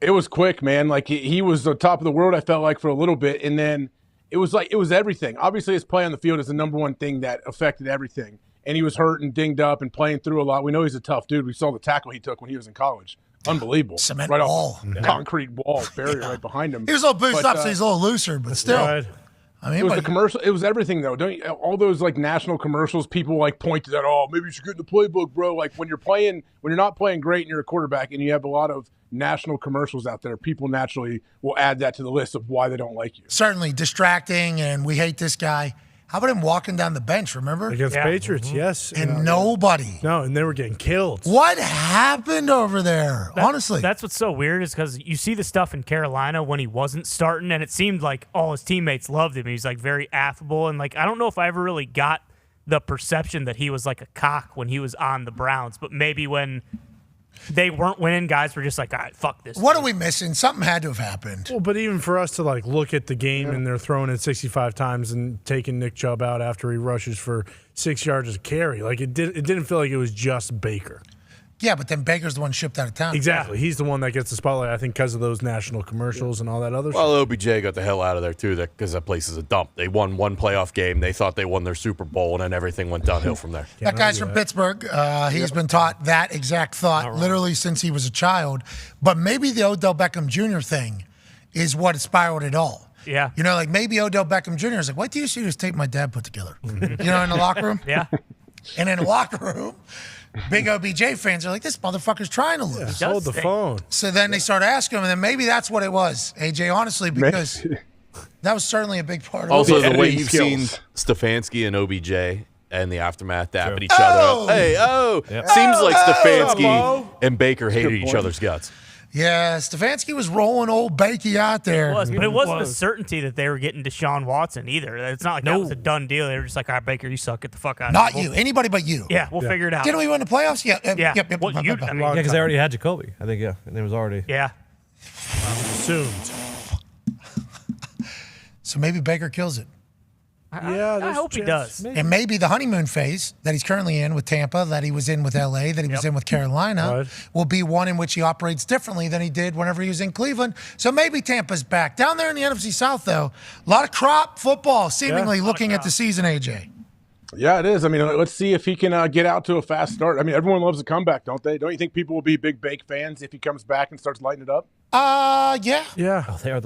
It was quick, man. Like he was the top of the world, I felt like, for a little bit, and then it was everything. Obviously, his play on the field is the number one thing that affected everything. And he was hurt and dinged up and playing through a lot. We know he's a tough dude. We saw the tackle he took when he was in college. Unbelievable. Cement right wall. off the concrete wall, barrier right behind him. He was a little boosted But, up, so he's a little looser, but still. Right. I mean, It was the commercial. It was everything, though. Don't you, all those like national commercials? People like point to that. Oh, maybe you should get in the playbook, bro. Like when you're not playing great, and you're a quarterback, and you have a lot of national commercials out there, people naturally will add that to the list of why they don't like you. Certainly distracting, and we hate this guy. How about him walking down the bench, remember? Against Patriots, yes. And nobody. No, and they were getting killed. What happened over there? Honestly. That's what's so weird is because you see the stuff in Carolina when he wasn't starting, and it seemed like all his teammates loved him. He's like very affable, and like I don't know if I ever really got the perception that he was like a cock when he was on the Browns, but maybe when they weren't winning, guys were just like, all right, fuck this. What are we missing? Something had to have happened. Well, but even for us to like look at the game and they're throwing it 65 times and taking Nick Chubb out after he rushes for 6 yards a carry, like it didn't feel like it was just Baker. Yeah, but then Baker's the one shipped out of town. Exactly. He's the one that gets the spotlight, I think, because of those national commercials and all that other stuff. Well, OBJ got the hell out of there, too, because that place is a dump. They won one playoff game. They thought they won their Super Bowl, and then everything went downhill from there. That guy's from Pittsburgh. He's been taught that exact thought literally since he was a child. But maybe the Odell Beckham Jr. thing is what spiraled it all. Yeah. You know, like maybe Odell Beckham Jr. is like, what do you see this tape my dad put together? You know, in the locker room? Yeah. And in the locker room, big OBJ fans are like, this motherfucker's trying to lose. Hold the phone. So then they start asking him, and then maybe that's what it was, AJ, honestly, because that was certainly a big part of Also, it. the way you've seen Stefanski and OBJ and the aftermath dapping each Oh! other up. Hey, seems like Stefanski and Baker hated each other's guts. Yeah, Stefanski was rolling old Bakey out there. It was, but it wasn't a certainty that they were getting Deshaun Watson either. It's not like that was a done deal. They were just like, all right, Baker, you suck. Get the fuck out Not of here. you. Anybody but you. Yeah, we'll figure it out. Didn't we win the playoffs? Yeah. Yeah. Yep. Well, you- I mean, Yeah, because they already had Jacoby. I think, and it was already. Yeah. Assumed. So maybe Baker kills it. I hope he does. And maybe the honeymoon phase that he's currently in with Tampa, that he was in with LA, that he was in with Carolina, will be one in which he operates differently than he did whenever he was in Cleveland. So maybe Tampa's back. Down there in the NFC South, though, a lot of crop football seemingly looking at the season, AJ. Yeah, it is. I mean, let's see if he can get out to a fast start. I mean, everyone loves a comeback, don't they? Don't you think people will be big Bake fans if he comes back and starts lighting it up? Yeah. Yeah. Oh, they are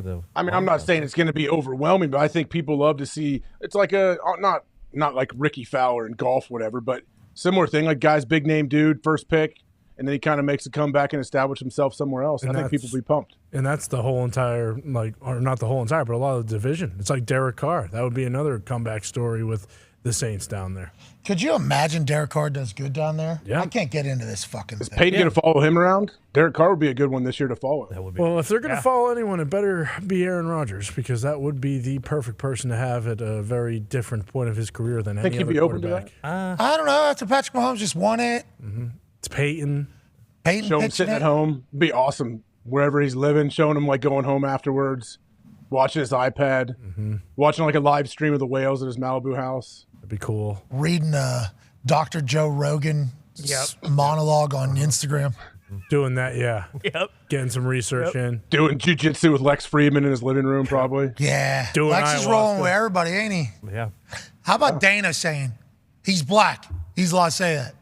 the. I mean, I'm not saying it's going to be overwhelming, but I think people love to see. It's like not like Ricky Fowler in golf, whatever, but similar thing. Like guy's big name dude, first pick, and then he kind of makes a comeback and establish himself somewhere else. And I think people will be pumped. And that's the whole entire, or not the whole entire, but a lot of the division. It's like Derek Carr. That would be another comeback story with the Saints down there. Could you imagine Derek Carr does good down there? Yeah. I can't get into this fucking Is thing. Peyton going to follow him around? Derek Carr would be a good one this year to follow. That would Well, if they're going to follow anyone, it better be Aaron Rodgers, because that would be the perfect person to have at a very different point of his career than Think any he'd other be open to quarterback. I don't know. After Patrick Mahomes just won it. It's Peyton. Peyton Show him pitching sitting it. at home. Be awesome wherever he's living. Showing him like going home afterwards, watching his iPad, watching like a live stream of the whales at his Malibu house. That'd be cool. Reading Dr. Joe Rogan monologue on Instagram. Doing that, yeah. Yep. Getting some research in. Doing jiu-jitsu with Lex Friedman in his living room, probably. Yeah. Doing Lex is ayahuasca. rolling with everybody, ain't he? Yeah. How about Dana saying he's black? He's allowed to say that.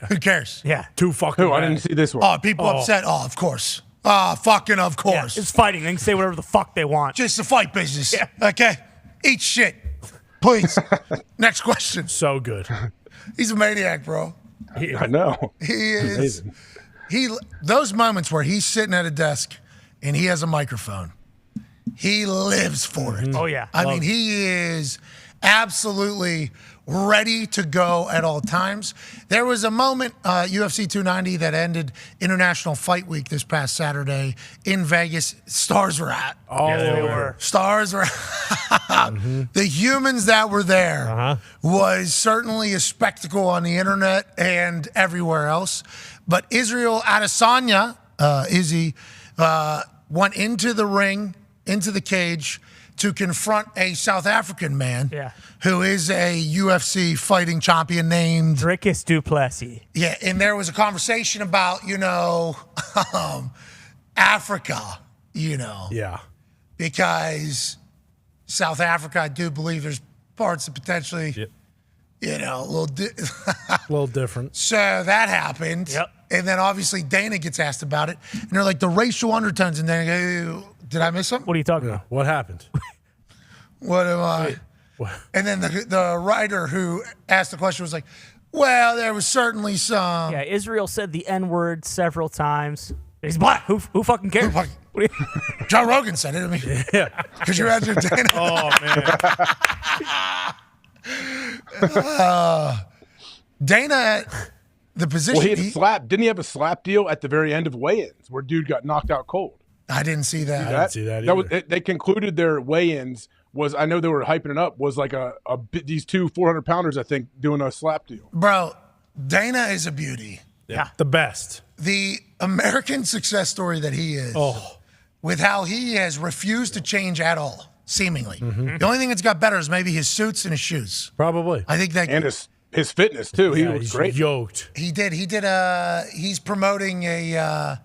Who cares? Yeah. Too fucking Who? I bad. didn't see this one. Oh, people upset? Oh, of course. Fucking of course. It's fighting. They can say whatever the fuck they want. Just the fight business. Okay? Eat shit. Please. Next question. So good. He's a maniac, bro. I know. He is. Amazing. Those moments where he's sitting at a desk and he has a microphone, he lives for it. Oh, yeah. I mean, he is absolutely ready to go at all times. There was a moment, UFC 290, that ended International Fight Week this past Saturday in Vegas. Stars were at. They were. Stars were The humans that were there was certainly a spectacle on the internet and everywhere else. But Israel Adesanya, Izzy, went into the ring, into the cage, to confront a South African man who is a UFC fighting champion named Dricus du Plessis. Yeah, and there was a conversation about, Africa, Yeah. because South Africa, I do believe there's parts that potentially, a little different. So that happened. Yep. And then obviously Dana gets asked about it. And they're like, the racial undertones. And then did I miss something? What are you talking about? What happened? What am I? And then the writer who asked the question was like, well, there was certainly some. Yeah, Israel said the N-word several times. He's black. Who fucking cares? Joe Rogan said it. I mean, because you're out there, Dana. Oh, man. Dana, the position. Well, didn't he have a slap deal at the very end of weigh-ins where dude got knocked out cold? I didn't see that. I didn't see that either. They concluded their weigh-ins I know they were hyping it up, was like these two 400-pounders, I think, doing a slap deal. Bro, Dana is a beauty. Yeah. The best. The American success story that he is, with how he has refused to change at all, seemingly. The only thing that's got better is maybe his suits and his shoes. Probably. I think that. And his fitness, too. He looks great. Yoked. He did. He's promoting a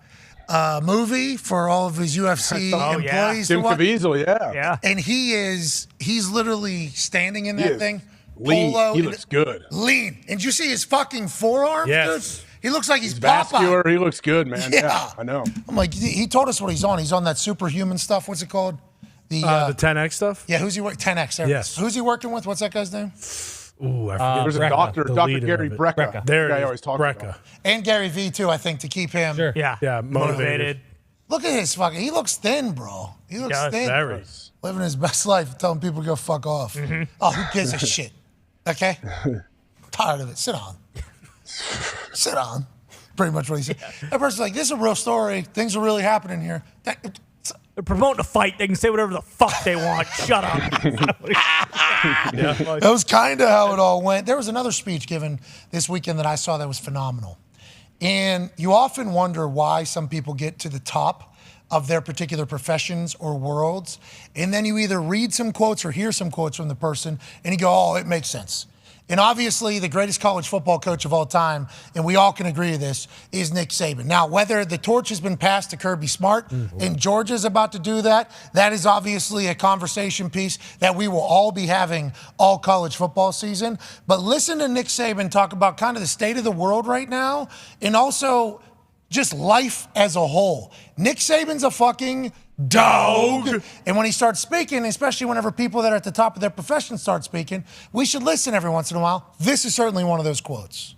movie for all of his UFC employees. Jim Caviezel, yeah. And he's literally standing in that thing. Lean. Polo, he looks good. Lean. And did you see his fucking forearm? Yes. Dude? He looks like he's vascular. Popeye. He looks good, man. Yeah, I know. I'm like, he told us what he's on. He's on that superhuman stuff. What's it called? The 10X stuff? Yeah, who's he working? 10X. There. Yes. Who's he working with? What's that guy's name? Ooh, I forget. There's a doctor, Dr. Gary Brecka. There guy it is. always talks about. And Gary V too, I think, to keep him motivated. Look at his fucking. He looks thin, bro. He looks thin. Very. Living his best life, telling people to go fuck off. Oh, who gives a shit? Okay, tired of it. Sit on. Sit on. Pretty much what he said. That person's like, this is a real story. Things are really happening here. They're promoting a fight. They can say whatever the fuck they want. Shut up. That was kind of how it all went. There was another speech given this weekend that I saw that was phenomenal. And you often wonder why some people get to the top of their particular professions or worlds. And then you either read some quotes or hear some quotes from the person and you go, oh, it makes sense. And obviously, the greatest college football coach of all time, and we all can agree to this, is Nick Saban. Now, whether the torch has been passed to Kirby Smart and Georgia's about to do that, that is obviously a conversation piece that we will all be having all college football season. But listen to Nick Saban talk about kind of the state of the world right now and also just life as a whole. Nick Saban's a fucking dog. And when he starts speaking, especially whenever people that are at the top of their profession start speaking, we should listen every once in a while. This is certainly one of those quotes.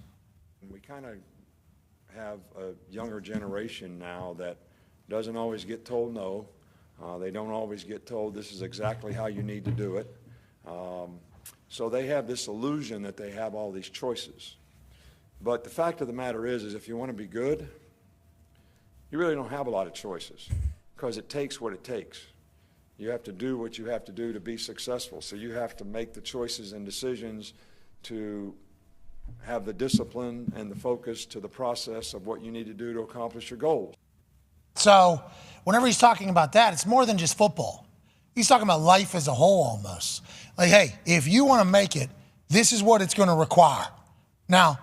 We kind of have a younger generation now that doesn't always get told no. They don't always get told this is exactly how you need to do it. So they have this illusion that they have all these choices. But the fact of the matter is if you want to be good, you really don't have a lot of choices. Because it takes what it takes. You have to do what you have to do to be successful. So you have to make the choices and decisions to have the discipline and the focus to the process of what you need to do to accomplish your goals. So whenever he's talking about that, it's more than just football. He's talking about life as a whole almost. Like, hey, if you want to make it, this is what it's going to require. Now,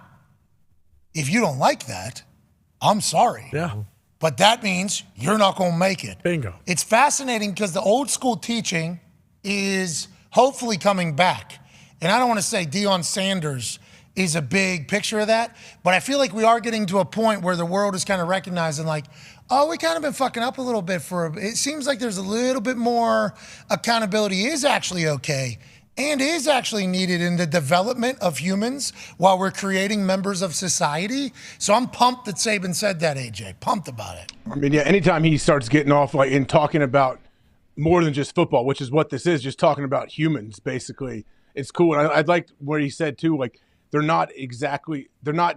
if you don't like that, I'm sorry. Yeah. But that means you're not going to make it. Bingo. It's fascinating because the old school teaching is hopefully coming back. And I don't want to say Deion Sanders is a big picture of that, but I feel like we are getting to a point where the world is kind of recognizing like, oh, we kind of been fucking up a little bit it seems like there's a little bit more accountability is actually okay and is actually needed in the development of humans while we're creating members of society. So I'm pumped that Saban said that, AJ. Pumped about it. I mean, yeah, anytime he starts getting off and talking about more than just football, which is what this is, just talking about humans, basically, it's cool. And I'd like where he said too, like they're not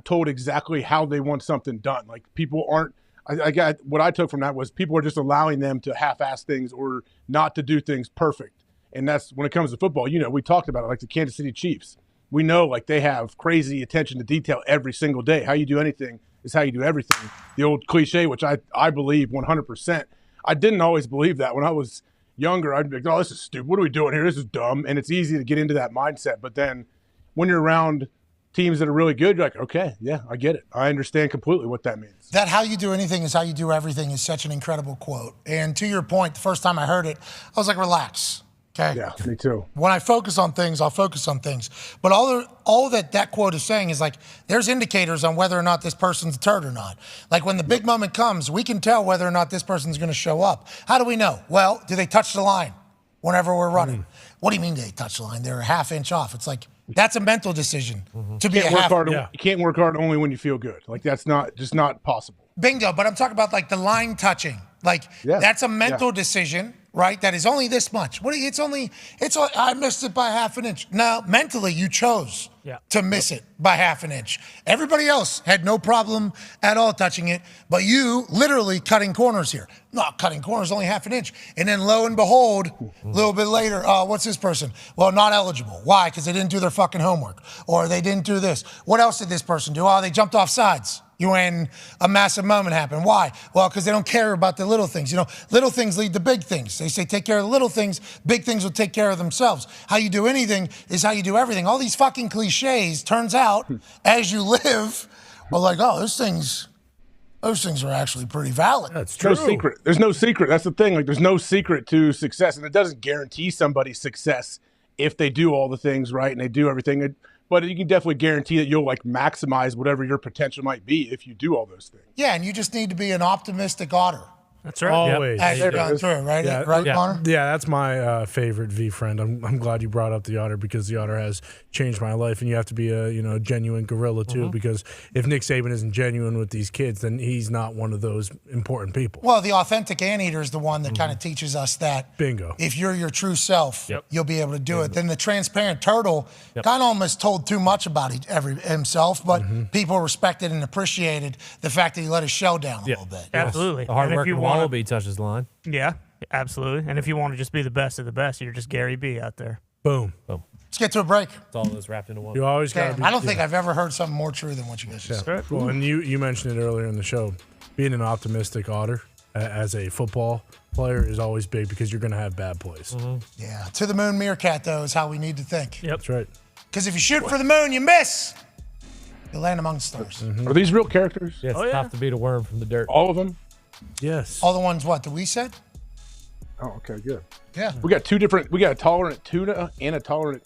told exactly how they want something done. Like people aren't. I got what I took from that was people are just allowing them to half-ass things or not to do things perfect. And that's when it comes to football. You know, we talked about it, like the Kansas City Chiefs. We know like they have crazy attention to detail every single day. How you do anything is how you do everything. The old cliche, which I believe 100%. I didn't always believe that when I was younger. I'd be like, oh, this is stupid. What are we doing here? This is dumb. And it's easy to get into that mindset. But then when you're around teams that are really good, you're like, okay, yeah, I get it. I understand completely what that means. That how you do anything is how you do everything is such an incredible quote. And to your point, the first time I heard it, I was like, relax. Okay. Yeah, me too. When I focus on things, I'll focus on things. But all that quote is saying is like, there's indicators on whether or not this person's a turd or not. Like when the big moment comes, we can tell whether or not this person's going to show up. How do we know? Well, do they touch the line whenever we're running? What do you mean they touch the line? They're a half inch off. It's like, that's a mental decision to be You can't work hard only when you feel good. Like that's just not possible. Bingo. But I'm talking about like the line touching. Like that's a mental decision, right? That is only this much. I missed it by half an inch. No, mentally you chose to miss it by half an inch. Everybody else had no problem at all touching it, but you literally cutting corners here. Not cutting corners, only half an inch. And then lo and behold, a little bit later, what's this person? Well, not eligible. Why? Because they didn't do their fucking homework. Or they didn't do this. What else did this person do? Oh, they jumped off sides. When a massive moment happened. Why? Well, because they don't care about the little things. You know, little things lead to big things. They say take care of the little things, big things will take care of themselves. How you do anything is how you do everything. All these fucking cliches, turns out, as you live, are like, oh, those things are actually pretty valid. That's true. No secret. There's no secret. That's the thing. Like, there's no secret to success, and it doesn't guarantee somebody's success if they do all the things right and they do everything. But you can definitely guarantee that you'll like maximize whatever your potential might be if you do all those things. Yeah, and you just need to be an optimistic otter. That's right. Always. As you're going through, right? Right, Connor? Yeah, that's my favorite V friend. I'm glad you brought up the otter because the otter has changed my life, and you have to be a genuine gorilla too. Because if Nick Saban isn't genuine with these kids, then he's not one of those important people. Well, the authentic anteater is the one that kind of teaches us that. Bingo. If you're your true self, you'll be able to do it. Then the transparent turtle kind of almost told too much about himself, but people respected and appreciated the fact that he let his shell down a little bit. Absolutely. The hard working Wallaby touches the line. Yeah, absolutely. And if you want to just be the best of the best, you're just Gary B out there. Boom. Let's get to a break. It's all those wrapped into one. You always got to be. I don't think I've ever heard something more true than what you guys just said. Well, and you mentioned it earlier in the show. Being an optimistic otter as a football player is always big because you're going to have bad plays. Yeah. To the moon meerkat, though, is how we need to think. Yep. That's right. Because if you shoot for the moon, you miss. You land among the stars. Are these real characters? Yeah, it's tough to beat a worm from the dirt. All of them? Yes. All the ones that we said? Oh, okay, good. Yeah. We got we got a tolerant tuna and a tolerant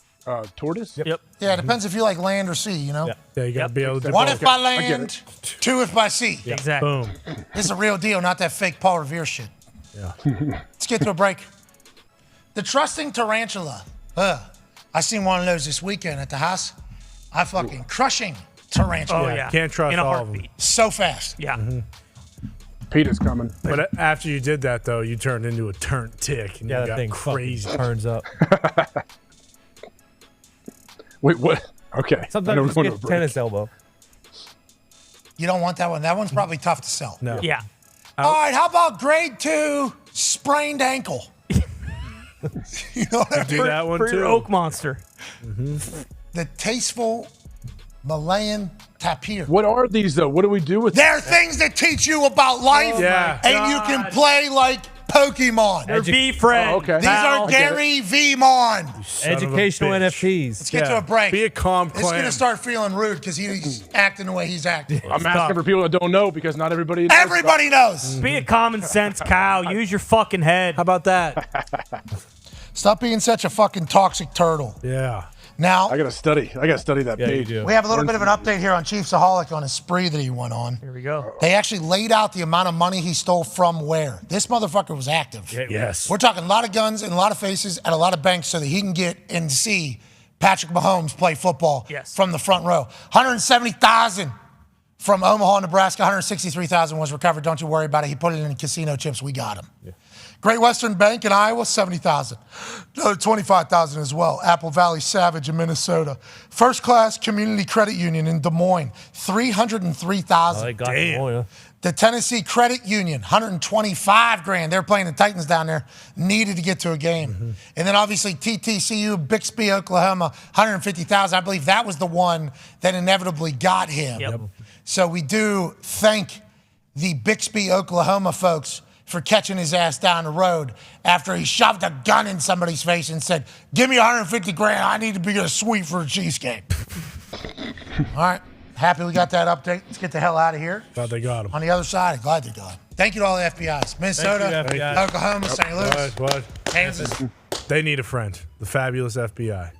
tortoise. Yep. Yeah, it depends if you like land or sea, you know? Yeah, you got to be able to. One if by land, two if by sea. Exactly. Boom. This is a real deal, not that fake Paul Revere shit. Yeah. Let's get to a break. The trusting tarantula. I seen one of those this weekend at the house. I fucking crushing tarantula. Oh, yeah. Can't trust In a all of heartbeat. them. So fast. Yeah. Peter's coming. But after you did that, though, you turned into a turnt tick. And you that got thing crazy. turns up. Wait, what? Okay. Sometimes you get tennis elbow. You don't want that one. That one's probably tough to sell. No. Yeah. All right, how about grade 2 sprained ankle? You know what I Do mean? that one For too. your oak monster. The tasteful Malayan tapir. What are these, though? What do we do with They're things that teach you about life, Yeah. and you can play like Pokemon. They're V friend. Oh, okay. These are Gary V-Mon. Educational bitch. NFTs. Let's get to a break. Be a calm It's going to clam. start feeling rude because he's acting the way he's acting. I'm asking for people that don't know because not everybody knows. Everybody knows. Be a common sense cow. Use your fucking head. How about that? Stop being such a fucking toxic turtle. Yeah. Now, I gotta study that Yeah, page. you do. we have a little bit of an update here on Chiefsaholic on his spree that he went on. Here we go. They actually laid out the amount of money he stole from where. This motherfucker was active. Yes. We're talking a lot of guns and a lot of faces at a lot of banks so that he can get and see Patrick Mahomes play football from the front row. 170,000 from Omaha, Nebraska. 163,000 was recovered. Don't you worry about it. He put it in casino chips. We got him. Great Western Bank in Iowa, 70,000. Another 25,000 as well. Apple Valley Savage in Minnesota. First Class Community Credit Union in Des Moines, 303,000. Oh, they got Des Moines, huh? The Tennessee Credit Union, 125 grand. They're playing the Titans down there. Needed to get to a game. And then obviously TTCU, Bixby, Oklahoma, 150,000. I believe that was the one that inevitably got him. Yep. So we do thank the Bixby, Oklahoma folks for catching his ass down the road after he shoved a gun in somebody's face and said, give me 150 grand. I need to be a suite for a Chiefs game. All right. Happy we got that update. Let's get the hell out of here. Glad they got him. On the other side, I'm glad they got him. Thank you to all the FBIs. Minnesota, Thank you, FBI. Oklahoma, St. Louis, What? Kansas. They need a friend. The fabulous FBI.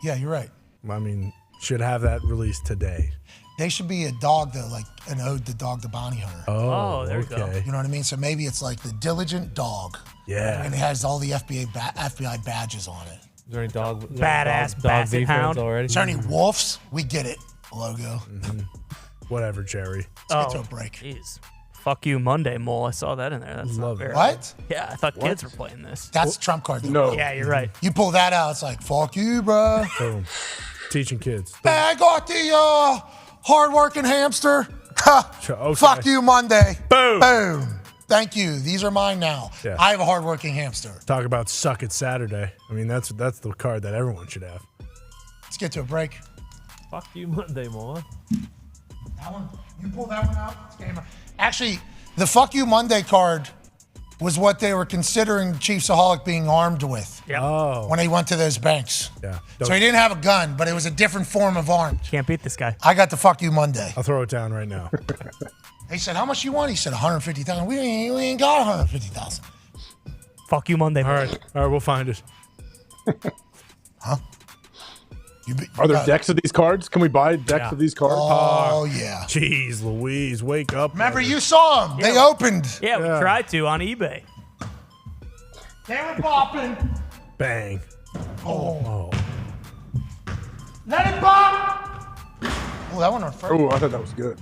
Yeah, you're right. I mean, should have that released today. They should be a dog, though, like an ode to Dog the Bounty Hunter. Oh, there you go. okay. You know what I mean? So maybe it's like the diligent dog. Yeah. And it has all the FBI badges on it. Is there any dog? Badass dog basset defense hound. already? Is there any wolves? We get it. Logo. Whatever, Jerry. Let's get to a break. Jeez. Fuck you Monday, Mole. I saw that in there. That's not fair. What? Yeah, I thought kids were playing this. That's a trump card. Though. No. Yeah, you're right. You pull that out, it's like, fuck you, bro. Boom. Teaching kids. Hey, I got the hard-working hamster. Okay. Fuck you, Monday. Boom. Boom. Thank you. These are mine now. Yeah. I have a hard-working hamster. Talk about suck it Saturday. I mean, that's the card that everyone should have. Let's get to a break. Fuck you Monday, Moore. That one, you pull that one out. It's game. Actually, the Fuck You Monday card was what they were considering Chiefsaholic being armed with Oh. when he went to those banks. Yeah. So he didn't have a gun, but it was a different form of armed. Can't beat this guy. I got the Fuck You Monday. I'll throw it down right now. He said, how much you want? He said, 150,000. We ain't got 150,000. Fuck you Monday. All right, we'll find it. Huh? Are there decks of these cards? Can we buy decks of these cards? Oh, yeah. Jeez Louise, wake up. Remember, you saw them. They opened. Yeah, we tried to on eBay. They were popping. Bang. Oh. Let it pop. Oh, that one on first. Oh, I thought that was good.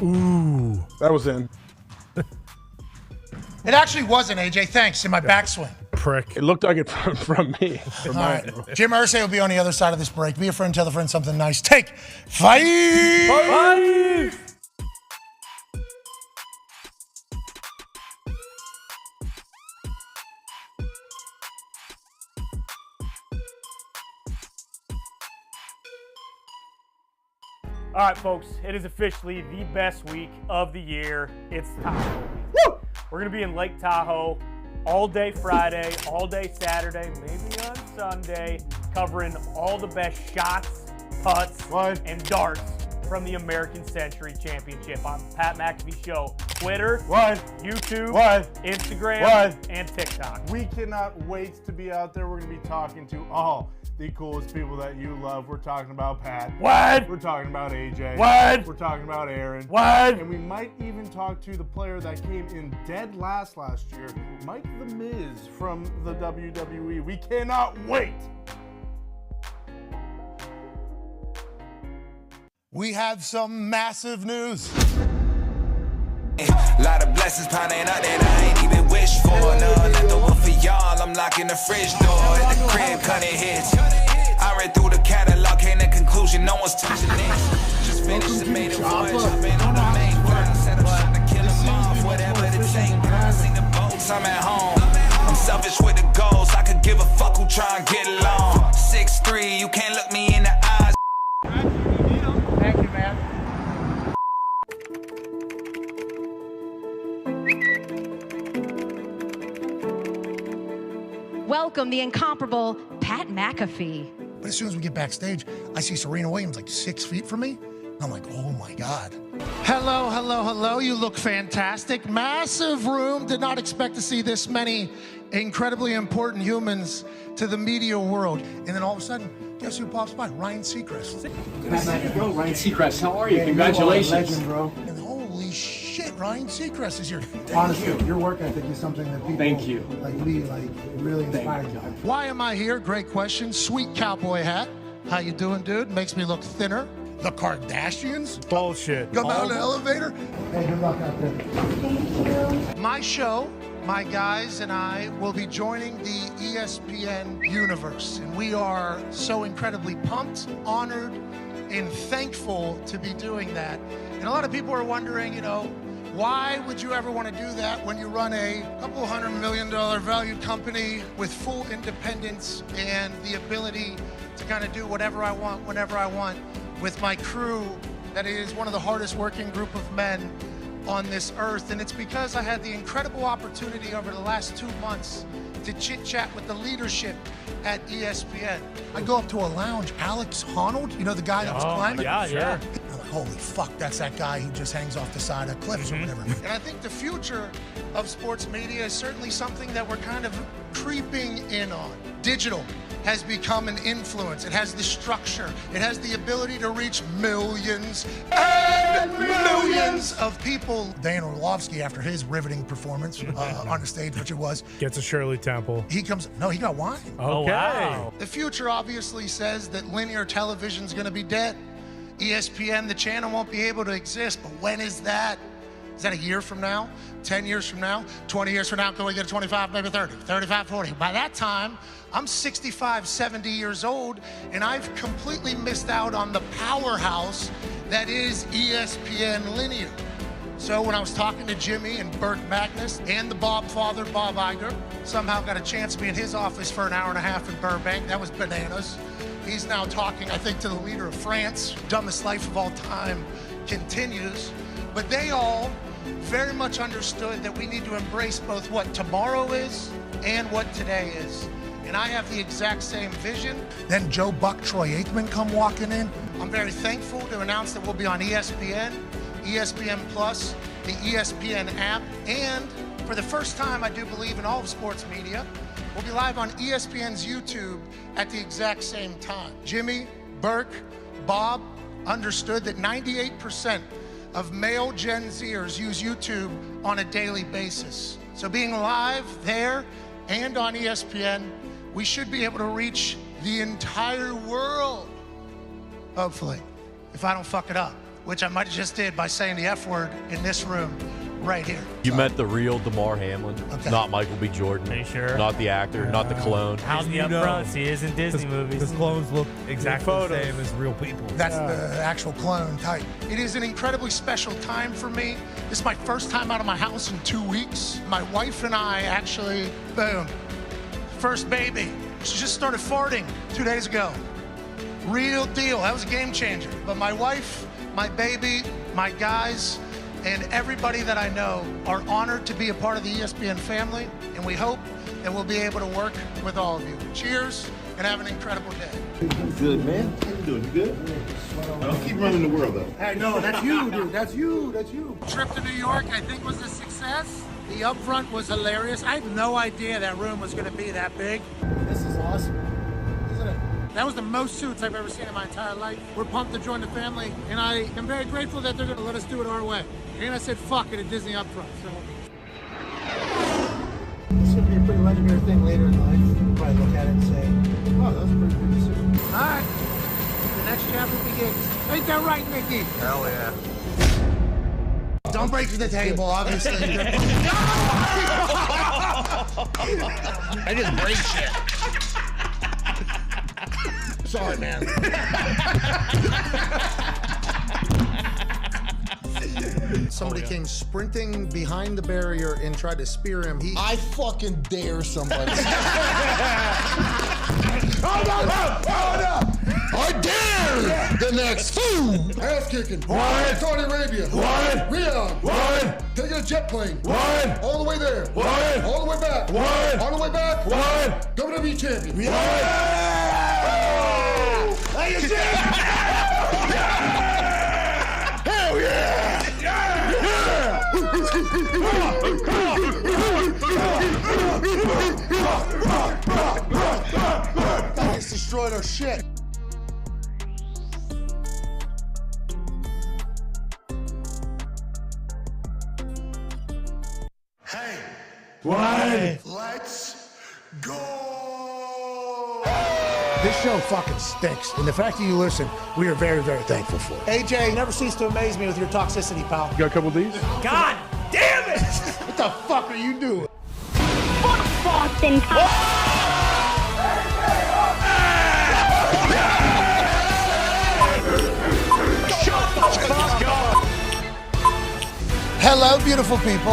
Ooh. That was in. It actually wasn't, AJ. Thanks. In my backswing. Prick. It looked like it from me. All right. Jim Irsay will be on the other side of this break. Be a friend, tell a friend something nice. Take 5. All right, folks, it is officially the best week of the year. It's Tahoe. Woo! We're going to be in Lake Tahoe all day Friday, all day Saturday, maybe on Sunday, covering all the best shots, putts, and darts from the American Century Championship on Pat McAfee Show. Twitter, YouTube, Instagram, and TikTok. We cannot wait to be out there. We're going to be talking to all the coolest people that you love. We're talking about Pat. What? We're talking about AJ. What? We're talking about Aaron. What? And we might even talk to the player that came in dead last year, Mike the Miz from the WWE. We cannot wait. We have some massive news. A lot of blessings piling up that I ain't even wish for. No, not the one for y'all. I'm locking the fridge door at the crib, cutting hits. I read through the catalog, came to conclusion, no one's touching it. Just finished the maiden voyage, I've been on the main burn. Said I'm trying to kill them off, whatever it takes. I see the boats, I'm at home. I'm selfish with the goals, I could give a fuck who try and get along. 6'3", you can't look me in the eyes. Thank you, man. Welcome the incomparable Pat McAfee. But as soon as we get backstage, I see Serena Williams like 6 feet from me. And I'm like, oh my God. Hello, hello, hello. You look fantastic. Massive room. Did not expect to see this many incredibly important humans to the media world. And then all of a sudden, guess who pops by? Ryan Seacrest. Bro, Ryan Seacrest, how are you? Congratulations. Legend, bro. And holy shit, Ryan Seacrest is here. Honestly, your work ethic is something that people Thank you. like me really inspire you. Why am I here? Great question. Sweet cowboy hat. How you doing, dude? Makes me look thinner. The Kardashians? Bullshit. Come out of the elevator? Hey, good luck out there. My show, my guys and I will be joining the ESPN universe. And we are so incredibly pumped, honored, and thankful to be doing that. And a lot of people are wondering, why would you ever want to do that when you run a couple $100 million valued company with full independence and the ability to kind of do whatever I want, whenever I want, with my crew that is one of the hardest working group of men on this earth. And it's because I had the incredible opportunity over the last 2 months to chit chat with the leadership at ESPN. I go up to a lounge, Alex Honnold, the guy that was climbing? Yeah. I'm like, holy fuck, that's that guy who just hangs off the side of cliffs or whatever. And I think the future of sports media is certainly something that we're kind of creeping in on. Digital has become an influence. It has the structure. It has the ability to reach millions and millions of people. Dan Orlovsky, after his riveting performance on the stage, which it was, gets a Shirley Temple. He comes, no, he got wine. Okay. Wow. The future obviously says that linear television is going to be dead. ESPN, the channel, won't be able to exist, but when is that? Is that a year from now? 10 years from now? 20 years from now? Can we get to 25, maybe 30, 35, 40? By that time, I'm 65, 70 years old, and I've completely missed out on the powerhouse that is ESPN Linear. So when I was talking to Jimmy and Burt Magnus and the Bob father, Bob Iger, somehow got a chance to be in his office for an hour and a half in Burbank. That was bananas. He's now talking, I think, to the leader of France. Dumbest life of all time continues. But they all very much understood that we need to embrace both what tomorrow is and what today is. And I have the exact same vision. Then Joe Buck, Troy Aikman come walking in. I'm very thankful to announce that we'll be on ESPN, ESPN Plus, the ESPN app, and for the first time, I do believe in all of sports media, we'll be live on ESPN's YouTube at the exact same time. Jimmy, Burke, Bob understood that 98% of male Gen Zers use YouTube on a daily basis. So being live there and on ESPN, we should be able to reach the entire world, hopefully, if I don't fuck it up, which I might have just did by saying the F word in this room right here. You met the real DeMar Hamlin, not Michael B. Jordan. Are you sure? Not the actor, not the clone. How's the upfronts? He is in Disney movies. His clones look exactly the same as real people. That's the actual clone type. It is an incredibly special time for me. This is my first time out of my house in 2 weeks. My wife and I actually, boom, first baby. She just started farting 2 days ago. Real deal. That was a game changer. But my wife, my baby, my guys, and everybody that I know are honored to be a part of the ESPN family, and we hope that we'll be able to work with all of you. Cheers, and have an incredible day. Good, man. How you doing? You good? Don't keep running the world, though. Hey, no, that's you, dude. That's you. That's you. Trip to New York, I think, was a success. The upfront was hilarious. I had no idea that room was going to be that big. This is awesome, isn't it? That was the most suits I've ever seen in my entire life. We're pumped to join the family, and I am very grateful that they're going to let us do it our way. And I said fuck it at Disney upfront. So. This should be a pretty legendary thing later in life. You'll probably look at it and say, oh, that was a pretty good decision. All right, the next chapter begins. Ain't that right, Mickey? Hell yeah. Don't break the table, obviously. I just break shit. Sorry, man. Somebody came sprinting behind the barrier and tried to spear him. I fucking dare somebody. Oh, no. I dare the next fool. Ass kicking. What? Saudi Arabia. What? Riyadh. What? Taking a jet plane. What? All the way there. What? All the way back. What? On the way back. What? WWE champion. Hey, you shit! Hell yeah! Guys destroyed our shit. Hey. What? Let's go. This show fucking stinks. And the fact that you listen, we are very, very thankful for it. AJ, you never cease to amaze me with your toxicity, pal. You got a couple of these? God damn it! What the fuck are you doing? Fuck Boston. Hello, beautiful people.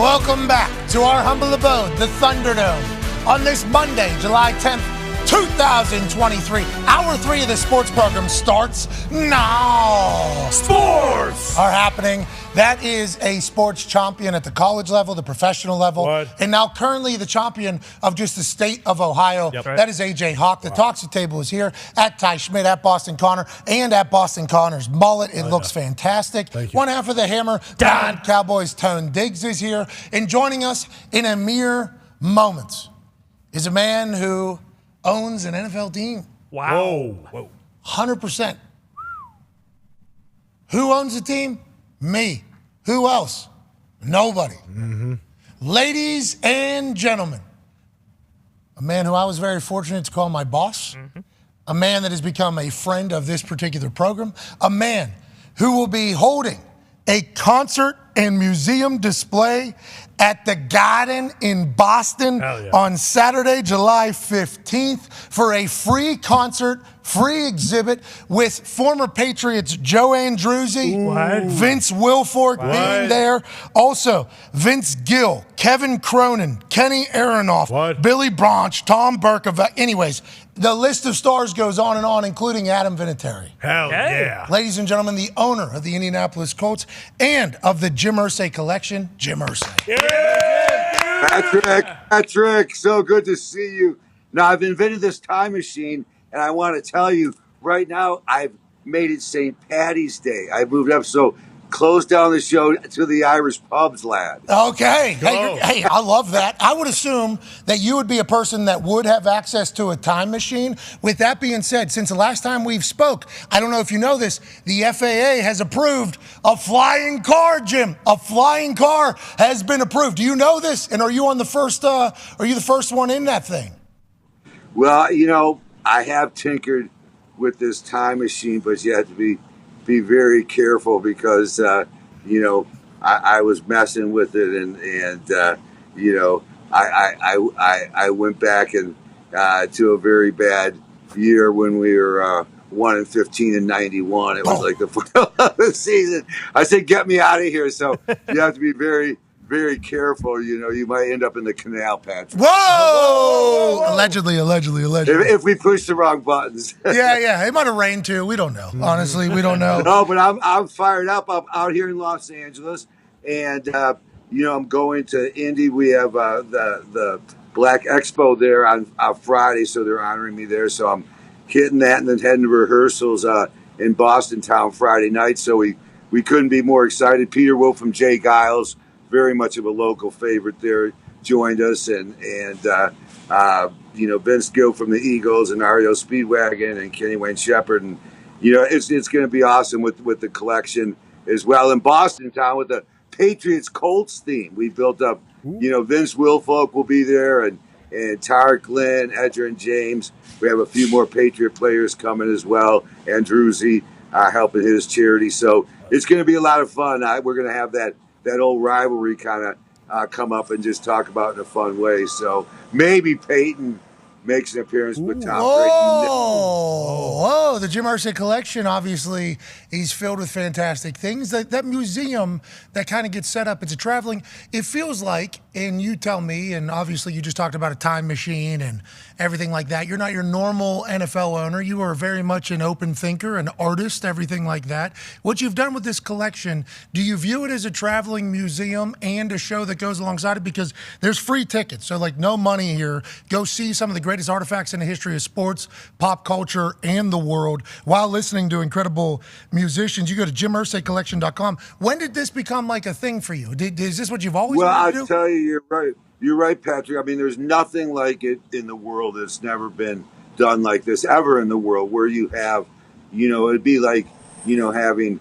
Welcome back to our humble abode, the Thunderdome, on this Monday, July 10th, 2023. Hour 3 of the sports program starts now. Sports are happening. That is a sports champion at the college level, the professional level, and now currently the champion of just the state of Ohio. Yep. That is AJ Hawk. The Toxic Table is here at Ty Schmidt, at Boston Connor, and at Boston Connor's mullet. It looks fantastic. One half of the hammer, Dahn Cowboys Tone Diggs is here. And joining us in a mere moments is a man who owns an NFL team. Wow. 100%. Who owns the team? Me. Who else? Nobody. Ladies and gentlemen, a man who I was very fortunate to call my boss, a man that has become a friend of this particular program, a man who will be holding a concert and museum display at the Garden in Boston on Saturday, July 15th for a free concert, free exhibit with former Patriots Joe Andruzzi, Vince Wilfork being there. Also, Vince Gill, Kevin Cronin, Kenny Aronoff, Billy Branch, Tom Berkovec. Anyways, the list of stars goes on and on, including Adam Vinatieri. Hell yeah. Ladies and gentlemen, the owner of the Indianapolis Colts and of the Jim Irsay collection, Jim Irsay. Patrick, so good to see you. Now, I've invented this time machine, and I want to tell you right now, I've made it St. Patty's Day. I moved up, so close down the show to the Irish pubs, lad. Okay. Hey, I love that. I would assume that you would be a person that would have access to a time machine. With that being said, since the last time we've spoke, I don't know if you know this, the FAA has approved a flying car, Jim. A flying car has been approved. Do you know this? And are you on the first, are you the first one in that thing? Well, you know, I have tinkered with this time machine, but you have to be very careful because, you know, I was messing with it and you know, I went back and to a very bad year when we were 1-15 in '91. It was like the season. I said, get me out of here. So you have to be very, very careful. You know, you might end up in the canal, Patrick. Whoa! Allegedly. If we push the wrong buttons. Yeah. It might have rained too. We don't know. Honestly, we don't know. No, but I'm fired up. I'm out here in Los Angeles, and you know, I'm going to Indy. We have the Black Expo there on Friday, so they're honoring me there. So I'm hitting that, and then heading to rehearsals in Boston town Friday night. So we couldn't be more excited. Peter Wolf from Jay Giles, very much of a local favorite there, joined us, and you know, Vince Gill from the Eagles and REO Speedwagon and Kenny Wayne Shepherd, and you know, it's going to be awesome with the collection as well. In Boston town with the Patriots Colts theme, we built up. You know, Vince Wilfolk will be there, and Tarek Glenn, Edger, and James. We have a few more Patriot players coming as well. Andruzzi helping his charity, so it's going to be a lot of fun. We're going to have that old rivalry kind of come up and just talk about it in a fun way. So maybe Peyton makes an appearance with Tom Brady. Whoa, the Jim Irsay collection, obviously, he's filled with fantastic things. That museum that kind of gets set up, it's a traveling, it feels like, and you tell me, and obviously you just talked about a time machine and everything like that. You're not your normal NFL owner. You are very much an open thinker, an artist, everything like that. What you've done with this collection, do you view it as a traveling museum and a show that goes alongside it? Because there's free tickets, so like no money here. Go see some of the greatest artifacts in the history of sports, pop culture, and the world while listening to incredible musicians. You go to JimIrsayCollection.com. When did this become like a thing for you? Is this what you've always wanted to do? Well, I'll tell you, you're right. You're right, Patrick. I mean, there's nothing like it in the world that's never been done like this ever in the world, where you have, you know, it'd be like, you know, having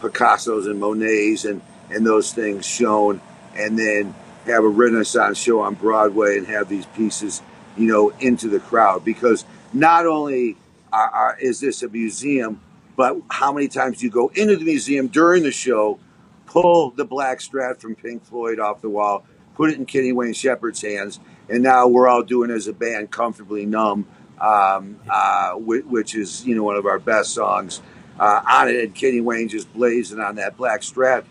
Picasso's and Monet's and those things shown, and then have a Renaissance show on Broadway and have these pieces, you know, into the crowd. Because not only is this a museum, but how many times you go into the museum during the show, pull the black Strat from Pink Floyd off the wall, put it in Kenny Wayne Shepherd's hands, and now we're all doing as a band Comfortably Numb, which is, one of our best songs on it, and Kenny Wayne just blazing on that black Strat.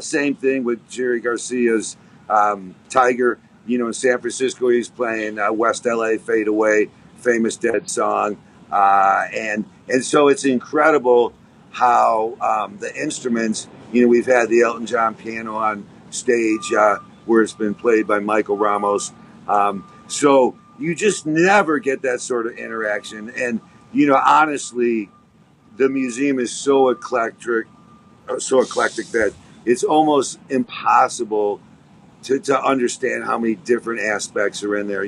Same thing with Jerry Garcia's Tiger. In San Francisco, he's playing West LA Fade Away, famous Dead song. And so it's incredible how the instruments, we've had the Elton John piano on stage where it's been played by Michael Ramos. So you just never get that sort of interaction. And, honestly, the museum is so eclectic that it's almost impossible to understand how many different aspects are in there.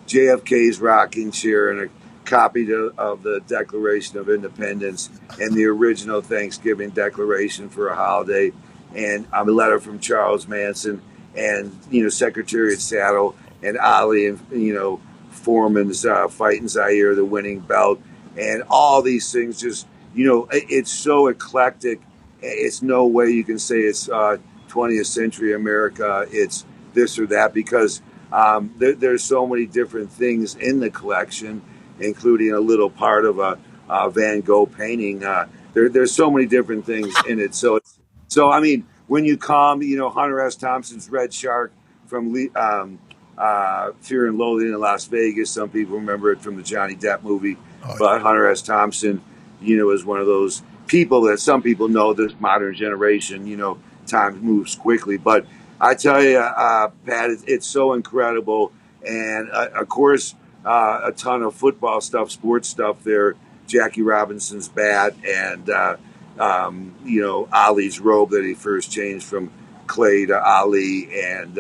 JFK's rocking chair and a copy of the Declaration of Independence and the original Thanksgiving Declaration for a holiday, and a letter from Charles Manson, and Secretariat Saddle, and Ali, and Foreman's fighting Zaire, the winning belt, and all these things. Just it's so eclectic. It's no way you can say it's 20th century America. It's this or that, because there's so many different things in the collection, including a little part of a Van Gogh painting. There's so many different things in it. So I mean, when you come, Hunter S. Thompson's Red Shark from Fear and Loathing in Las Vegas. Some people remember it from the Johnny Depp movie. But Hunter S. Thompson, is one of those people that some people know. This modern generation, time moves quickly. But I tell you, Pat, it's so incredible. And, of course, a ton of football stuff, sports stuff there. Jackie Robinson's bat and, Ali's robe that he first changed from Clay to Ali. And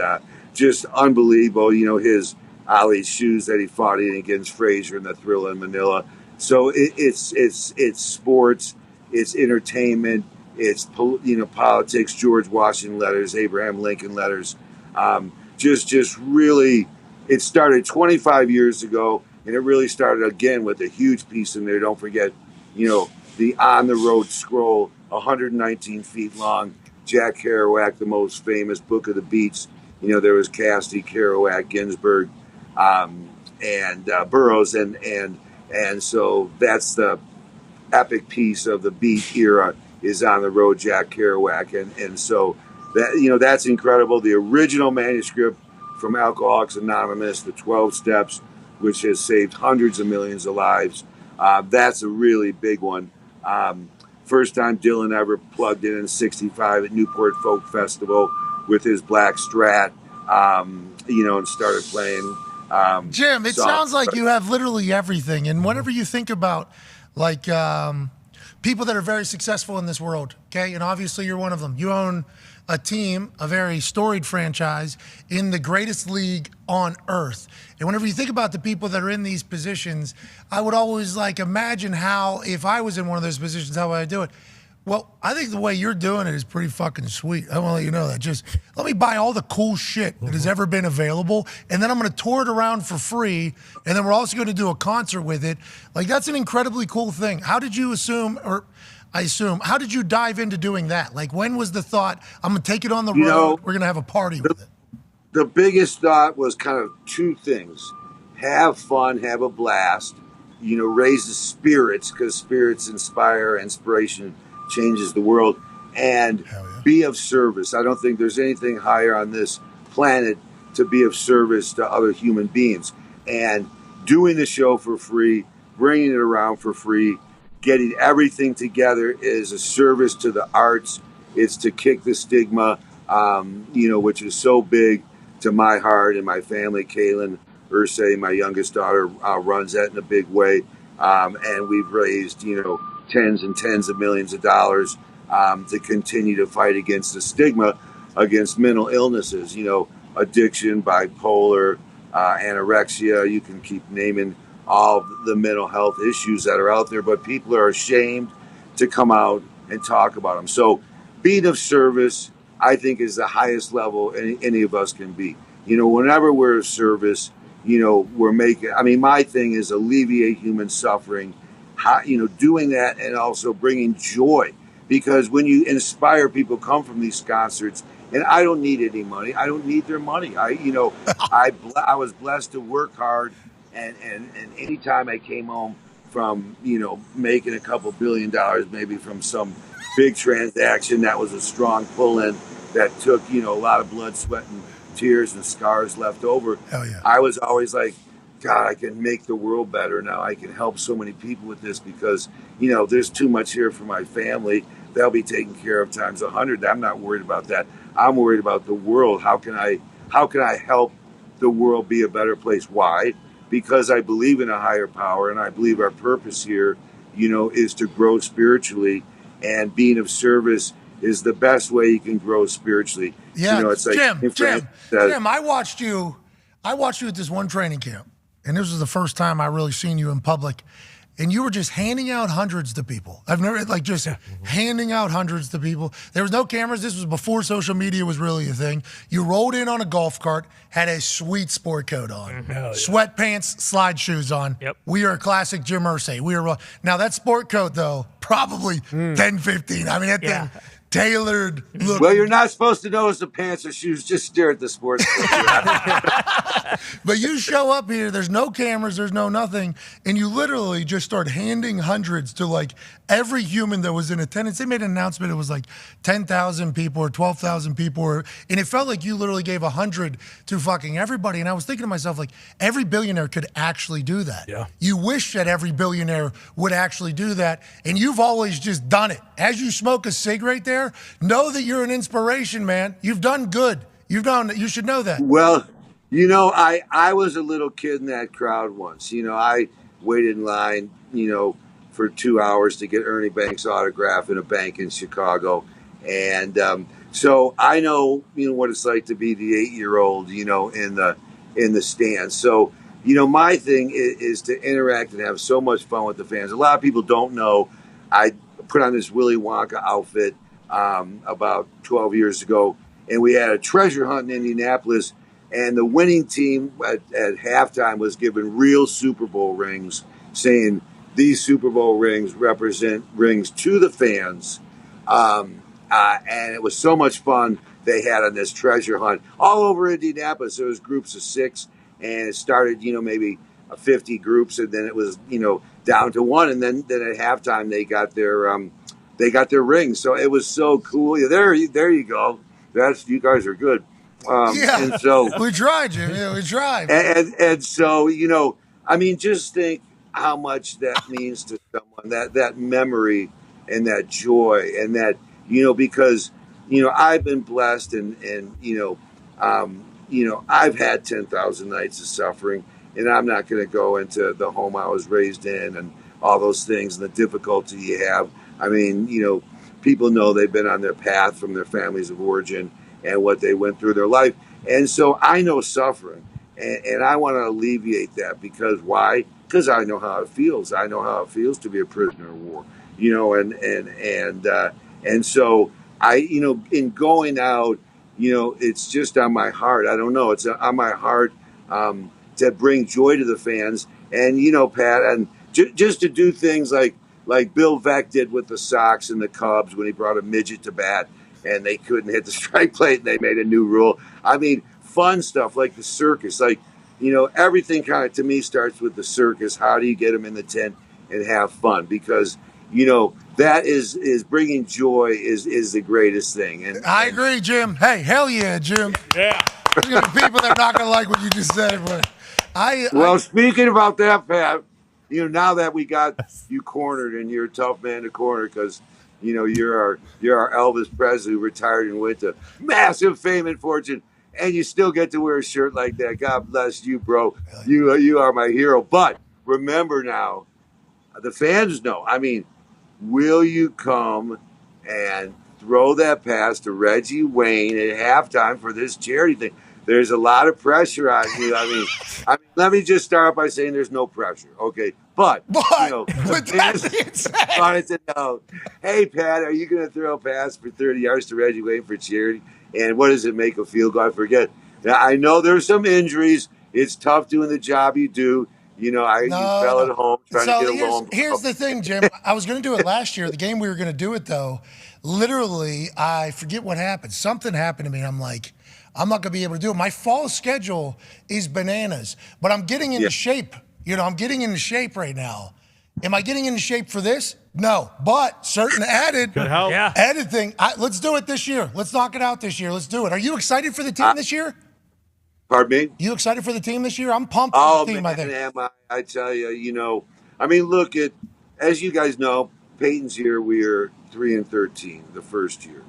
just unbelievable, his Ali's shoes that he fought in against Frazier in the Thrilla in Manila. So it's sports, it's entertainment, it's politics, George Washington letters, Abraham Lincoln letters. Just really, it started 25 years ago, and it really started again with a huge piece in there. Don't forget, the On the Road scroll, 119 feet long. Jack Kerouac, the most famous Book of the Beats. There was Cassidy, Kerouac, Ginsberg, and Burroughs, and so that's the epic piece of the Beat era, is On the Road, Jack Kerouac, and so that that's incredible. The original manuscript from Alcoholics Anonymous, the 12 Steps, which has saved hundreds of millions of lives. That's a really big one. First time Dylan ever plugged in '65 at Newport Folk Festival with his black Strat, and started playing. Jim, it sounds like you have literally everything. And whenever you think about, people that are very successful in this world, okay, and obviously you're one of them. You own a team, a very storied franchise in the greatest league on earth. And whenever you think about the people that are in these positions, I would always imagine how, if I was in one of those positions, how would I do it? Well, I think the way you're doing it is pretty fucking sweet. I want to let you know that. Just let me buy all the cool shit that has ever been available, and then I'm going to tour it around for free, and then we're also going to do a concert with it. That's an incredibly cool thing. How did you how did you dive into doing that? When was the thought, I'm going to take it on the road, we're going to have a party with it? The biggest thought was kind of two things. Have fun, have a blast, raise the spirits, because spirits inspire, inspiration changes the world, and be of service. I don't think there's anything higher on this planet to be of service to other human beings. And doing the show for free, bringing it around for free, getting everything together is a service to the arts. It's to kick the stigma, which is so big to my heart and my family. Kaylin Irsay, my youngest daughter, runs that in a big way. And we've raised, tens and tens of millions of dollars to continue to fight against the stigma against mental illnesses, addiction, bipolar, anorexia. You can keep naming all the mental health issues that are out there, but people are ashamed to come out and talk about them. So being of service, I think, is the highest level any of us can be. Whenever we're of service, we're making. I mean, my thing is alleviate human suffering. Doing that and also bringing joy, because when you inspire people come from these concerts, and I don't need any money. I don't need their money. I was blessed to work hard, and anytime I came home from making a couple $1 billion, maybe from some big transaction that was a strong pull in that took a lot of blood, sweat, and tears and scars left over. Hell yeah. I was always like, God, I can make the world better now. I can help so many people with this because there's too much here for my family. They'll be taken care of times 100. I'm not worried about that. I'm worried about the world. How can I help the world be a better place? Why? Because I believe in a higher power, and I believe our purpose here, is to grow spiritually, and being of service is the best way you can grow spiritually. Yeah, it's like Jim, I watched you at this one training camp, and this was the first time I really seen you in public. And you were just handing out hundreds to people. I've never, handing out hundreds to people. There was no cameras. This was before social media was really a thing. You rolled in on a golf cart, had a sweet sport coat on, sweatpants, slide shoes on. Yep. We are a classic Jim Irsay. Now that sport coat, though, probably 10, 15. I mean, that thing, tailored look. Well, you're not supposed to notice the pants or shoes. Just stare at the sports. But you show up here, there's no cameras, there's no nothing, and you literally just start handing hundreds to every human that was in attendance. They made an announcement, it was 10,000 people or 12,000 people, and it felt like you literally gave 100 to fucking everybody. And I was thinking to myself, every billionaire could actually do that. Yeah. You wish that every billionaire would actually do that, and you've always just done it. As you smoke a cig right there, know that you're an inspiration, man. You've done good. You should know that. Well, I was a little kid in that crowd once. I waited in line, for 2 hours to get Ernie Banks' autograph in a bank in Chicago. And so I know, what it's like to be the 8-year-old, in the stands. So, my thing is to interact and have so much fun with the fans. A lot of people don't know I put on this Willy Wonka outfit about 12 years ago, and we had a treasure hunt in Indianapolis. And the winning team at halftime was given real Super Bowl rings, saying these Super Bowl rings represent rings to the fans. And it was so much fun they had on this treasure hunt all over Indianapolis. There was groups of 6, and it started, maybe 50 groups, and then it was, down to 1. And then at halftime they got their rings. So it was so cool. Yeah, there you go. You guys are good. And so we tried, Jim. Yeah, we tried. And so, just think how much that means to someone, that memory and that joy and that, because, I've been blessed and I've had 10,000 nights of suffering, and I'm not going to go into the home I was raised in and all those things and the difficulty you have. I mean, people know they've been on their path from their families of origin and what they went through their life. And so I know suffering, and I want to alleviate that because why? Because I know how it feels. I know how it feels to be a prisoner of war, and so I, in going out, it's just on my heart. I don't know. It's on my heart to bring joy to the fans. And, Pat, and just to do things like Bill Veeck did with the Sox and the Cubs when he brought a midget to bat and they couldn't hit the strike plate and they made a new rule. I mean, fun stuff like the circus, everything kind of to me starts with the circus. How do you get them in the tent and have fun? Because, that is bringing joy is the greatest thing. And I agree, Jim. Hey, hell yeah, Jim. Yeah. There's going to be people that are not going to like what you just said. But speaking about that, Pat, now that we got you cornered and you're a tough man to corner because, you're our Elvis Presley who retired and went to massive fame and fortune, and you still get to wear a shirt like that. God bless you, bro. You are my hero. But remember now, the fans know. I mean, will you come and throw that pass to Reggie Wayne at halftime for this charity thing? There's a lot of pressure on you. I mean, let me just start off by saying there's no pressure, okay? But with that being said, wanted to know, hey, Pat, are you going to throw a pass for 30 yards to Reggie Wayne for charity? And what does it make a field goal? I forget. Now, I know there's some injuries, it's tough doing the job you do. You fell at home trying to get along. Here's the thing, Jim. I was going to do it last year. The game we were going to do it, though, literally, I forget what happened. Something happened to me, and I'm like, I'm not going to be able to do it. My fall schedule is bananas, but I'm getting into shape. I'm getting into shape right now. Am I getting into shape for this? No, but certain added thing. Let's do it this year. Let's knock it out this year. Let's do it. Are you excited for the team this year? Pardon me? You excited for the team this year? I'm pumped for the team, I think. Am I tell you, look at, as you guys know, Peyton's year, we are 3-13 the first year,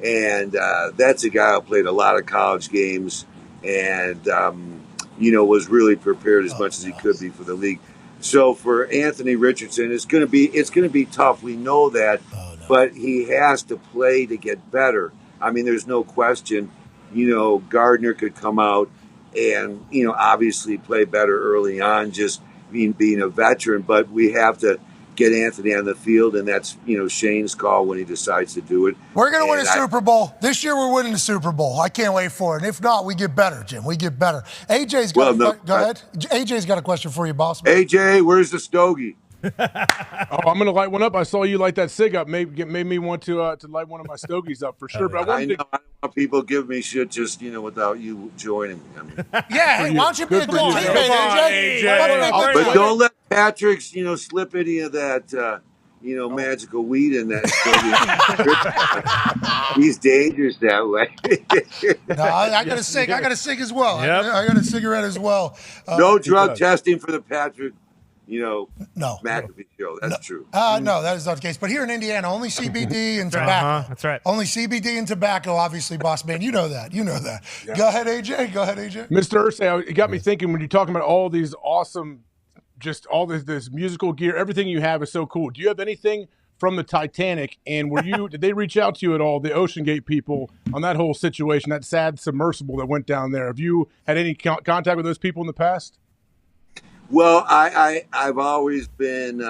and that's a guy who played a lot of college games and, was really prepared as much as he could be for the league. So for Anthony Richardson, it's going to be tough. We know that, but he has to play to get better. I mean, there's no question. Gardner could come out and, obviously play better early on, just being a veteran. But we have to get Anthony on the field, and that's, Shane's call when he decides to do it. We're going to win a Super Bowl. This year we're winning the Super Bowl. I can't wait for it. And if not, we get better, Jim. We get better. AJ's got go ahead. AJ's got a question for you, boss. AJ, where's the stogie? I'm gonna light one up. I saw you light that cig up. Made me want to light one of my stogies up for sure. But I don't want people give me shit just without you joining me. Hey, why don't you be a good teammate, AJ? But don't let Patrick, slip any of that, magical weed in that stogie. He's dangerous that way. No, I got a cig. I got a cig as well. Yep. I got a cigarette as well. No drug testing for the Patrick. No. McAfee Show. That's true. No, that is not the case. But here in Indiana, only CBD and tobacco. That's right. Only CBD and tobacco, obviously, boss man. You know that. Yeah. Go ahead, AJ. Mr. Irsay, it got me thinking when you're talking about all these awesome, just all this musical gear, everything you have is so cool. Do you have anything from the Titanic? And did they reach out to you at all, the Ocean Gate people, on that whole situation, that sad submersible that went down there? Have you had any contact with those people in the past? Well, I've always been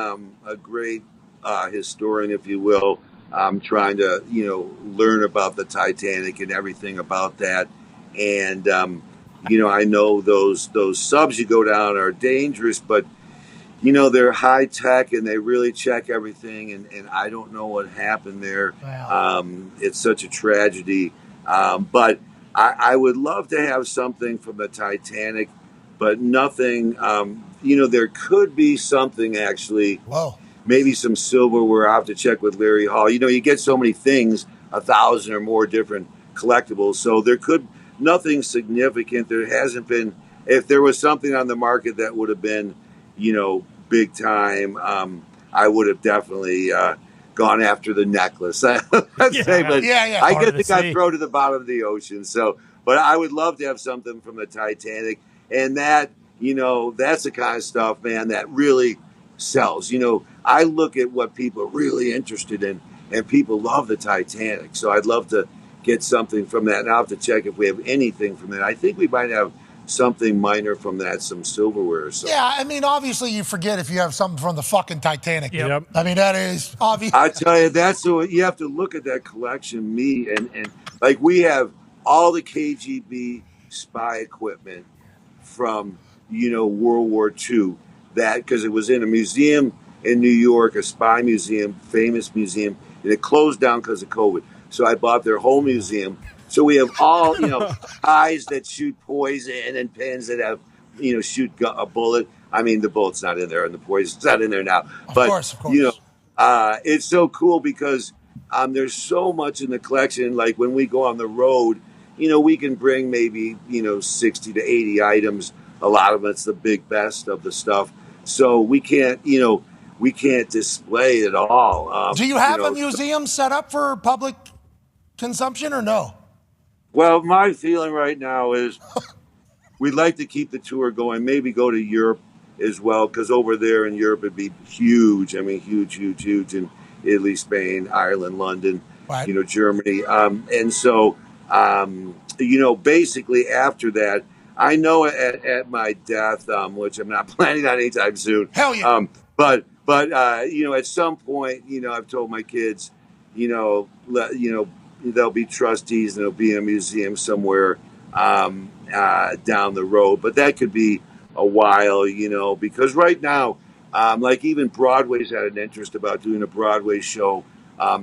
a great historian, if you will. I'm trying to, learn about the Titanic and everything about that. And, I know those subs you go down are dangerous, but, they're high tech and they really check everything. And I don't know what happened there. Wow. It's such a tragedy. But I would love to have something from the Titanic, but nothing, there could be something actually. Whoa. Maybe some silverware. I'll have to check with Larry Hall. You get so many things, 1,000 or more different collectibles. So there could nothing significant. There hasn't been. If there was something on the market that would have been, big time, I would have definitely gone after the necklace. Let's say, but I guess I'd throw to the bottom of the ocean. So, but I would love to have something from the Titanic, and that. That's the kind of stuff, man, that really sells. I look at what people are really interested in, and people love the Titanic. So I'd love to get something from that. And I'll have to check if we have anything from that. I think we might have something minor from that, some silverware or something. Yeah, I mean, obviously you forget if you have something from the fucking Titanic. Yep. I mean, that is obvious. I tell you, that's what you have to look at that collection, and like we have all the KGB spy equipment from World War II, that because it was in a museum in New York, a spy museum, famous museum, and it closed down because of COVID. So I bought their whole museum. So we have all, eyes that shoot poison and pens that have, shoot a bullet. I mean, the bullet's not in there and the poison's not in there now. But, of course. It's so cool because there's so much in the collection. Like when we go on the road, we can bring maybe, 60 to 80 items. A lot of it's the big best of the stuff. So we can't display it all. Do you have a museum set up for public consumption or no? Well, my feeling right now is we'd like to keep the tour going, maybe go to Europe as well, because over there in Europe it'd be huge. I mean, huge in Italy, Spain, Ireland, London, right. Germany. And so, basically after that, I know at my death, which I'm not planning on anytime soon. Hell yeah. But at some point, I've told my kids, they'll be trustees and they'll be in a museum somewhere down the road. But that could be a while, because right now, like even Broadway's had an interest about doing a Broadway show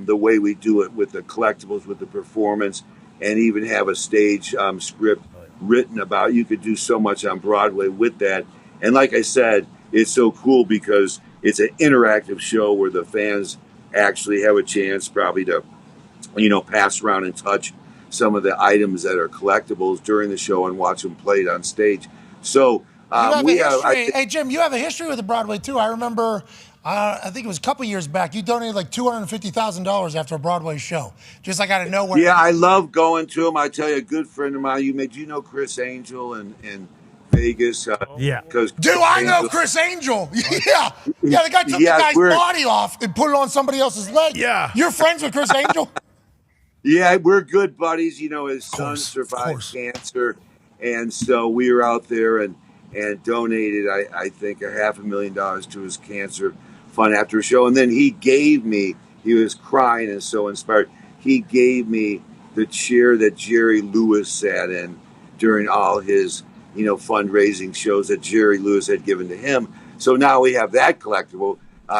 the way we do it with the collectibles, with the performance, and even have a stage script written about. You could do so much on Broadway with that. And like I said, it's so cool because it's an interactive show where the fans actually have a chance probably to, pass around and touch some of the items that are collectibles during the show and watch them played on stage. So hey, Jim, you have a history with the Broadway, too. I remember, I think it was a couple years back, you donated like $250,000 after a Broadway show, just like out of nowhere. Yeah, I love going to them. I tell you, a good friend of mine, do you know Chris Angel in Vegas? Yeah. Do I know Chris Angel? Yeah. Yeah, the guy took the guy's body off and put it on somebody else's leg. Yeah. You're friends with Chris Angel? Yeah, we're good buddies. His son survived cancer, and so we were out there and donated, I think, $500,000 to his cancer fund after a show. And then he was crying and so inspired. He gave me the chair that Jerry Lewis sat in during all his, fundraising shows that Jerry Lewis had given to him. So now we have that collectible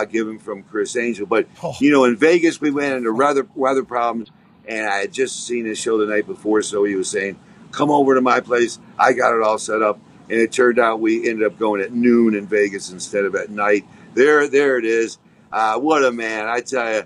given from Chris Angel. But, in Vegas, we went into weather problems. And I had just seen his show the night before, so he was saying, come over to my place. I got it all set up. And it turned out we ended up going at noon in Vegas instead of at night. There it is. What a man. I tell you,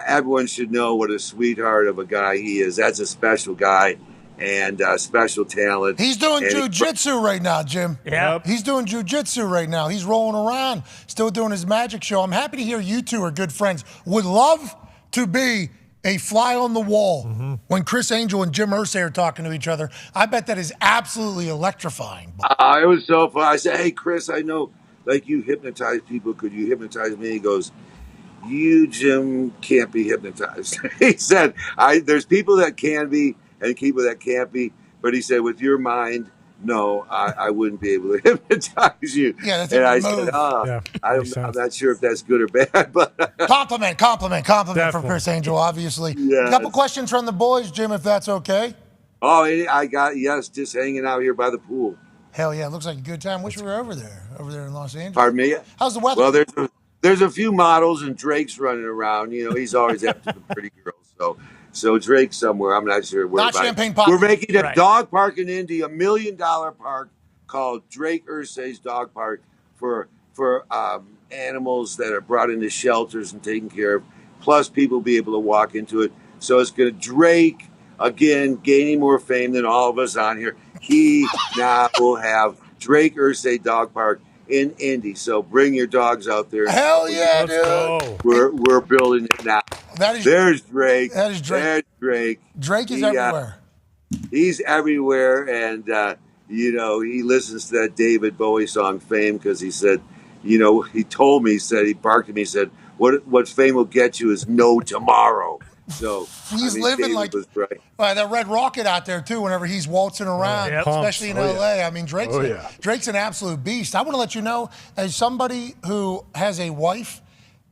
everyone should know what a sweetheart of a guy he is. That's a special guy and special talent. He's doing jiu-jitsu right now, Jim. Yep. He's doing jiu-jitsu right now. He's rolling around, still doing his magic show. I'm happy to hear you two are good friends. Would love to be a fly on the wall when Chris Angel and Jim Irsay are talking to each other. I bet that is absolutely electrifying. It was so fun. I said, hey, Chris, I know, like, you hypnotize people. Could you hypnotize me? He goes, you, Jim, can't be hypnotized. He said, there's people that can be and people that can't be. But he said, with your mind, no, I wouldn't be able to hypnotize you. Yeah, that's and a I move. said, I'm not sure if that's good or bad. But compliment from Chris Angel, obviously. Yes. A couple questions from the boys, Jim, if that's okay. Oh, just hanging out here by the pool. Hell yeah, it looks like a good time. Wish we were over there in Los Angeles. Pardon me? How's the weather? Well, there's a few models and Drake's running around. He's always after the pretty girls. So Drake's somewhere. I'm not sure where. Not Champagne Pop. We're making a dog park in Indy, $1 million park called Drake Irsay's Dog Park for animals that are brought into shelters and taken care of. Plus, people will be able to walk into it. So it's going to Drake again, gaining more fame than all of us on here. He now will have Drake Irsay Dog Park in Indy. So bring your dogs out there. Hell yeah, dude. We're building it now. There's Drake. That is Drake. There's Drake. Drake is everywhere. He's everywhere, and he listens to that David Bowie song "Fame" because he said, he told me, he barked at me, he said, "What fame will get you is no tomorrow." So he's living David like was right. that Red Rocket out there too. Whenever he's waltzing around, especially in LA. I mean, Drake's an absolute beast. I want to let you know, as somebody who has a wife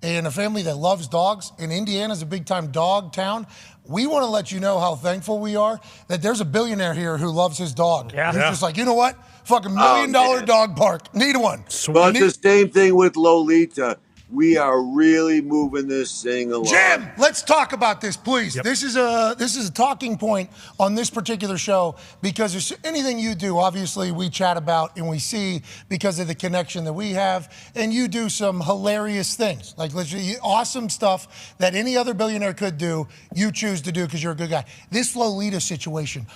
and a family that loves dogs, and Indiana's a big-time dog town, we want to let you know how thankful we are that there's a billionaire here who loves his dog. Yeah. He's just like, you know what? Fucking $1 million dog park. Need one. Well, it's the same thing with Lolita. We are really moving this thing along. Jim, let's talk about this, please. Yep. This is a talking point on this particular show because there's anything you do, obviously, we chat about and we see because of the connection that we have, and you do some hilarious things, like literally awesome stuff that any other billionaire could do, you choose to do because you're a good guy. This Lolita situation,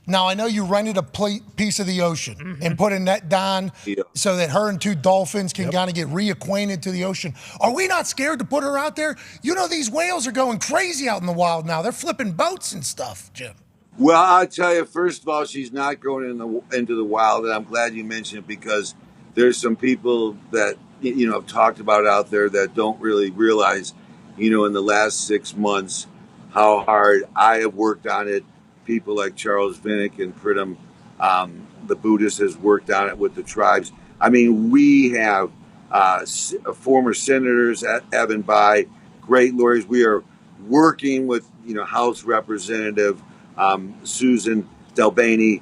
now, I know you rented a piece of the ocean and put in that Dahn so that her and two dolphins can kind of get reacquainted to the ocean. Are we not scared to put her out there? These whales are going crazy out in the wild now. They're flipping boats and stuff, Jim. Well, I'll tell you, first of all, she's not going into the wild, and I'm glad you mentioned it because there's some people that, have talked about out there that don't really realize, in the last 6 months how hard I have worked on it. People like Charles Vinnick and Pritam, the Buddhist, has worked on it with the tribes. I mean, we have former senators, Evan Bayh, great lawyers. We are working with, House Representative Susan Delbaney,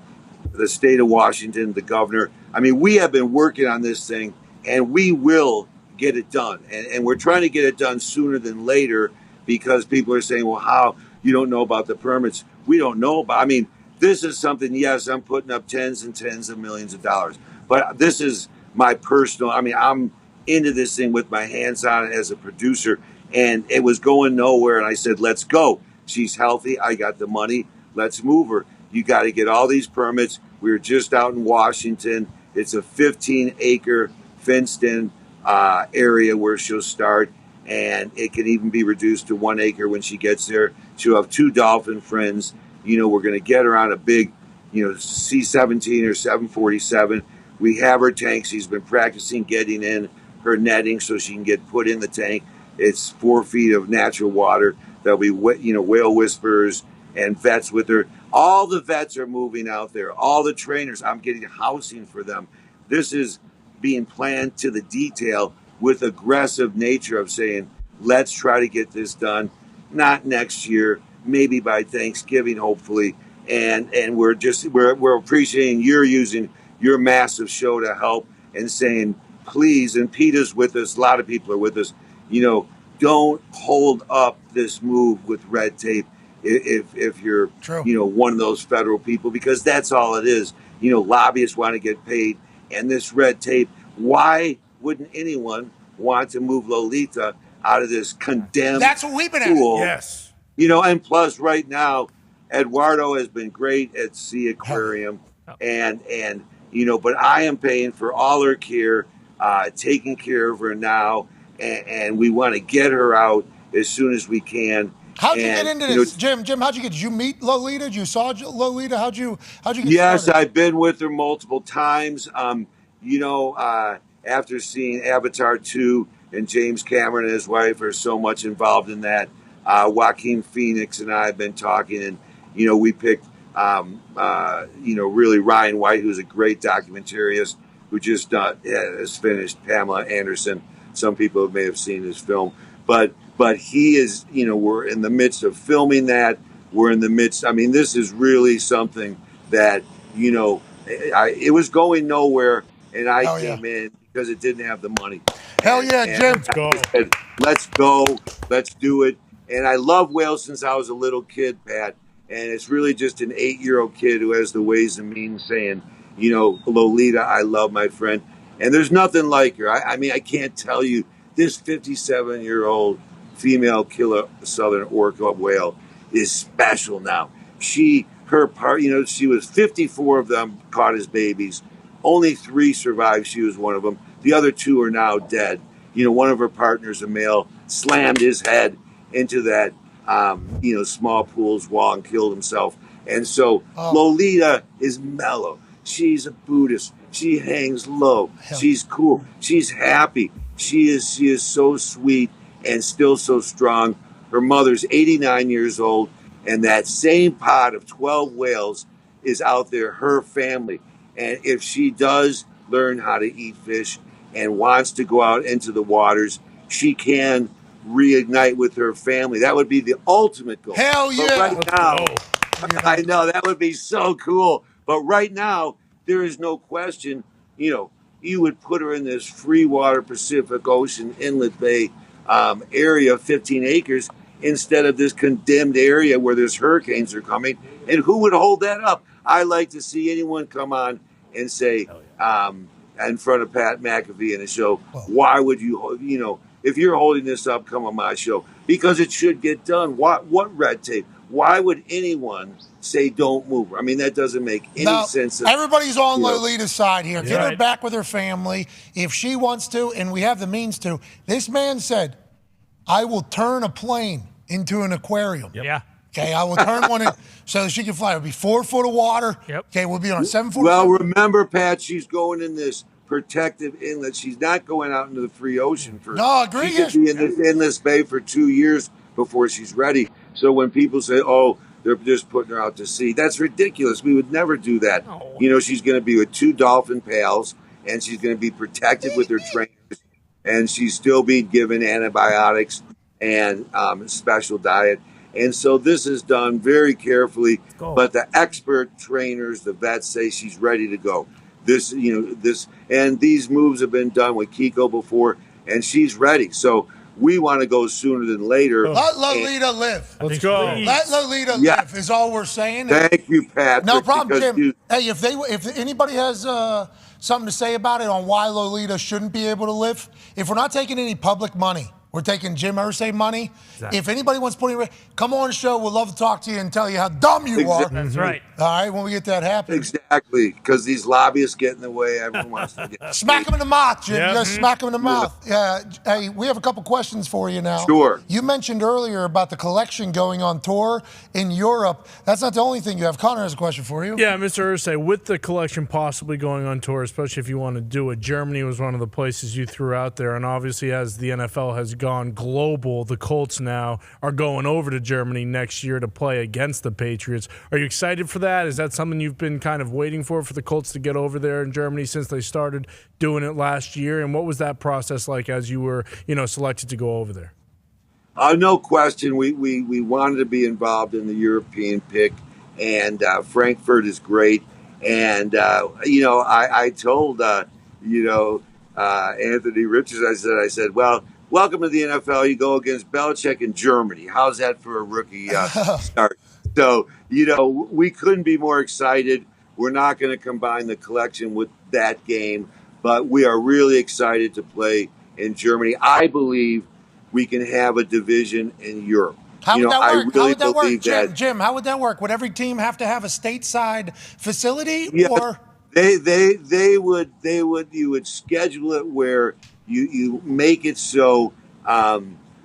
the state of Washington, the governor. I mean, we have been working on this thing, and we will get it done. And we're trying to get it done sooner than later because people are saying, well, how? You don't know about the permits. We don't know about, I mean, this is something, yes, I'm putting up tens and tens of millions of dollars. But this is my personal, I mean, I'm into this thing with my hands on it as a producer, and it was going nowhere. And I said, let's go. She's healthy. I got the money. Let's move her. You got to get all these permits. We were just out in Washington. It's a 15-acre fenced-in area where she'll start, and it can even be reduced to 1 acre when she gets there. She'll have 2 dolphin friends. You know, we're going to get her on a big, you know, C-17 or 747. We have her tank. She's been practicing getting in her netting so she can get put in the tank. It's 4 feet of natural water. There'll be, you know, whale whisperers and vets with her. All the vets are moving out there. All the trainers, I'm getting housing for them. This is being planned to the detail with aggressive nature of saying, let's try to get this done. Not next year, maybe by Thanksgiving, hopefully. And we're appreciating you're using your massive show to help and saying, please, and Peter's with us, a lot of people are with us, you know, don't hold up this move with red tape if you're, you know, one of those federal people, because that's all it is. You know, lobbyists want to get paid, and this red tape, why wouldn't anyone want to move Lolita out of this condemned That's what we've been pool? at. Yes. You know, and plus right now, Eduardo has been great at Sea Aquarium, and you know, but I am paying for all her care, taking care of her now, and we want to get her out as soon as we can. How'd you get into this, Jim? Jim, did you meet Lolita? Did you saw Lolita? How'd you get Yes, started? I've been with her multiple times. You know, after seeing Avatar 2 and James Cameron and his wife are so much involved in that, Joaquin Phoenix and I have been talking, and, you know, we picked, you know, really Ryan White, who's a great documentarian who just has finished Pamela Anderson. Some people may have seen his film, but he is, you know, we're in the midst of filming that. We're in the midst, I mean, this is really something that, you know, it was going nowhere, and I came in because it didn't have the money. Hell yeah, Jim. Let's go. Let's go. Let's do it. And I love whales since I was a little kid, Pat. And it's really just an 8-year-old kid who has the ways and means saying, you know, Lolita, I love my friend. And there's nothing like her. I mean, I can't tell you, this 57-year-old female killer southern orca whale is special now. Her part, you know, she was 54 of them caught as babies. Only 3 survived. She was one of them. The other 2 are now dead. You know, one of her partners, a male, slammed his head into that, you know, small pool's wall and killed himself. And so Lolita is mellow. She's a Buddhist. She hangs low. She's cool. She's happy. She is so sweet and still so strong. Her mother's 89 years old, and that same pod of 12 whales is out there, her family. And if she does learn how to eat fish and wants to go out into the waters, she can reignite with her family. That would be the ultimate goal. Hell yeah. But right now, I know that would be so cool. But right now, there is no question, you know, you would put her in this free-water Pacific Ocean Inlet Bay area, 15 acres, instead of this condemned area where there's hurricanes are coming. And who would hold that up? I like to see anyone come on and say, in front of Pat McAfee in a show, why would you, you know, if you're holding this up, come on my show. Because it should get done. What red tape? Why would anyone say don't move her? I mean, that doesn't make any sense. Everybody's on Lolita's side here. Get her back with her family if she wants to, and we have the means to. This man said, I will turn a plane into an aquarium. Yeah. Okay, I will turn one in so she can fly. It'll be 4 foot of water. Yep. Okay, we'll be on 7 foot. Well, remember, Pat, she's going in this protective inlet. She's not going out into the free ocean for. No, agree. She could be in this inlet bay for 2 years before she's ready. So when people say, "Oh, they're just putting her out to sea," that's ridiculous. We would never do that. No. You know, she's going to be with 2 dolphin pals, and she's going to be protected with her trainers, and she's still being given antibiotics and special diet. And so this is done very carefully. But the expert trainers, the vets, say she's ready to go. And these moves have been done with Kiko before, and she's ready. So we want to go sooner than later. Let Lolita live. Let's go. Let Lolita Yeah. live is all we're saying. Thank you, Patrick. No problem, because Jim. Hey, if anybody has something to say about it on why Lolita shouldn't be able to live, if we're not taking any public money, we're taking Jim Irsay money. Exactly. If anybody wants to put any, come on the show. We'll love to talk to you and tell you how dumb you are. That's right. All right, when we get that happen. Exactly, because these lobbyists get in the way. Everyone wants to get Smack him in the mouth, Jim. Yep. You gotta smack him in the mouth. Yeah. Hey, we have a couple questions for you now. Sure. You mentioned earlier about the collection going on tour in Europe. That's not the only thing you have. Connor has a question for you. Yeah, Mr. Irsay, with the collection possibly going on tour, especially if you want to do it, Germany was one of the places you threw out there. And obviously, as the NFL has gone global, the Colts now are going over to Germany next year to play against the Patriots. Are you excited for that? Is that something you've been kind of waiting for the Colts to get over there in Germany since they started doing it last year? And what was that process like as you were, selected to go over there? No question. We wanted to be involved in the European pick, and Frankfurt is great. And, I told, Anthony Richards, I said, well, welcome to the NFL. You go against Belichick in Germany. How's that for a rookie start? So, we couldn't be more excited. We're not going to combine the collection with that game, but we are really excited to play in Germany. I believe we can have a division in Europe. How would that work? I really How would believe that work, that. Jim? How would that work? Would every team have to have a stateside facility, Yeah, or they would you would schedule it where you make it so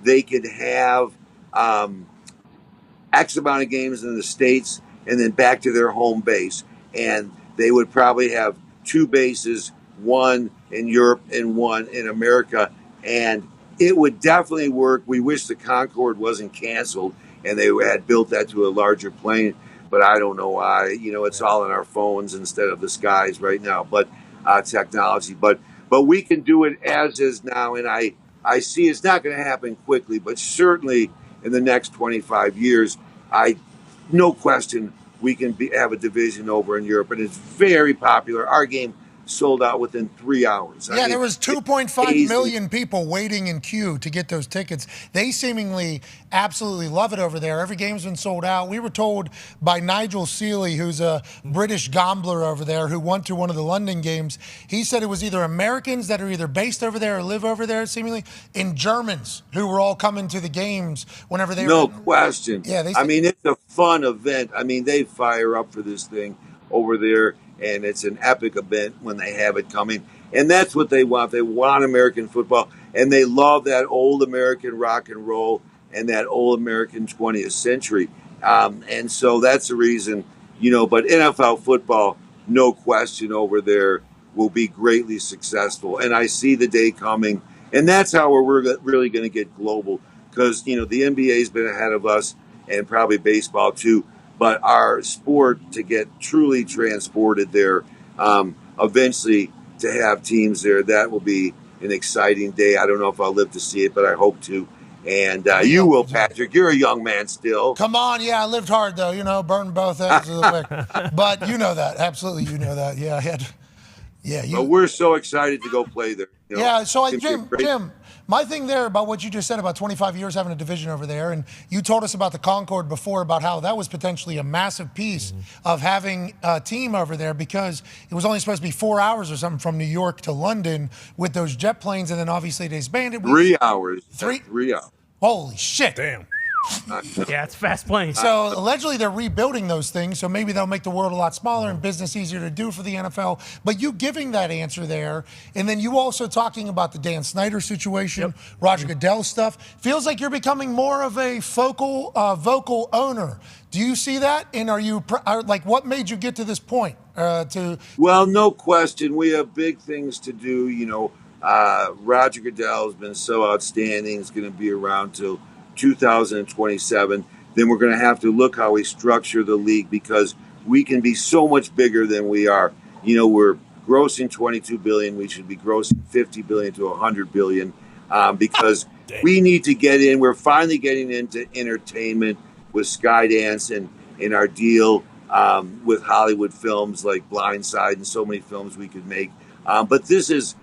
they could have X amount of games in the States and then back to their home base. And they would probably have two bases, one in Europe and one in America. And it would definitely work. We wish the Concorde wasn't canceled and they had built that to a larger plane. But I don't know why. It's all in our phones instead of the skies right now. But technology. But we can do it as is now. And I see it's not going to happen quickly, but certainly in the next 25 years, no question, we can have a division over in Europe, and it's very popular. Our game sold out within 3 hours. there was 2.5 million people waiting in queue to get those tickets. They seemingly absolutely love it over there. Every game's been sold out. We were told by Nigel Seeley, who's a British gambler over there who went to one of the London games. He said it was either Americans that are either based over there or live over there, seemingly, and Germans who were all coming to the games whenever they were. No question. Yeah, it's a fun event. They fire up for this thing over there. And it's an epic event when they have it coming. And that's what they want. They want American football. And they love that old American rock and roll and that old American 20th century. And so that's the reason, but NFL football, no question over there, will be greatly successful. And I see the day coming. And that's how we're really going to get global. Because, the NBA's been ahead of us and probably baseball too. But our sport to get truly transported there, eventually to have teams there, that will be an exciting day. I don't know if I'll live to see it, but I hope to. And you will, Patrick. You're a young man still. Come on. Yeah, I lived hard, though, burned both ends of the wick. But you know that. Absolutely, you know that. Yeah, I had. Yeah, But we're so excited to go play there. Yeah, so Jim, my thing there about what you just said about 25 years having a division over there, and you told us about the Concorde before about how that was potentially a massive piece of having a team over there because it was only supposed to be 4 hours or something from New York to London with those jet planes, and then obviously they disbanded. 3 hours. 3 hours. Holy shit. Damn. Yeah, it's fast planes. So allegedly they're rebuilding those things, so maybe they'll make the world a lot smaller and business easier to do for the NFL. But you giving that answer there, and then you also talking about the Dan Snyder situation, Roger Goodell stuff, feels like you're becoming more of a vocal owner. Do you see that? And are you what made you get to this point? Well, no question. We have big things to do. Roger Goodell has been so outstanding. He's going to be around till 2027, then we're going to have to look how we structure the league because we can be so much bigger than we are. We're grossing $22 billion. We should be grossing $50 billion to $100 billion because we need to get in. We're finally getting into entertainment. with Skydance and in our deal with Hollywood films like Blindside and so many films we could make. But this is,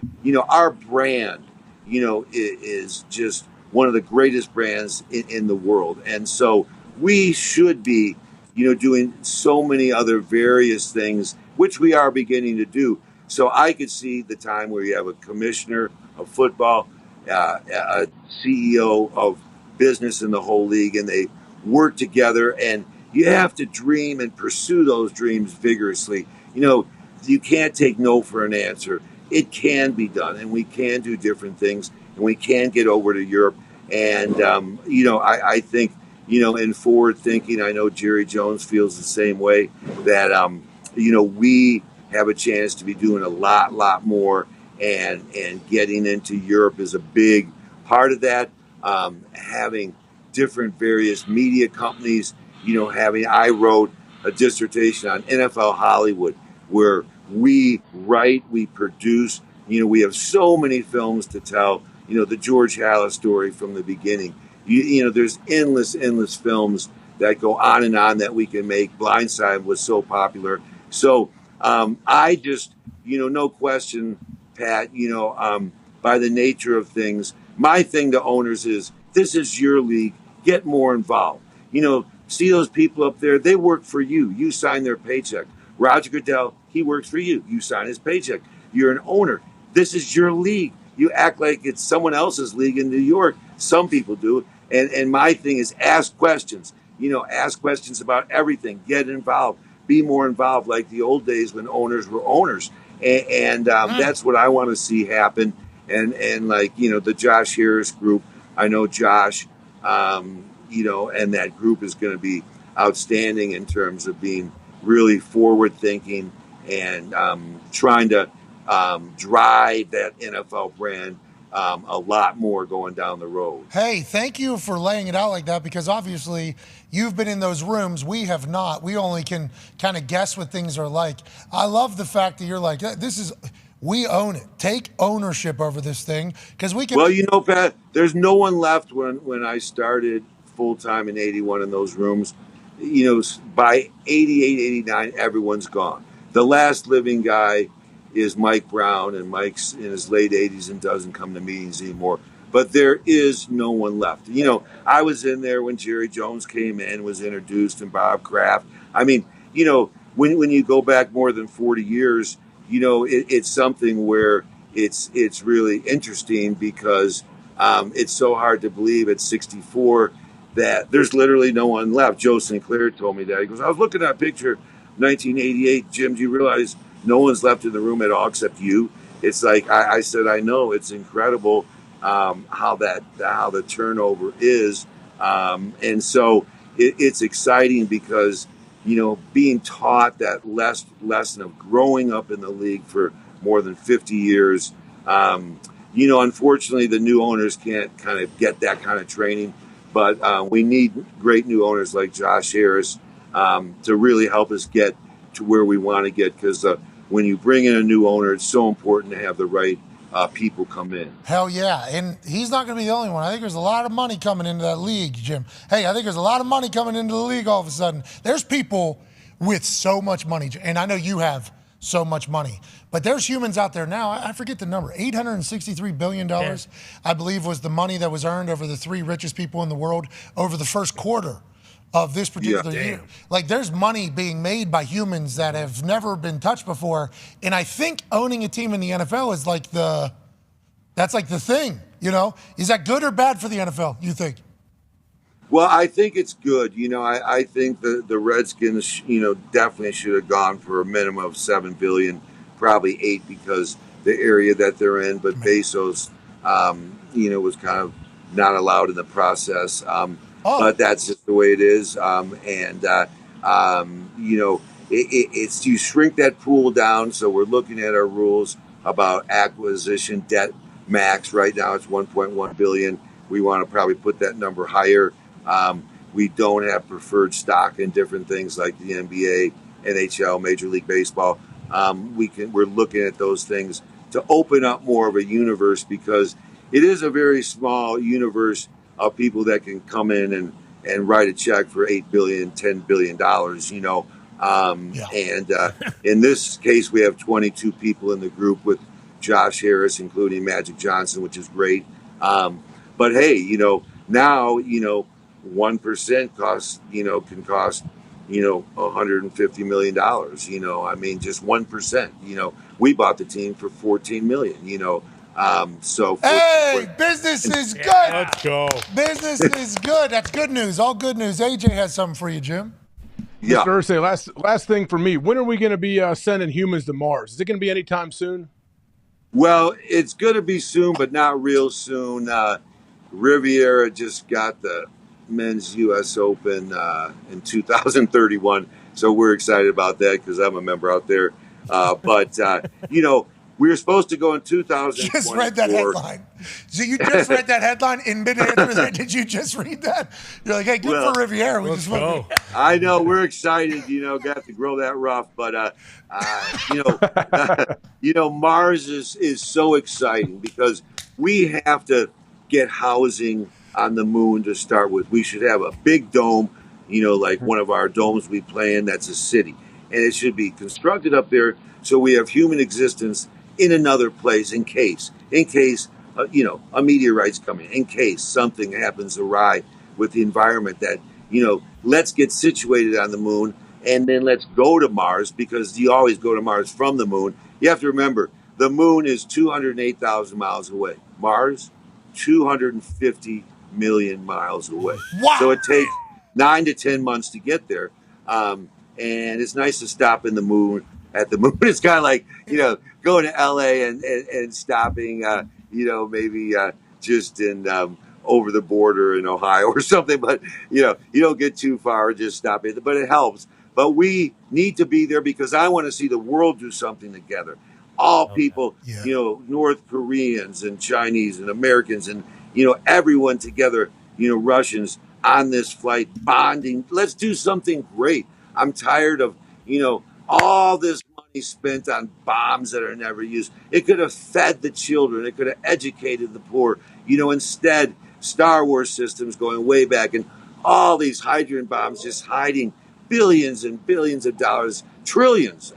our brand, is just one of the greatest brands in the world. And so we should be, doing so many other various things, which we are beginning to do. So I could see the time where you have a commissioner of football, a CEO of business in the whole league, and they work together, and you have to dream and pursue those dreams vigorously. You can't take no for an answer. It can be done, and we can do different things, and we can get over to Europe. And, I think, in forward thinking, I know Jerry Jones feels the same way, that, we have a chance to be doing a lot more, and getting into Europe is a big part of that. Having different various media companies, I wrote a dissertation on NFL Hollywood, where we write, we produce, we have so many films to tell, the George Halas story from the beginning. There's endless films that go on and on that we can make. Blindside was so popular. So I just, no question, Pat, by the nature of things, my thing to owners is, this is your league. Get more involved. See those people up there? They work for you. You sign their paycheck. Roger Goodell, he works for you. You sign his paycheck. You're an owner. This is your league. You act like it's someone else's league in New York. Some people do. And my thing is, ask questions. Ask questions about everything. Get involved. Be more involved, like the old days when owners were owners. And that's what I want to see happen. And like, the Josh Harris group, I know Josh, and that group is going to be outstanding in terms of being really forward thinking and trying to drive that NFL brand a lot more going down the road. Hey, thank you for laying it out like that, because obviously you've been in those rooms. We have not. We only can kind of guess what things are like. I love the fact that you're like, we own it. Take ownership over this thing, because we can. Well, Pat, there's no one left when I started full-time in 81 in those rooms. By 88, 89, everyone's gone. The last living guy is Mike Brown, and Mike's in his late 80s and doesn't come to meetings anymore. But there is no one left. I was in there when Jerry Jones came in, was introduced, and Bob Kraft. I mean, when you go back more than 40 years, it's something where it's really interesting, because it's so hard to believe at 64 that there's literally no one left. Joe Sinclair told me that. He goes, I was looking at a picture, 1988. Jim, do you realize no one's left in the room at all except you? It's like, I said, I know. It's incredible how the turnover is. And so it's exciting, because, being taught that lesson of growing up in the league for more than 50 years, unfortunately the new owners can't kind of get that kind of training. But we need great new owners like Josh Harris to really help us get to where we want to get, because when you bring in a new owner, it's so important to have the right people come in. Hell yeah. And he's not going to be the only one. I think there's a lot of money coming into that league, Jim. Hey, I think there's a lot of money coming into the league all of a sudden. There's people with so much money, and I know you have so much money, but there's humans out there now. I forget the number, $863 billion, I believe, was the money that was earned over the 3 richest people in the world over the first quarter of this particular year. Like, there's money being made by humans that have never been touched before. And I think owning a team in the NFL is like that's like the thing, Is that good or bad for the NFL, you think? Well, I think it's good. I think the Redskins, definitely should have gone for a minimum of $7 billion, probably $8 billion, because the area that they're in. But Bezos, was kind of not allowed in the process. But that's just the way it is. It's you shrink that pool down. So we're looking at our rules about acquisition debt max. Right now it's $1.1 billion. We want to probably put that number higher. We don't have preferred stock in different things like the NBA, NHL, Major League Baseball. We're looking at those things to open up more of a universe, because it is a very small universe of people that can come in and write a check for $8 billion, $10 billion, And in this case, we have 22 people in the group with Josh Harris, including Magic Johnson, which is great. But hey, now, 1% costs, can cost, $150 million, just 1%, we bought the team for 14 million, Hey, business is good. Let's go. Business is good. That's good news. All good news. AJ has something for you, Jim. Mr. Irsay, last thing for me. When are we going to be sending humans to Mars? Is it going to be anytime soon? Well, it's going to be soon, but not real soon. Riviera just got the men's U.S. Open in 2031, so we're excited about that because I'm a member out there. But we were supposed to go in 2024. Just read that headline. So you just read that headline in mid-answer. Did you just read that? You're like, hey, good for Riviera. We just won. I know, we're excited. Got to grow that rough, but Mars is so exciting because we have to get housing on the moon to start with. We should have a big dome, like one of our domes we play in. That's a city, and it should be constructed up there so we have human existence in another place in case a meteorite's coming, in case something happens awry with the environment that, let's get situated on the moon and then let's go to Mars, because you always go to Mars from the moon. You have to remember, the moon is 208,000 miles away. Mars, 250 million miles away. Wow. So it takes 9 to 10 months to get there. And it's nice to stop in the moon. At the moon, it's kind of like, going to LA and stopping, maybe just in over the border in Ohio or something. But, you don't get too far, just stop it. But it helps. But we need to be there because I want to see the world do something together. All people, North Koreans and Chinese and Americans and, everyone together, Russians on this flight bonding. Let's do something great. I'm tired of, all this money spent on bombs that are never used. It could have fed the children. It could have educated the poor. Instead, Star Wars systems going way back and all these hydrogen bombs just hiding billions and billions of dollars, trillions,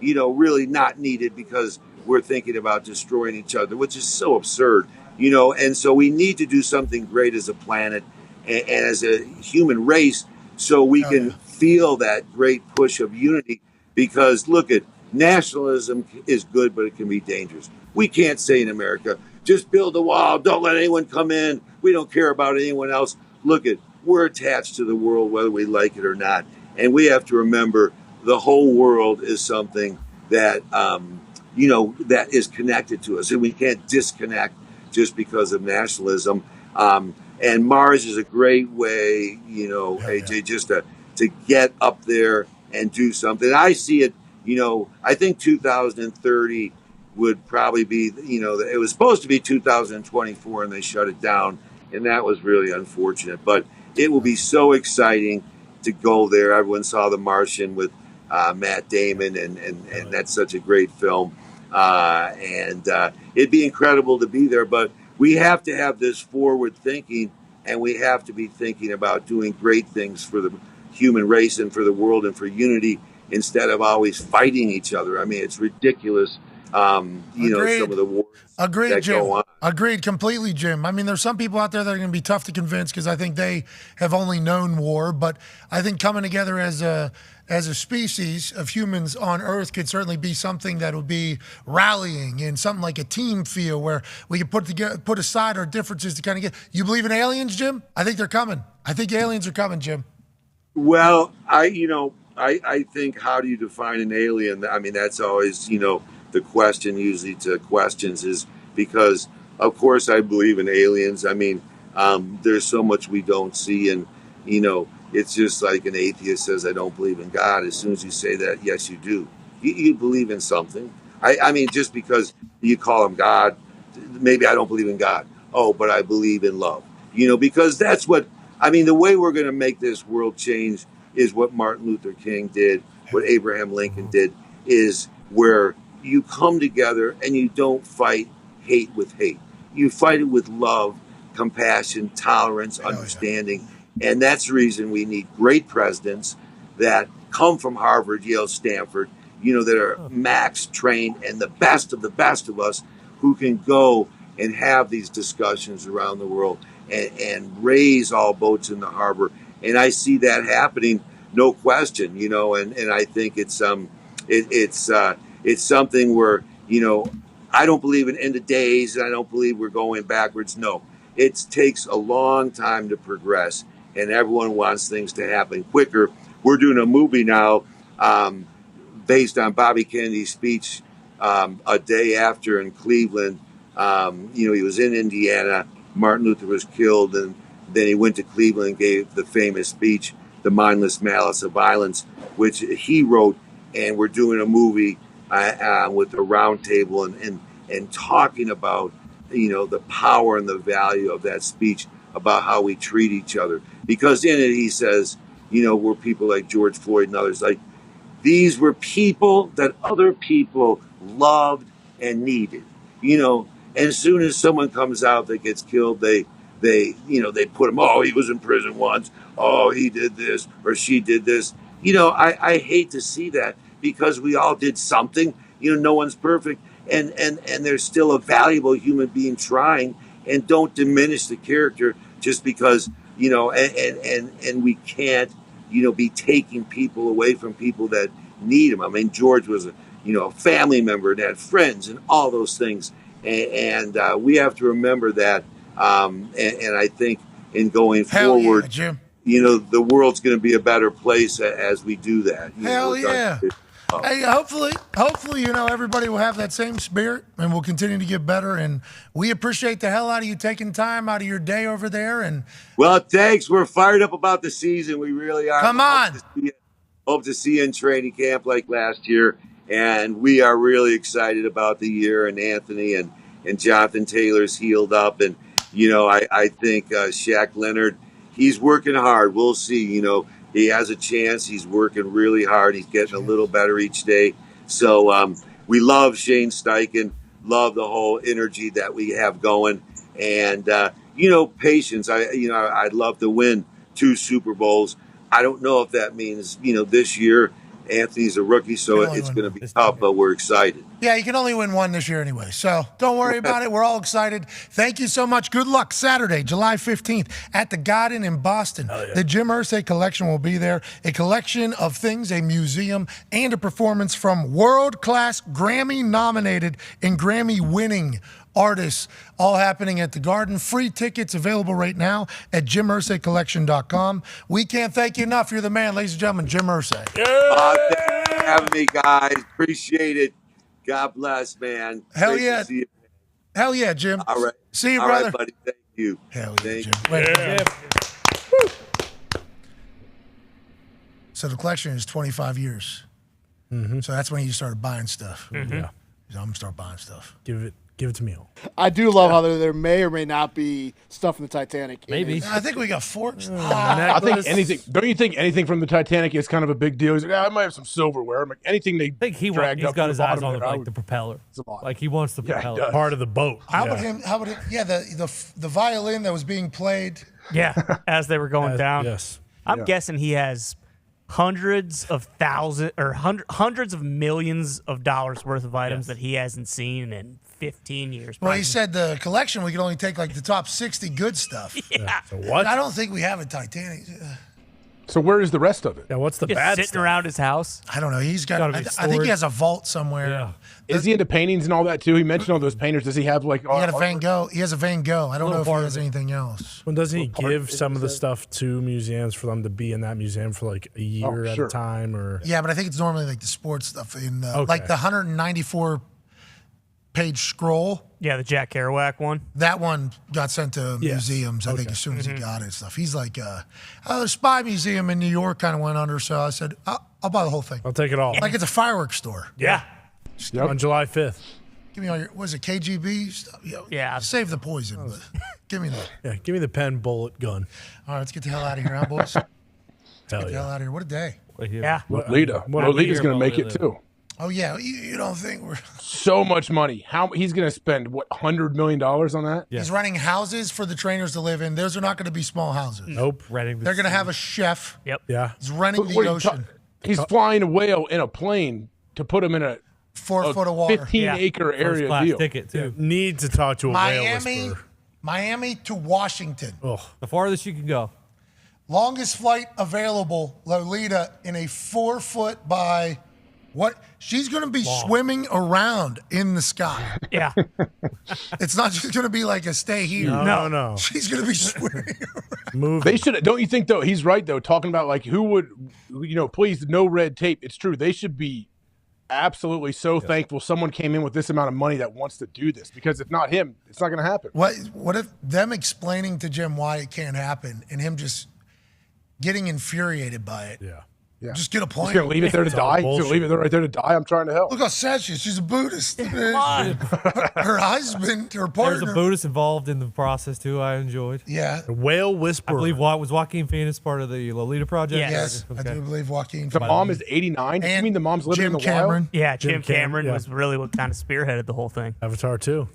really not needed because we're thinking about destroying each other, which is so absurd, And so we need to do something great as a planet and as a human race so we can feel that great push of unity. Because look at nationalism is good, but it can be dangerous. We can't say in America, just build a wall, don't let anyone come in. We don't care about anyone else. Look at, we're attached to the world, whether we like it or not. And we have to remember the whole world is something that, that is connected to us. And we can't disconnect just because of nationalism. And Mars is a great way, AJ, just to get up there and do something. I see it, I think 2030 would probably be, it was supposed to be 2024 and they shut it down. And that was really unfortunate. But it will be so exciting to go there. Everyone saw The Martian with Matt Damon, and that's such a great film. And it'd be incredible to be there. But we have to have this forward thinking, and we have to be thinking about doing great things for the human race and for the world and for unity instead of always fighting each other. I mean, it's ridiculous, some of the wars that Jim. go on. Agreed completely, Jim. I mean, there's some people out there that are going to be tough to convince because I think they have only known war. But I think coming together as a species of humans on Earth could certainly be something that would be rallying and something like a team feel where we can put aside our differences to kind of get. You believe in aliens, Jim? I think they're coming. I think aliens are coming, Jim. Well, I think, how do you define an alien? I mean, that's always, the question usually to questions is because, of course, I believe in aliens. I mean, there's so much we don't see. And, it's just like an atheist says, I don't believe in God. As soon as you say that, yes, you do. You believe in something. I mean, just because you call him God, maybe I don't believe in God. Oh, but I believe in love. Because that's what, I mean, the way we're going to make this world change is what Martin Luther King did, what Abraham Lincoln did, is where you come together and you don't fight hate with hate. You fight it with love, compassion, tolerance, understanding. And that's the reason we need great presidents that come from Harvard, Yale, Stanford, that are max trained and the best of us who can go and have these discussions around the world and raise all boats in the harbor. And I see that happening, no question, and I think it's something where, I don't believe in end of days, and I don't believe we're going backwards. No, it takes a long time to progress, and everyone wants things to happen quicker. We're doing a movie now based on Bobby Kennedy's speech a day after in Cleveland. He was in Indiana. Martin Luther was killed, and then he went to Cleveland and gave the famous speech, The Mindless Malice of Violence, which he wrote, and we're doing a movie with the round table and talking about, the power and the value of that speech, about how we treat each other. Because in it, he says, we're people like George Floyd and others, like, these were people that other people loved and needed, and as soon as someone comes out that gets killed, they put him, oh, he was in prison once, oh, he did this or she did this. I hate to see that, because we all did something. No one's perfect, and there's still a valuable human being trying, and don't diminish the character just because, and we can't, be taking people away from people that need them. I mean, George was a family member and had friends and all those things. And we have to remember that. And I think in going forward, Jim. The world's going to be a better place as we do that. Hell yeah. Hey, hopefully, everybody will have that same spirit, and we'll continue to get better. And we appreciate the hell out of you taking time out of your day over there. And well, thanks. We're fired up about the season. We really are. Come on. Hope to see you in training camp like last year. And we are really excited about the year. And Anthony and Jonathan Taylor's healed up. And, I think Shaq Leonard, he's working hard. We'll see. He has a chance. He's working really hard. He's getting a little better each day. So we love Shane Steichen, love the whole energy that we have going. And, patience. I'd love to win 2 Super Bowls. I don't know if that means, this year Anthony's a rookie, so it's going to be tough, but we're excited. Yeah, you can only win one this year anyway, so don't worry about it. We're all excited. Thank you so much. Good luck Saturday, July 15th at the Garden in Boston. Yeah. The Jim Irsay collection will be there, a collection of things, a museum, and a performance from world-class Grammy-nominated and Grammy-winning artists, all happening at the Garden. Free tickets available right now at JimIrsayCollection.com. We can't thank you enough. You're the man, ladies and gentlemen, Jim Irsay. Thanks for having me, guys. Appreciate it. God bless, man. Hell Great yeah. to see you. Hell yeah, Jim. All right. See you, All brother. right, buddy. Thank you. Hell yeah, Thank Jim. you. Wait. So the collection is 25 years. Mm-hmm. So that's when you started buying stuff. Mm-hmm. Yeah. So I'm going to start buying stuff. Give it to me all. I do love how there may or may not be stuff from the Titanic. Maybe. I think we got forks. I think anything. Don't you think anything from the Titanic is kind of a big deal? He's like, I might have some silverware. I'm like, anything they He's dragged up got to his the eyes bottom on of it, the propeller. It's a lot. Like he wants the Yeah, he propeller. does. Part of the boat. How about him? How about it? Yeah, the violin that was being played. Yeah, as they were going down. Yes. I'm guessing he has hundreds of thousands or hundreds of millions of dollars worth of items that he hasn't seen in 15 years. Well, he said the collection we could only take like the top 60 good stuff. Yeah. So what? I don't think we have a Titanic. So where is the rest of it? Yeah, what's the Just bad sitting stuff? around his house. I don't know. He's got. Gotta be I think stored. he has a vault somewhere. Yeah. Is he into paintings and all that too? He mentioned all those painters. Does he have like? He had a Van Gogh. He has a Van Gogh. I don't know if he has anything else. Well, doesn't he What part give is some of the it? stuff to museums for them to be in that museum for like a year at sure. a time? Or Yeah, but I think it's normally like the sports stuff in Okay. like the 194 page scroll. Yeah, the Jack Kerouac one. That one got sent to Yes. museums, I think, Okay. as soon as he got it and stuff. He's like, the Spy Museum in New York kind of went under, so I said, I'll buy the whole thing. I'll take it all. Like it's a fireworks store. Yeah. Yep. On July 5th. Give me all your, what is it, KGB stuff? Yeah. Save the poison, but give me that. Yeah, give me the pen, bullet, gun. All right, let's get the hell out of here, huh, boys? Get Hell the hell yeah. out of here. What a day. Yeah. Lolita. What a Lolita's year going to make while we it too. Oh yeah, you don't think we're? So much money. How he's going to spend what $100 million on that? He's renting houses for the trainers to live in. Those are not going to be small houses. Nope. Renting. They're going to have a chef. Yep. Yeah. He's renting What the are you ocean. He's flying a whale in a plane to put him in a 4 foot of water. 15-acre area First-class deal. ticket too. Need to talk to a whale Miami, whisperer. Miami to Washington. The farthest you can go. Longest flight available, Lolita, in a 4 foot by what? She's going to be swimming around in the sky. Yeah. It's not just going to be like a stay here. No. She's going to be swimming. Move. They should. Don't you think though? He's right though. Talking about like who would, please no red tape. It's true. They should be absolutely so thankful someone came in with this amount of money that wants to do this, because if not him, it's not going to happen. What if them explaining to Jim why it can't happen and him just getting infuriated by it? Yeah. Just get a He's plane. going to leave it there to die. He's going to leave it right there to die. I'm trying to help. Look how sad she is. She's a Buddhist. Her husband, her partner. There's a Buddhist involved in the process too. I enjoyed. Yeah. The whale whisperer. I believe was Joaquin Phoenix part of the Lolita project. Yes, I Okay. do believe Joaquin. The mom is 89. You mean the mom's living Jim in the Cameron. wild? Yeah, Jim Jim Cameron Cameron, was really what kind of spearheaded the whole thing. Avatar 2.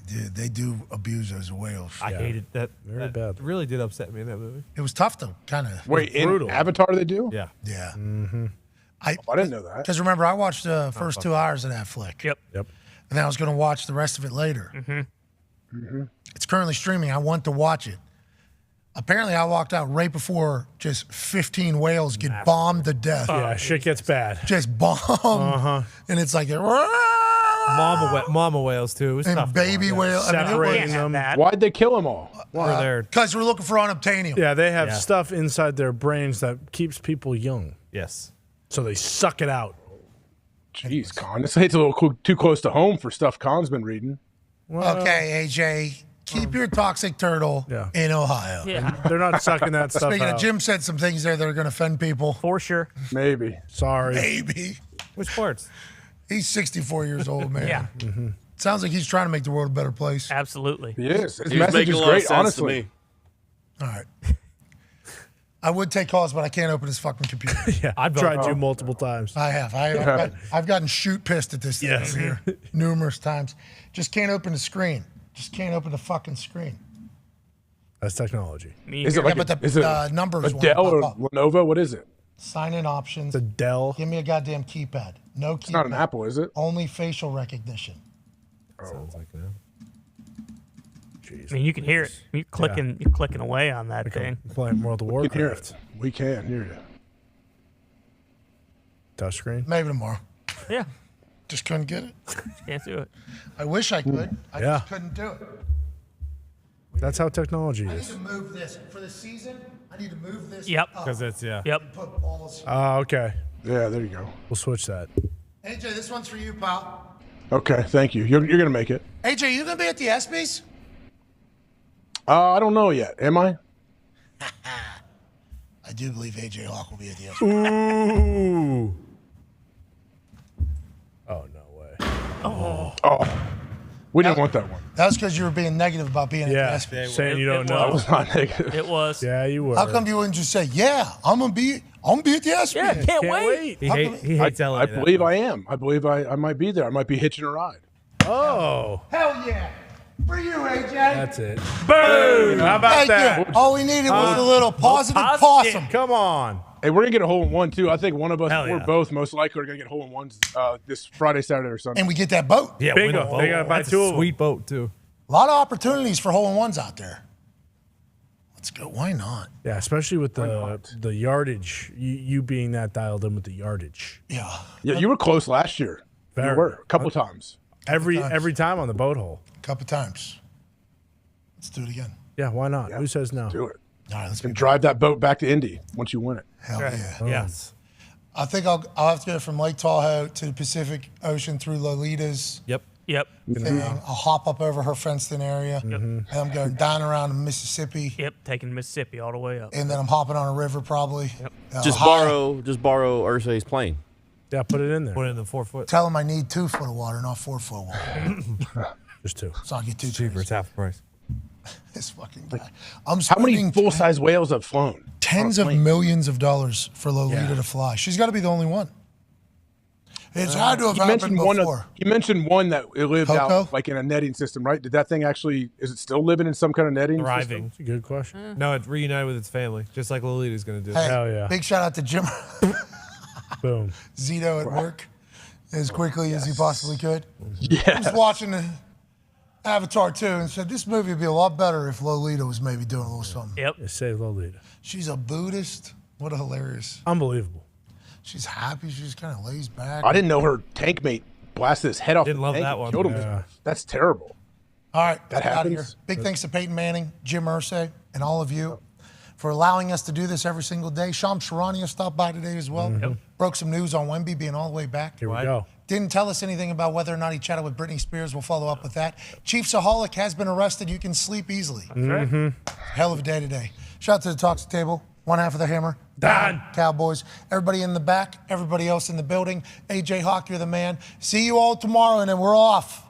Dude, they do abuse those whales. I hated that. Very that bad. Really did upset me in that movie. It was tough though, kind of. Wait, in brutal. Avatar they do? Yeah. Yeah. Mm-hmm. I didn't know that. Because remember, I watched the first 2 hours of that flick. Yep. Yep. And then I was going to watch the rest of it later. Mm-hmm. It's currently streaming. I want to watch it. Apparently, I walked out right before just 15 whales get bombed to death. Yeah, shit gets bad. Just bombed. Uh-huh. And it's like, Mama whales too. It was and tough. baby whale. Separating them. Why'd they kill them all? Because we're looking for unobtainium. Yeah, they have stuff inside their brains that keeps people young. Yes. So they suck it out. Jeez, Con. This hits a little too close to home for stuff Con's been reading. Okay, AJ, keep your toxic turtle in Ohio. Yeah. They're not sucking that stuff Speaking out. of, Jim said some things there that are going to offend people. For sure. Maybe. Sorry. Maybe. Which parts? He's 64 years old, man. Yeah. Mm-hmm. Sounds like he's trying to make the world a better place. Absolutely. He is. His He was message making is a lot of great, sense honestly. to me. All right. I would take calls, but I can't open his fucking computer. Yeah, I've tried to multiple times. I have. I've gotten shoot pissed at this thing Yes. over here numerous times. Just can't open the screen. Just can't open the fucking screen. That's technology. Is it like but is it the numbers a won't Dell or pop up. Lenovo? What is it? Sign-in options. It's a Dell. Give me a goddamn keypad. No keypad. It's not an Apple, is it? Only facial recognition. Sounds like that. I mean, you can hear it. You're clicking away on that thing. Playing World of We can hear Warcraft. it. We can hear you. Touchscreen. Maybe tomorrow. Yeah. Just couldn't get it. Can't do it. I wish I could. I Yeah. just couldn't do it. That's how technology I need is. to move this. For the season, I need to move this Yep. up. Because it's Yep. Put balls. Okay. Yeah, there you go. We'll switch that. AJ, this one's for you, pal. Okay, thank you. You're going to make it. AJ, you gonna be at the ESPYs? I don't know yet. Am I? I do believe AJ Hawk will be at the ESPYs. Ooh. Oh, no way. Oh. We didn't want that one. That was because you were being negative about being Yeah, at the ESPYs. saying you don't I know. was not negative. It was. Yeah, you were. How come you wouldn't just say, "Yeah, I'm gonna be at the ESPYs"? Yeah, can't wait. He hates LA. I believe I am. I believe I might be there. I might be hitching a ride. Oh. Hell yeah, for you, AJ. That's it. Boom. How about Thank that? you. All we needed was a little positive possum. Come on. Hey, we're gonna get a hole in one too. I think one of us, Hell we're yeah. both most likely are gonna get hole in ones this Friday, Saturday, or Sunday. And we get that boat. Yeah, Bingo. win a boat. They gotta buy That's two a of them. sweet boat too. A lot of opportunities for hole-in-ones out there. Let's go. Why not? Yeah, especially with the yardage. You being that dialed in with the yardage. Yeah. Yeah, you were close last year. Very. You were a couple times. Every time on the boat hole. A couple times. Let's do it again. Yeah, why not? Who says no? Do it. All right, let's And drive that boat back to Indy once you win it. Hell yeah. Yes. I think I'll have to go from Lake Tahoe to the Pacific Ocean through Lolita's Yep. Yep. thing. I'll hop up over her fenced-in area, and I'm going down around to Mississippi, Yep. Taking Mississippi all the way up. and then I'm hopping on a river probably. Yep. Just Ohio. borrow Irsay's plane. Yeah, put it in there. Put it in the 4 foot. Tell them I need 2 foot of water, not 4 foot of water. Just two. So I'll get two Cheaper. It's half the price. This fucking guy. I'm How many spending full-size whales have flown? tens of millions of dollars for Lolita to fly. She's got to be the only one. It's had to have He happened mentioned one. before. He mentioned one that it lived Coco? out like in a netting system, right? Did that thing actually? Is it still living in some kind of netting Thriving. system? That's a good question. No, it's reunited with its family, just like Lolita's going to do. Hey, big shout out to Jim. Boom. Zito at work as quickly as he possibly could. Yeah. I was watching Avatar 2 and said this movie would be a lot better if Lolita was maybe doing a little something. Yep. Say Lolita. She's a Buddhist. What a hilarious. Unbelievable. She's happy. She just kind of lays back. I didn't know her tank mate blasted his head off. Didn't the love tank that and one. Killed him. Yeah. That's terrible. All right, That get out of here. happens. Big thanks to Peyton Manning, Jim Irsay, and all of you for allowing us to do this every single day. Sham Sharania stopped by today as well. Broke some news on Wemby being all the way back. Here we go. Didn't tell us anything about whether or not he chatted with Britney Spears. We'll follow up with that. Chiefsaholic has been arrested. You can sleep easily. That's right. Hell of a day today. Shout out to the Talks table. One half of the hammer. Dahn. Cowboys. Everybody in the back. Everybody else in the building. AJ Hawk, you're the man. See you all tomorrow, and then we're off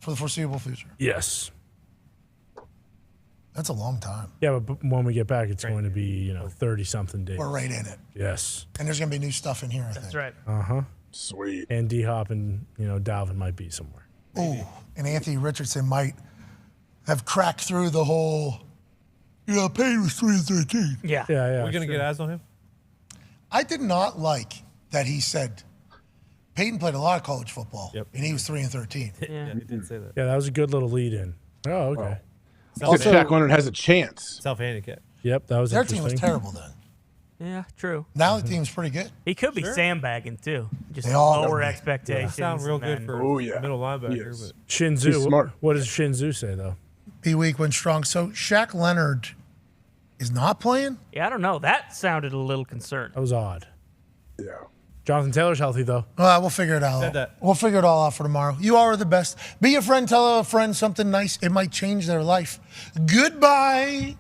for the foreseeable future. Yes. That's a long time. Yeah, but when we get back, it's going to be 30-something days. We're right in it. Yes. And there's going to be new stuff in here, I think. That's right. Uh-huh. Sweet. And D-Hop and Dalvin might be somewhere. Ooh, and Anthony Richardson might have cracked through the whole, Payne was 3-13. Yeah. Yeah. We're going to get eyes on him? I did not like that he said Peyton played a lot of college football, and he was 3-13. Yeah, he did say that. Yeah, that was a good little lead in. Oh, okay. Also, Shaq Leonard has a chance. Self-handicap. Yep, that was Their team interesting. was terrible then. Yeah, true. Now the team's pretty good. He could be sandbagging too. Just They all lower could be. expectations. Sound real and good then- for middle linebacker. Yes. But Shinzu. He's smart. What does Shinzu say, though? Be weak when strong. So Shaq Leonard is not playing? Yeah, I don't know. That sounded a little concerned. That was odd. Yeah. Jonathan Taylor's healthy, though. We'll figure it out. Said that. We'll figure it all out for tomorrow. You all are the best. Be a friend. Tell a friend something nice. It might change their life. Goodbye.